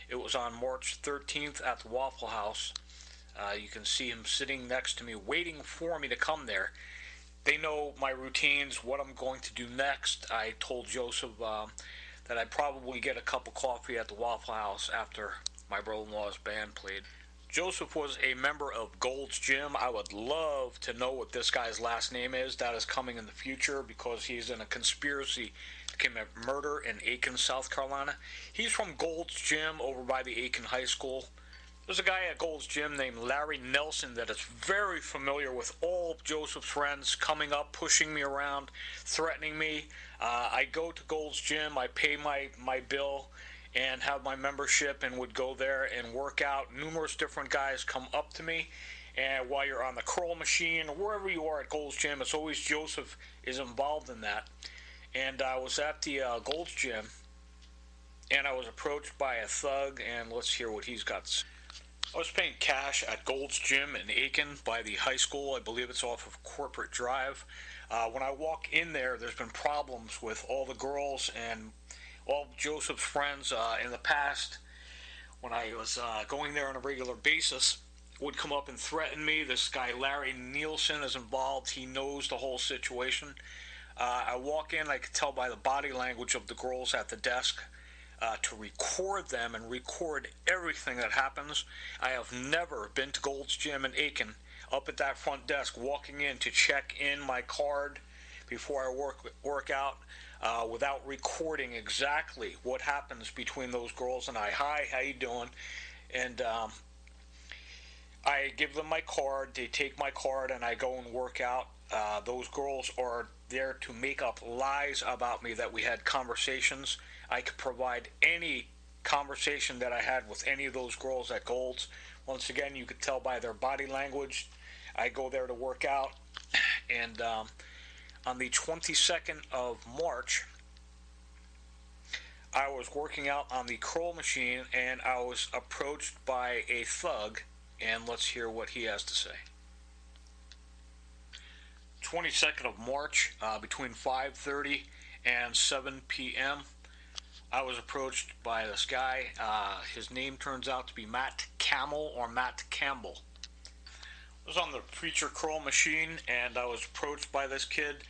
It was on March 13th at the Waffle House. You can see him sitting next to me, waiting for me to come there. They know my routines, what I'm going to do next. I told Joseph that I'd probably get a cup of coffee at the Waffle House after my brother-in-law's band played. Joseph was a member of Gold's Gym. I would love to know what this guy's last name is. That is coming in the future because he's in a conspiracy to commit murder in Aiken, South Carolina. He's from Gold's Gym over by the Aiken High School. There's a guy at Gold's Gym named Larry Nelson that is very familiar with all of Joseph's friends, coming up, pushing me around, threatening me. I go to Gold's Gym, I pay my bill and have my membership and would go there and work out. Numerous different guys come up to me, and while you're on the curl machine or wherever you are at Gold's Gym, it's always Joseph is involved in that. And I was at the Gold's Gym, and I was approached by a thug, and let's hear what he's got to say. I was paying cash at Gold's Gym in Aiken by the high school. I believe it's off of Corporate Drive. When I walk in there, there's been problems with all the girls and all of Joseph's friends in the past. When I was going there on a regular basis, would come up and threaten me. This guy Larry Neilson is involved. He knows the whole situation. I walk in, I could tell by the body language of the girls at the desk to record them and record everything that happens. I have never been to Gold's Gym in Aiken, up at that front desk, walking in to check in my card before I work out, without recording exactly what happens between those girls and I. Hi, how you doing? And I give them my card, they take my card, and I go and work out. Those girls are there to make up lies about me that we had conversations. I could provide any conversation that I had with any of those girls at Gold's. Once again, you could tell by their body language. I go there to work out, and on the 22nd of March, I was working out on the curl machine, and I was approached by a thug, and let's hear what he has to say. 22nd of March, between 5:30 and 7 p.m., I was approached by this guy. His name turns out to be Matt Camel or Matt Campbell. I was on the preacher curl machine, and I was approached by this kid.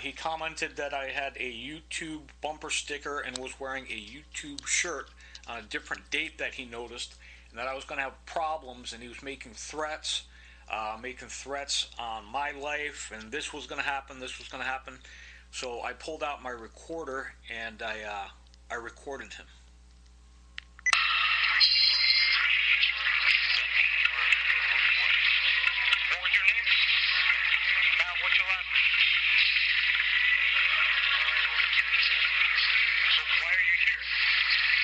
He commented that I had a YouTube bumper sticker and was wearing a YouTube shirt on a different date that he noticed, and that I was going to have problems, and he was making threats on my life, and this was going to happen. So I pulled out my recorder, and I recorded him. What was your name? Matt, what's your last name? So why are you here?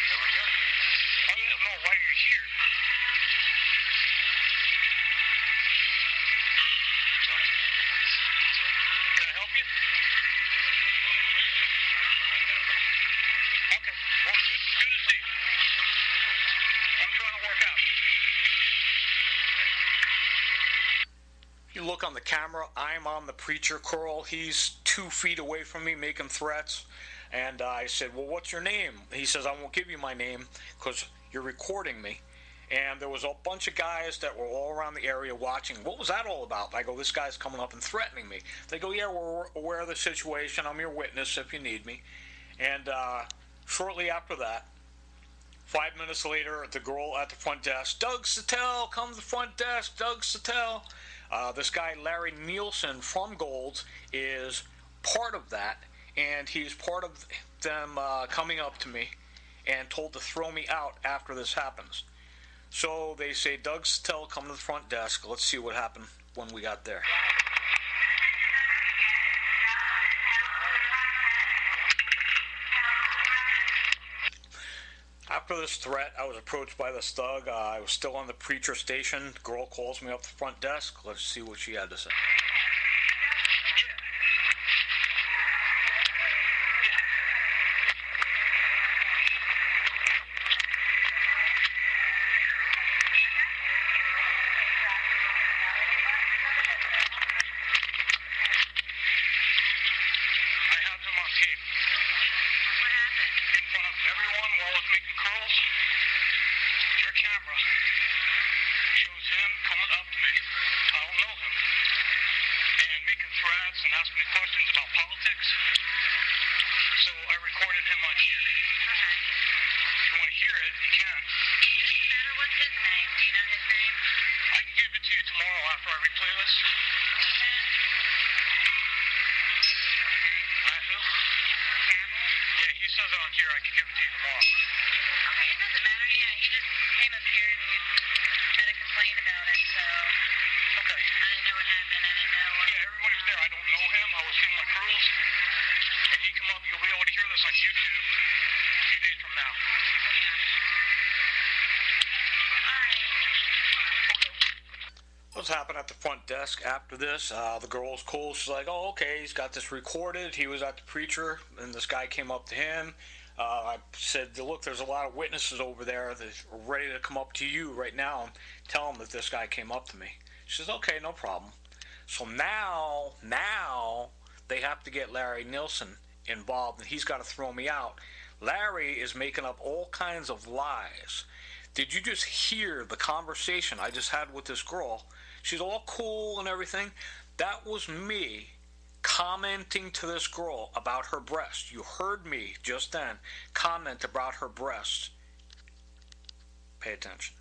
There we go. Oh, yeah, no, why are you here? Can I help you? Okay, well, good to see you. I'm trying to work out. You look on the camera, I'm on the preacher curl. He's 2 feet away from me making threats. And I said, well, what's your name? He says, I won't give you my name because you're recording me. And there was a bunch of guys that were all around the area watching. What was that all about? I go, this guy's coming up and threatening me. They go, yeah, we're aware of the situation. I'm your witness if you need me. And shortly after that, 5 minutes later, the girl at the front desk, Doug Sattel, come to the front desk, Doug Sattel. This guy, Larry Neilson from Golds, is part of that, and he's part of them coming up to me and told to throw me out after this happens. So they say, Doug Sattel, come to the front desk. Let's see what happened when we got there. After this threat, I was approached by this thug. I was still on the preacher station. The girl calls me up the front desk. Let's see what she had to say. And asked me questions about politics. So I recorded him on here. Okay. If you want to hear it, you can. Doesn't matter what's his name. Do you know his name? I can give it to you tomorrow after I replay this. Matt who? Campbell? Yeah, he says it on here. I can give it to you tomorrow. Okay, it doesn't matter. Yeah, he just came up here and so Okay. I didn't know what happened. I didn't know what... Yeah, everybody's there. I don't know him. I was seeing my crews. And he come up. You'll be able to hear this on YouTube a few days from now. What's happened at the front desk after this? The girl's cool. She's like, oh, okay, he's got this recorded. He was at the preacher, and this guy came up to him. I said, look, there's a lot of witnesses over there that are ready to come up to you right now and tell them that this guy came up to me. She says, okay, no problem. So now they have to get Larry Neilson involved, and he's got to throw me out. Larry is making up all kinds of lies. Did you just hear the conversation I just had with this girl? She's all cool and everything. That was me commenting to this girl about her breast. You heard me just then comment about her breast. Pay attention.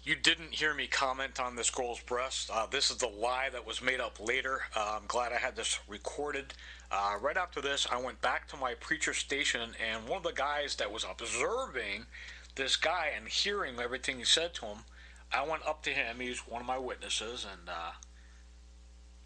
You didn't hear me comment on this girl's breast. This is the lie that was made up later. I'm glad I had this recorded. Right after this, I went back to my preacher station, and one of the guys that was observing this guy and hearing everything he said to him, I went up to him. He's one of my witnesses, and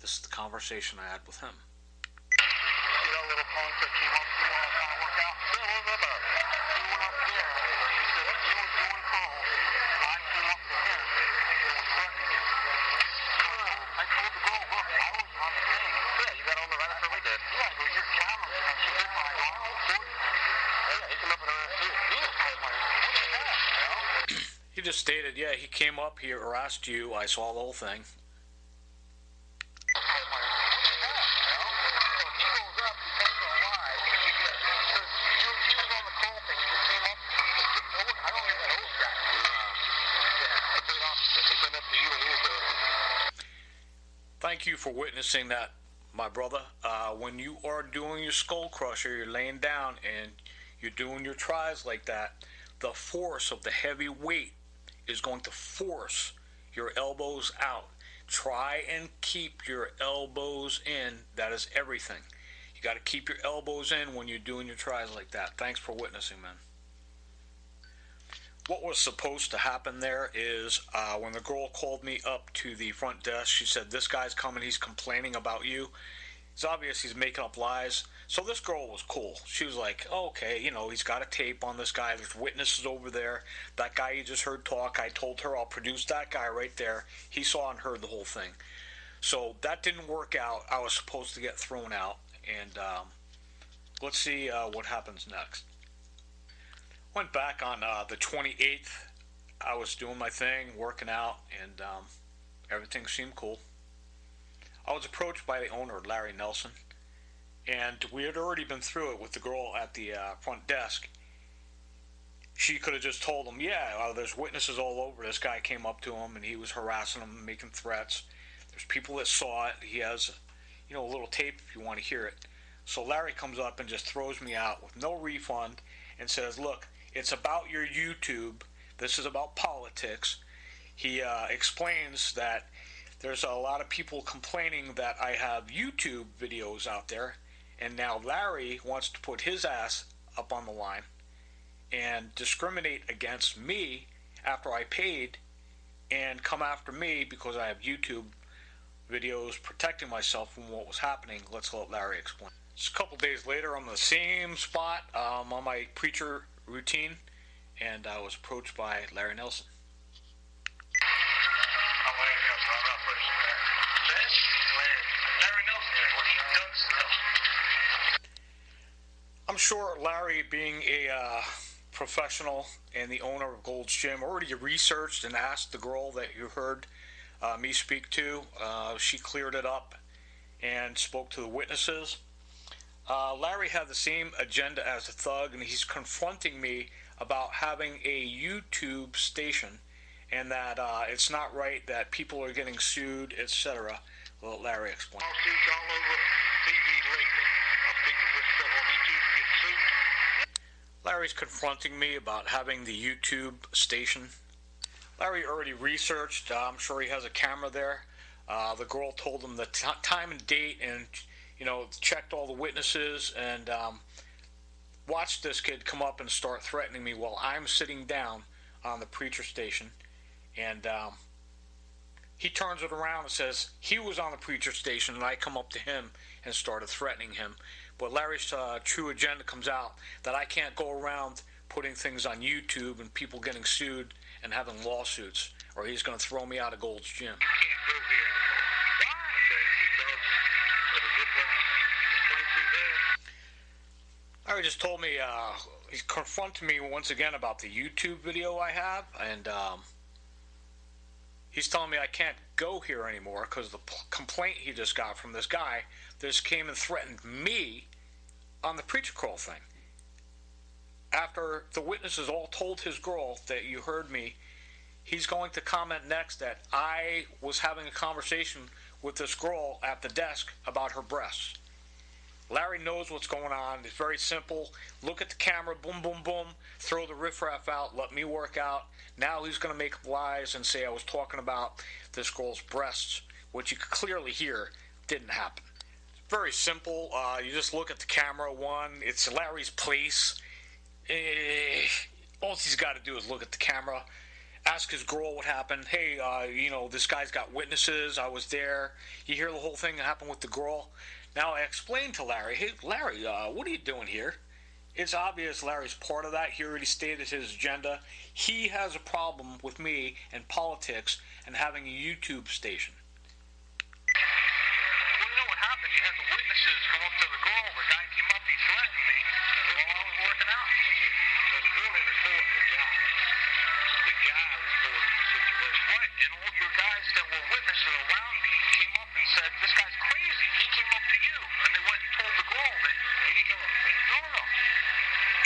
this is the conversation I had with him. See that little punk that came up to work out? Yeah, what about it? He went up there. He said he was doing calls, and I came up to him and was threatening him. I told the girl, look, I was on the thing. Yeah, you got on the right after we did. Yeah, it was your camera. And she did my recording. Yeah, he came up and harassed you. He was like, what the heck, you know? He just stated, yeah, he came up, he harassed you, I saw the whole thing. Thank you for witnessing that, my brother. When you are doing your skull crusher, you're laying down and you're doing your tries like that, the force of the heavy weight is going to force your elbows out. Try and keep your elbows in. That is everything. You got to keep your elbows in when you're doing your tries like that. Thanks for witnessing, man. What was supposed to happen there is when the girl called me up to the front desk, she said, this guy's coming, he's complaining about you. It's obvious he's making up lies. So this girl was cool. She was like, oh, okay, you know, he's got a tape on this guy. There's witnesses over there. That guy you just heard talk, I told her I'll produce that guy right there. He saw and heard the whole thing. So that didn't work out. I was supposed to get thrown out. And let's see what happens next. Went back on the 28th. I was doing my thing, working out, and everything seemed cool. I was approached by the owner, Larry Neilson, and we had already been through it with the girl at the front desk. She could have just told him, yeah, there's witnesses all over. This guy came up to him, and he was harassing him, making threats. There's people that saw it. He has, you know, a little tape if you want to hear it. So Larry comes up and just throws me out with no refund and says, look, it's about your YouTube. This is about politics. He explains that there's a lot of people complaining that I have YouTube videos out there, and now Larry wants to put his ass up on the line and discriminate against me after I paid and come after me because I have YouTube videos protecting myself from what was happening. Let's let Larry explain. Just a couple days later, I'm in the same spot on my preacher routine, and I was approached by Larry Neilson. I'm sure Larry, being a professional and the owner of Gold's Gym, already researched and asked the girl that you heard me speak to. She cleared it up and spoke to the witnesses. Larry had the same agenda as a thug, and he's confronting me about having a YouTube station and that it's not right that people are getting sued, etc. Well, Larry explained. Lawsuits all over TV lately. People put stuff on YouTube and get sued. Larry's confronting me about having the YouTube station. Larry already researched. I'm sure he has a camera there. The girl told him the time and date, and you know, checked all the witnesses, and watched this kid come up and start threatening me while I'm sitting down on the preacher station. And he turns it around and says he was on the preacher station, and I come up to him and started threatening him. But Larry's true agenda comes out that I can't go around putting things on YouTube and people getting sued and having lawsuits, or he's going to throw me out of Gold's Gym. You can't go here. Why? Larry just told me, he's confronted me once again about the YouTube video I have, and he's telling me I can't go here anymore because the complaint he just got from this guy just came and threatened me on the preacher crawl thing. After the witnesses all told his girl that you heard me, he's going to comment next that I was having a conversation with this girl at the desk about her breasts. Larry knows what's going on. It's very simple. Look at the camera, boom, boom, boom, throw the riffraff out, let me work out. Now he's going to make up lies and say I was talking about this girl's breasts, which you could clearly hear didn't happen. It's very simple. You just look at the camera. One, it's Larry's place. All he's got to do is look at the camera, ask his girl what happened. Hey, this guy's got witnesses. I was there. You hear the whole thing that happened with the girl. Now I explained to Larry, hey, Larry, what are you doing here? It's obvious Larry's part of that. He already stated his agenda. He has a problem with me and politics and having a YouTube station. Well, you know what happened? You had the witnesses come up to the girl. The guy came up, he threatened me while I was working out. So the girl didn't report the guy. The guy reported the situation. Right, and all your guys that were witnesses around me came up and said, this guy's crazy. He came up to you. And they went and told the girl that he came up to me. No.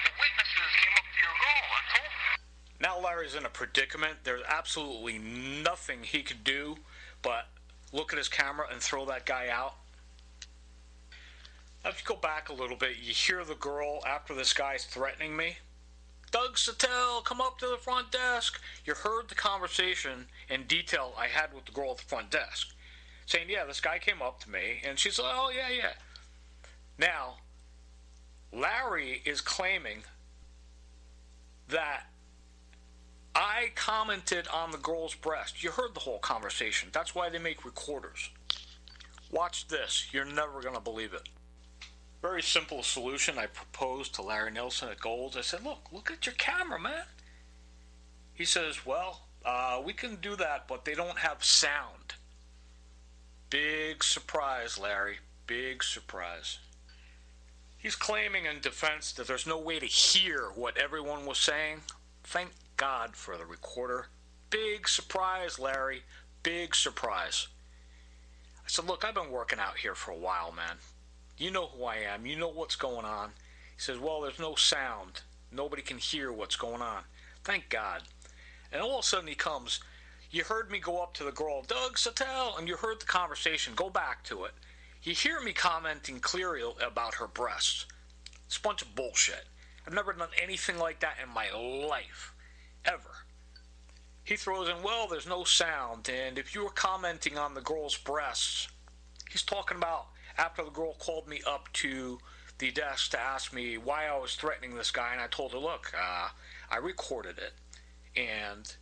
The witnesses came up to your girl and told her. Now Larry's in a predicament. There's absolutely nothing he could do but look at his camera and throw that guy out. Now if you go back a little bit, you hear the girl after this guy's threatening me. Doug Sattel, come up to the front desk. You heard the conversation in detail I had with the girl at the front desk. Saying, yeah, this guy came up to me. And she's like, oh, yeah. Now, Larry is claiming that I commented on the girl's breast. You heard the whole conversation. That's why they make recorders. Watch this. You're never going to believe it. Very simple solution I proposed to Larry Neilson at Golds. I said, look at your camera, man. He says, well, we can do that, but they don't have sound. Big surprise, Larry. Big surprise. He's claiming in defense that there's no way to hear what everyone was saying. Thank God for the recorder. Big surprise, Larry. Big surprise. I said, look, I've been working out here for a while, man. You know who I am. You know what's going on. He says, well, there's no sound. Nobody can hear what's going on. Thank God. And all of a sudden he comes, you heard me go up to the girl, Doug Sattel, and you heard the conversation. Go back to it. You hear me commenting clearly about her breasts. It's a bunch of bullshit. I've never done anything like that in my life. Ever. He throws in, well, there's no sound, and if you were commenting on the girl's breasts, he's talking about after the girl called me up to the desk to ask me why I was threatening this guy, and I told her, look, I recorded it, and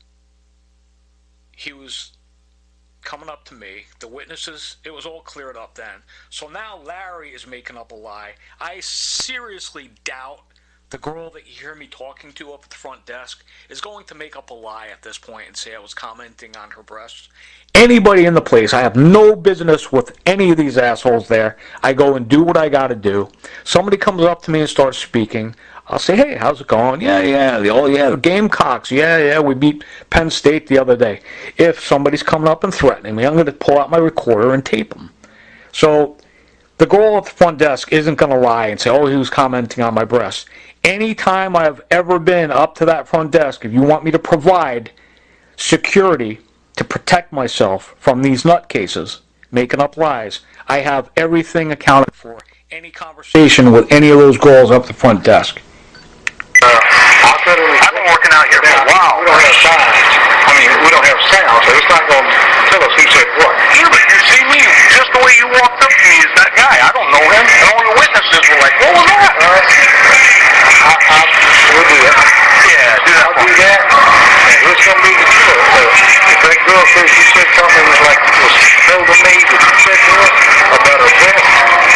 he was coming up to me. The witnesses, it was all cleared up then. So now Larry is making up a lie. I seriously doubt the girl that you hear me talking to up at the front desk is going to make up a lie at this point and say I was commenting on her breasts. Anybody in the place, I have no business with any of these assholes there. I go and do what I got to do. Somebody comes up to me and starts speaking. I'll say, hey, how's it going? Yeah, the Gamecocks. Yeah, we beat Penn State the other day. If somebody's coming up and threatening me, I'm going to pull out my recorder and tape them. So the girl at the front desk isn't going to lie and say, oh, he was commenting on my breasts. Anytime I've ever been up to that front desk, if you want me to provide security to protect myself from these nutcases making up lies, I have everything accounted for. Any conversation with any of those girls up the front desk. I've been working out here for a while. We don't have signs. I mean, we don't have sound, so it's not going to tell us who said what. Yeah, but you see me, just the way you walked up to me is that guy. I don't know him. And all the witnesses were like, what was that? We'll do that. Yeah, do that. I'll do that. And here's going to be the killer. said to us about our boss,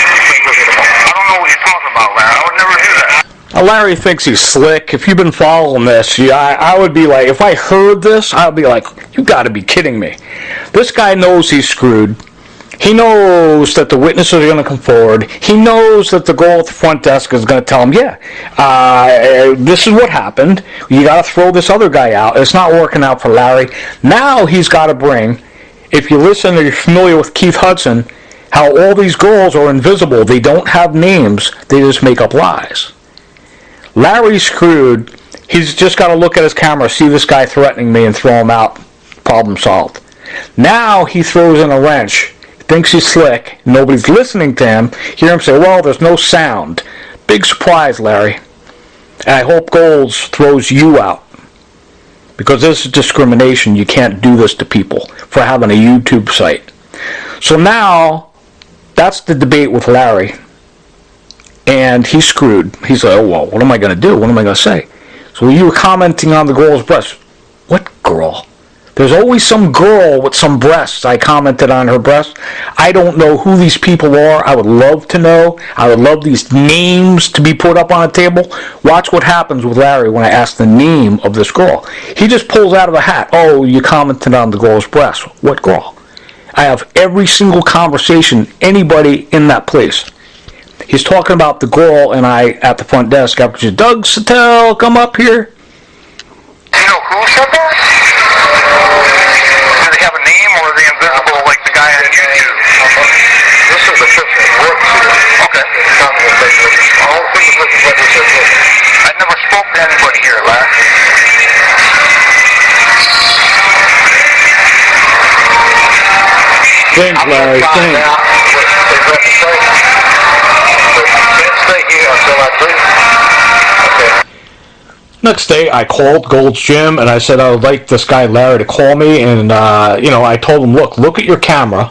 I don't know what you're talking about, Larry. I would never do that. Now, Larry thinks he's slick. If you've been following this, I would be like, if I heard this, I would be like, you got to be kidding me. This guy knows he's screwed. He knows that the witnesses are going to come forward. He knows that the girl at the front desk is going to tell him, this is what happened. You got to throw this other guy out. It's not working out for Larry. Now he's got to bring, if you listen or you're familiar with Keith Hudson, how all these girls are invisible. They don't have names. They just make up lies. Larry's screwed. He's just got to look at his camera, see this guy threatening me, and throw him out. Problem solved. Now he throws in a wrench. Thinks he's slick. Nobody's listening to him. Hear him say, well, there's no sound. Big surprise, Larry. And I hope Golds throws you out. Because this is discrimination. You can't do this to people for having a YouTube site. So now, that's the debate with Larry. And he's screwed. He's like, oh, well, what am I going to do? What am I going to say? So you were commenting on the girl's breast. What girl? There's always some girl with some breasts. I commented on her breast. I don't know who these people are. I would love to know. I would love these names to be put up on a table. Watch what happens with Larry when I ask the name of this girl. He just pulls out of a hat. Oh, you commented on the girl's breast. What girl? I have every single conversation, anybody in that place. He's talking about the girl and I at the front desk after she said, Doug Sattel, come up here. Do you know who said that? Do they have a name or are they invisible like the guy on YouTube? This is the fifth work here. Okay. All things like this. I never spoke to anybody here, Larry. Think, Larry, think. Next day, I called Gold's Gym, and I said I would like this guy Larry to call me, and I told him, look at your camera,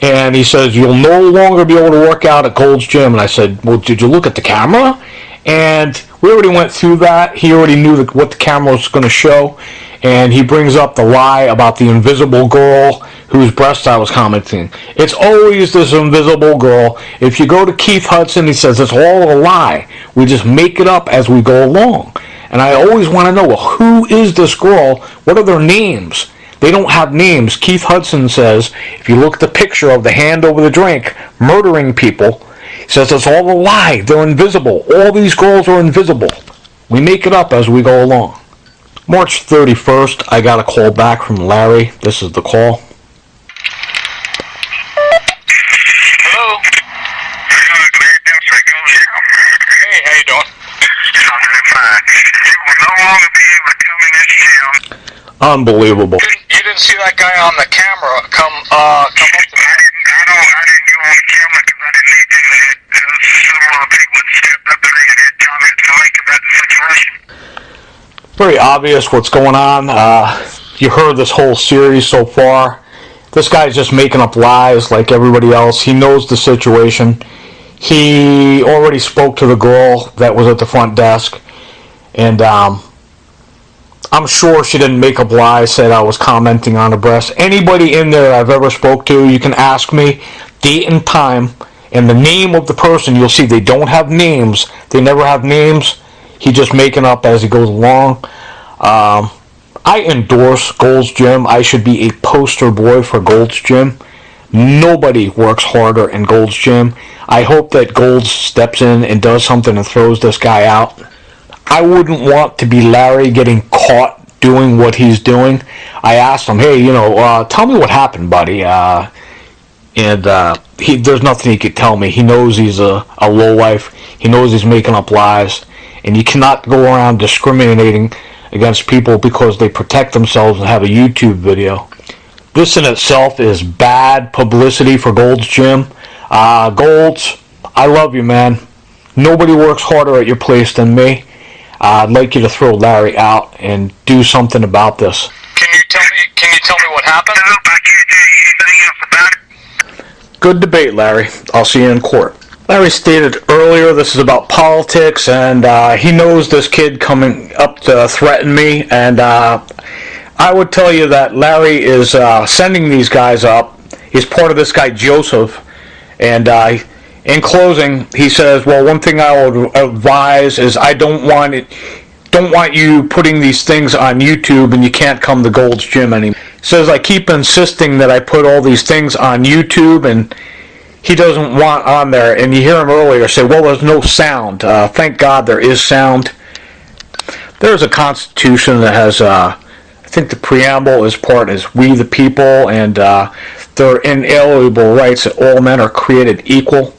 and he says, you'll no longer be able to work out at Gold's Gym, and I said, well, did you look at the camera? And we already went through that. He already knew what the camera was going to show, and he brings up the lie about the invisible girl whose breast I was commenting. It's always this invisible girl. If you go to Keith Hudson, he says it's all a lie. We just make it up as we go along. And I always want to know, well, who is this girl? What are their names? They don't have names. Keith Hudson says, if you look at the picture of the hand over the drink, murdering people, he says it's all a lie. They're invisible. All these girls are invisible. We make it up as we go along. March 31st, I got a call back from Larry. This is the call. Hello? Hey, how you doing? Unbelievable. You didn't see that guy on the camera come up to me? I didn't go on the camera because I didn't need to. Several people that stepped up and they had comments to make about the situation. Very obvious what's going on. You heard this whole series so far. This guy's just making up lies like everybody else. He knows the situation. He already spoke to the girl that was at the front desk. And I'm sure she didn't make up lies, said I was commenting on her breast. Anybody in there I've ever spoke to, you can ask me date and time and the name of the person. You'll see they don't have names. They never have names. He's just making up as he goes along. I endorse Gold's Gym. I should be a poster boy for Gold's Gym. Nobody works harder in Gold's Gym. I hope that Golds steps in and does something and throws this guy out. I wouldn't want to be Larry getting caught doing what he's doing. I asked him, hey, tell me what happened, buddy. There's nothing he could tell me. He knows he's a lowlife. He knows he's making up lies. And you cannot go around discriminating against people because they protect themselves and have a YouTube video. This in itself is bad publicity for Gold's Gym. Golds, I love you, man. Nobody works harder at your place than me. I'd like you to throw Larry out and do something about this. Can you tell me what happened? I can't tell you anything else about it. Good debate, Larry. I'll see you in court. Larry stated earlier this is about politics, and he knows this kid coming up to threaten me, and I would tell you that Larry is sending these guys up. He's part of this guy Joseph, and in closing, he says, "Well, one thing I would advise is I don't want you putting these things on YouTube, and you can't come to Gold's Gym anymore." He says, "I keep insisting that I put all these things on YouTube, and he doesn't want on there." And you hear him earlier say, "Well, there's no sound." Thank God there is sound. There's a Constitution that has, I think the preamble is "We the people," and their inalienable rights that all men are created equal.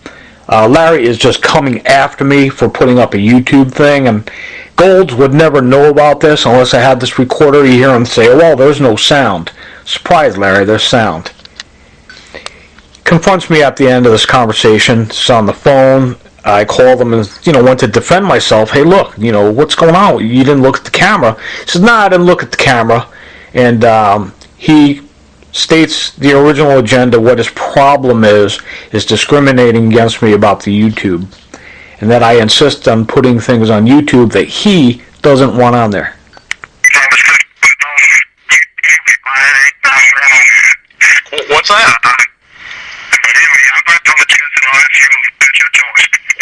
Larry is just coming after me for putting up a YouTube thing, and Golds would never know about this unless I had this recorder. You hear him say, "Well, there's no sound." Surprise, Larry, there's sound. Confronts me at the end of this conversation. It's on the phone. I called him and, went to defend myself. "Hey, look, what's going on? You didn't look at the camera." He says, "Nah, I didn't look at the camera." And he states the original agenda, what his problem is discriminating against me about the YouTube. And that I insist on putting things on YouTube that he doesn't want on there. What's that?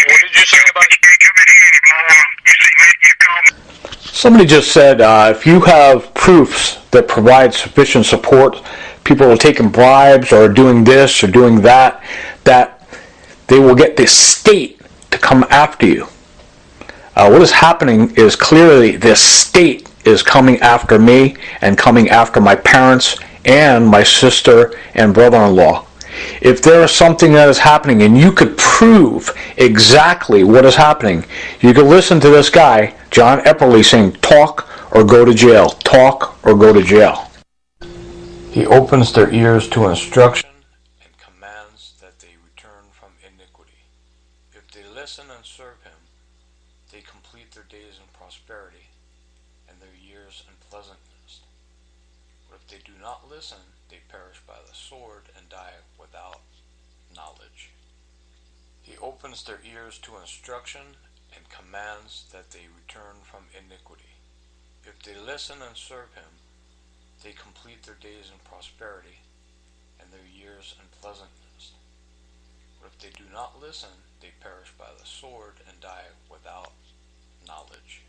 What did you say about? Somebody just said, if you have proofs that provide sufficient support, people are taking bribes or doing this or doing that, that they will get the state to come after you. What is happening is clearly this state is coming after me and coming after my parents and my sister and brother-in-law. If there is something that is happening and you could prove exactly what is happening, you could listen to this guy, John Epperly, saying, "Talk or go to jail. Talk or go to jail." He opens their ears to instruction and commands that they return from iniquity. If they listen and serve him, they complete their days in prosperity and their years in pleasantness. But if they do not listen, they perish by the sword and die without knowledge. He opens their ears to instruction and commands that they return from iniquity. If they listen and serve him, they complete their days in prosperity and their years in pleasantness. But if they do not listen, they perish by the sword and die without knowledge.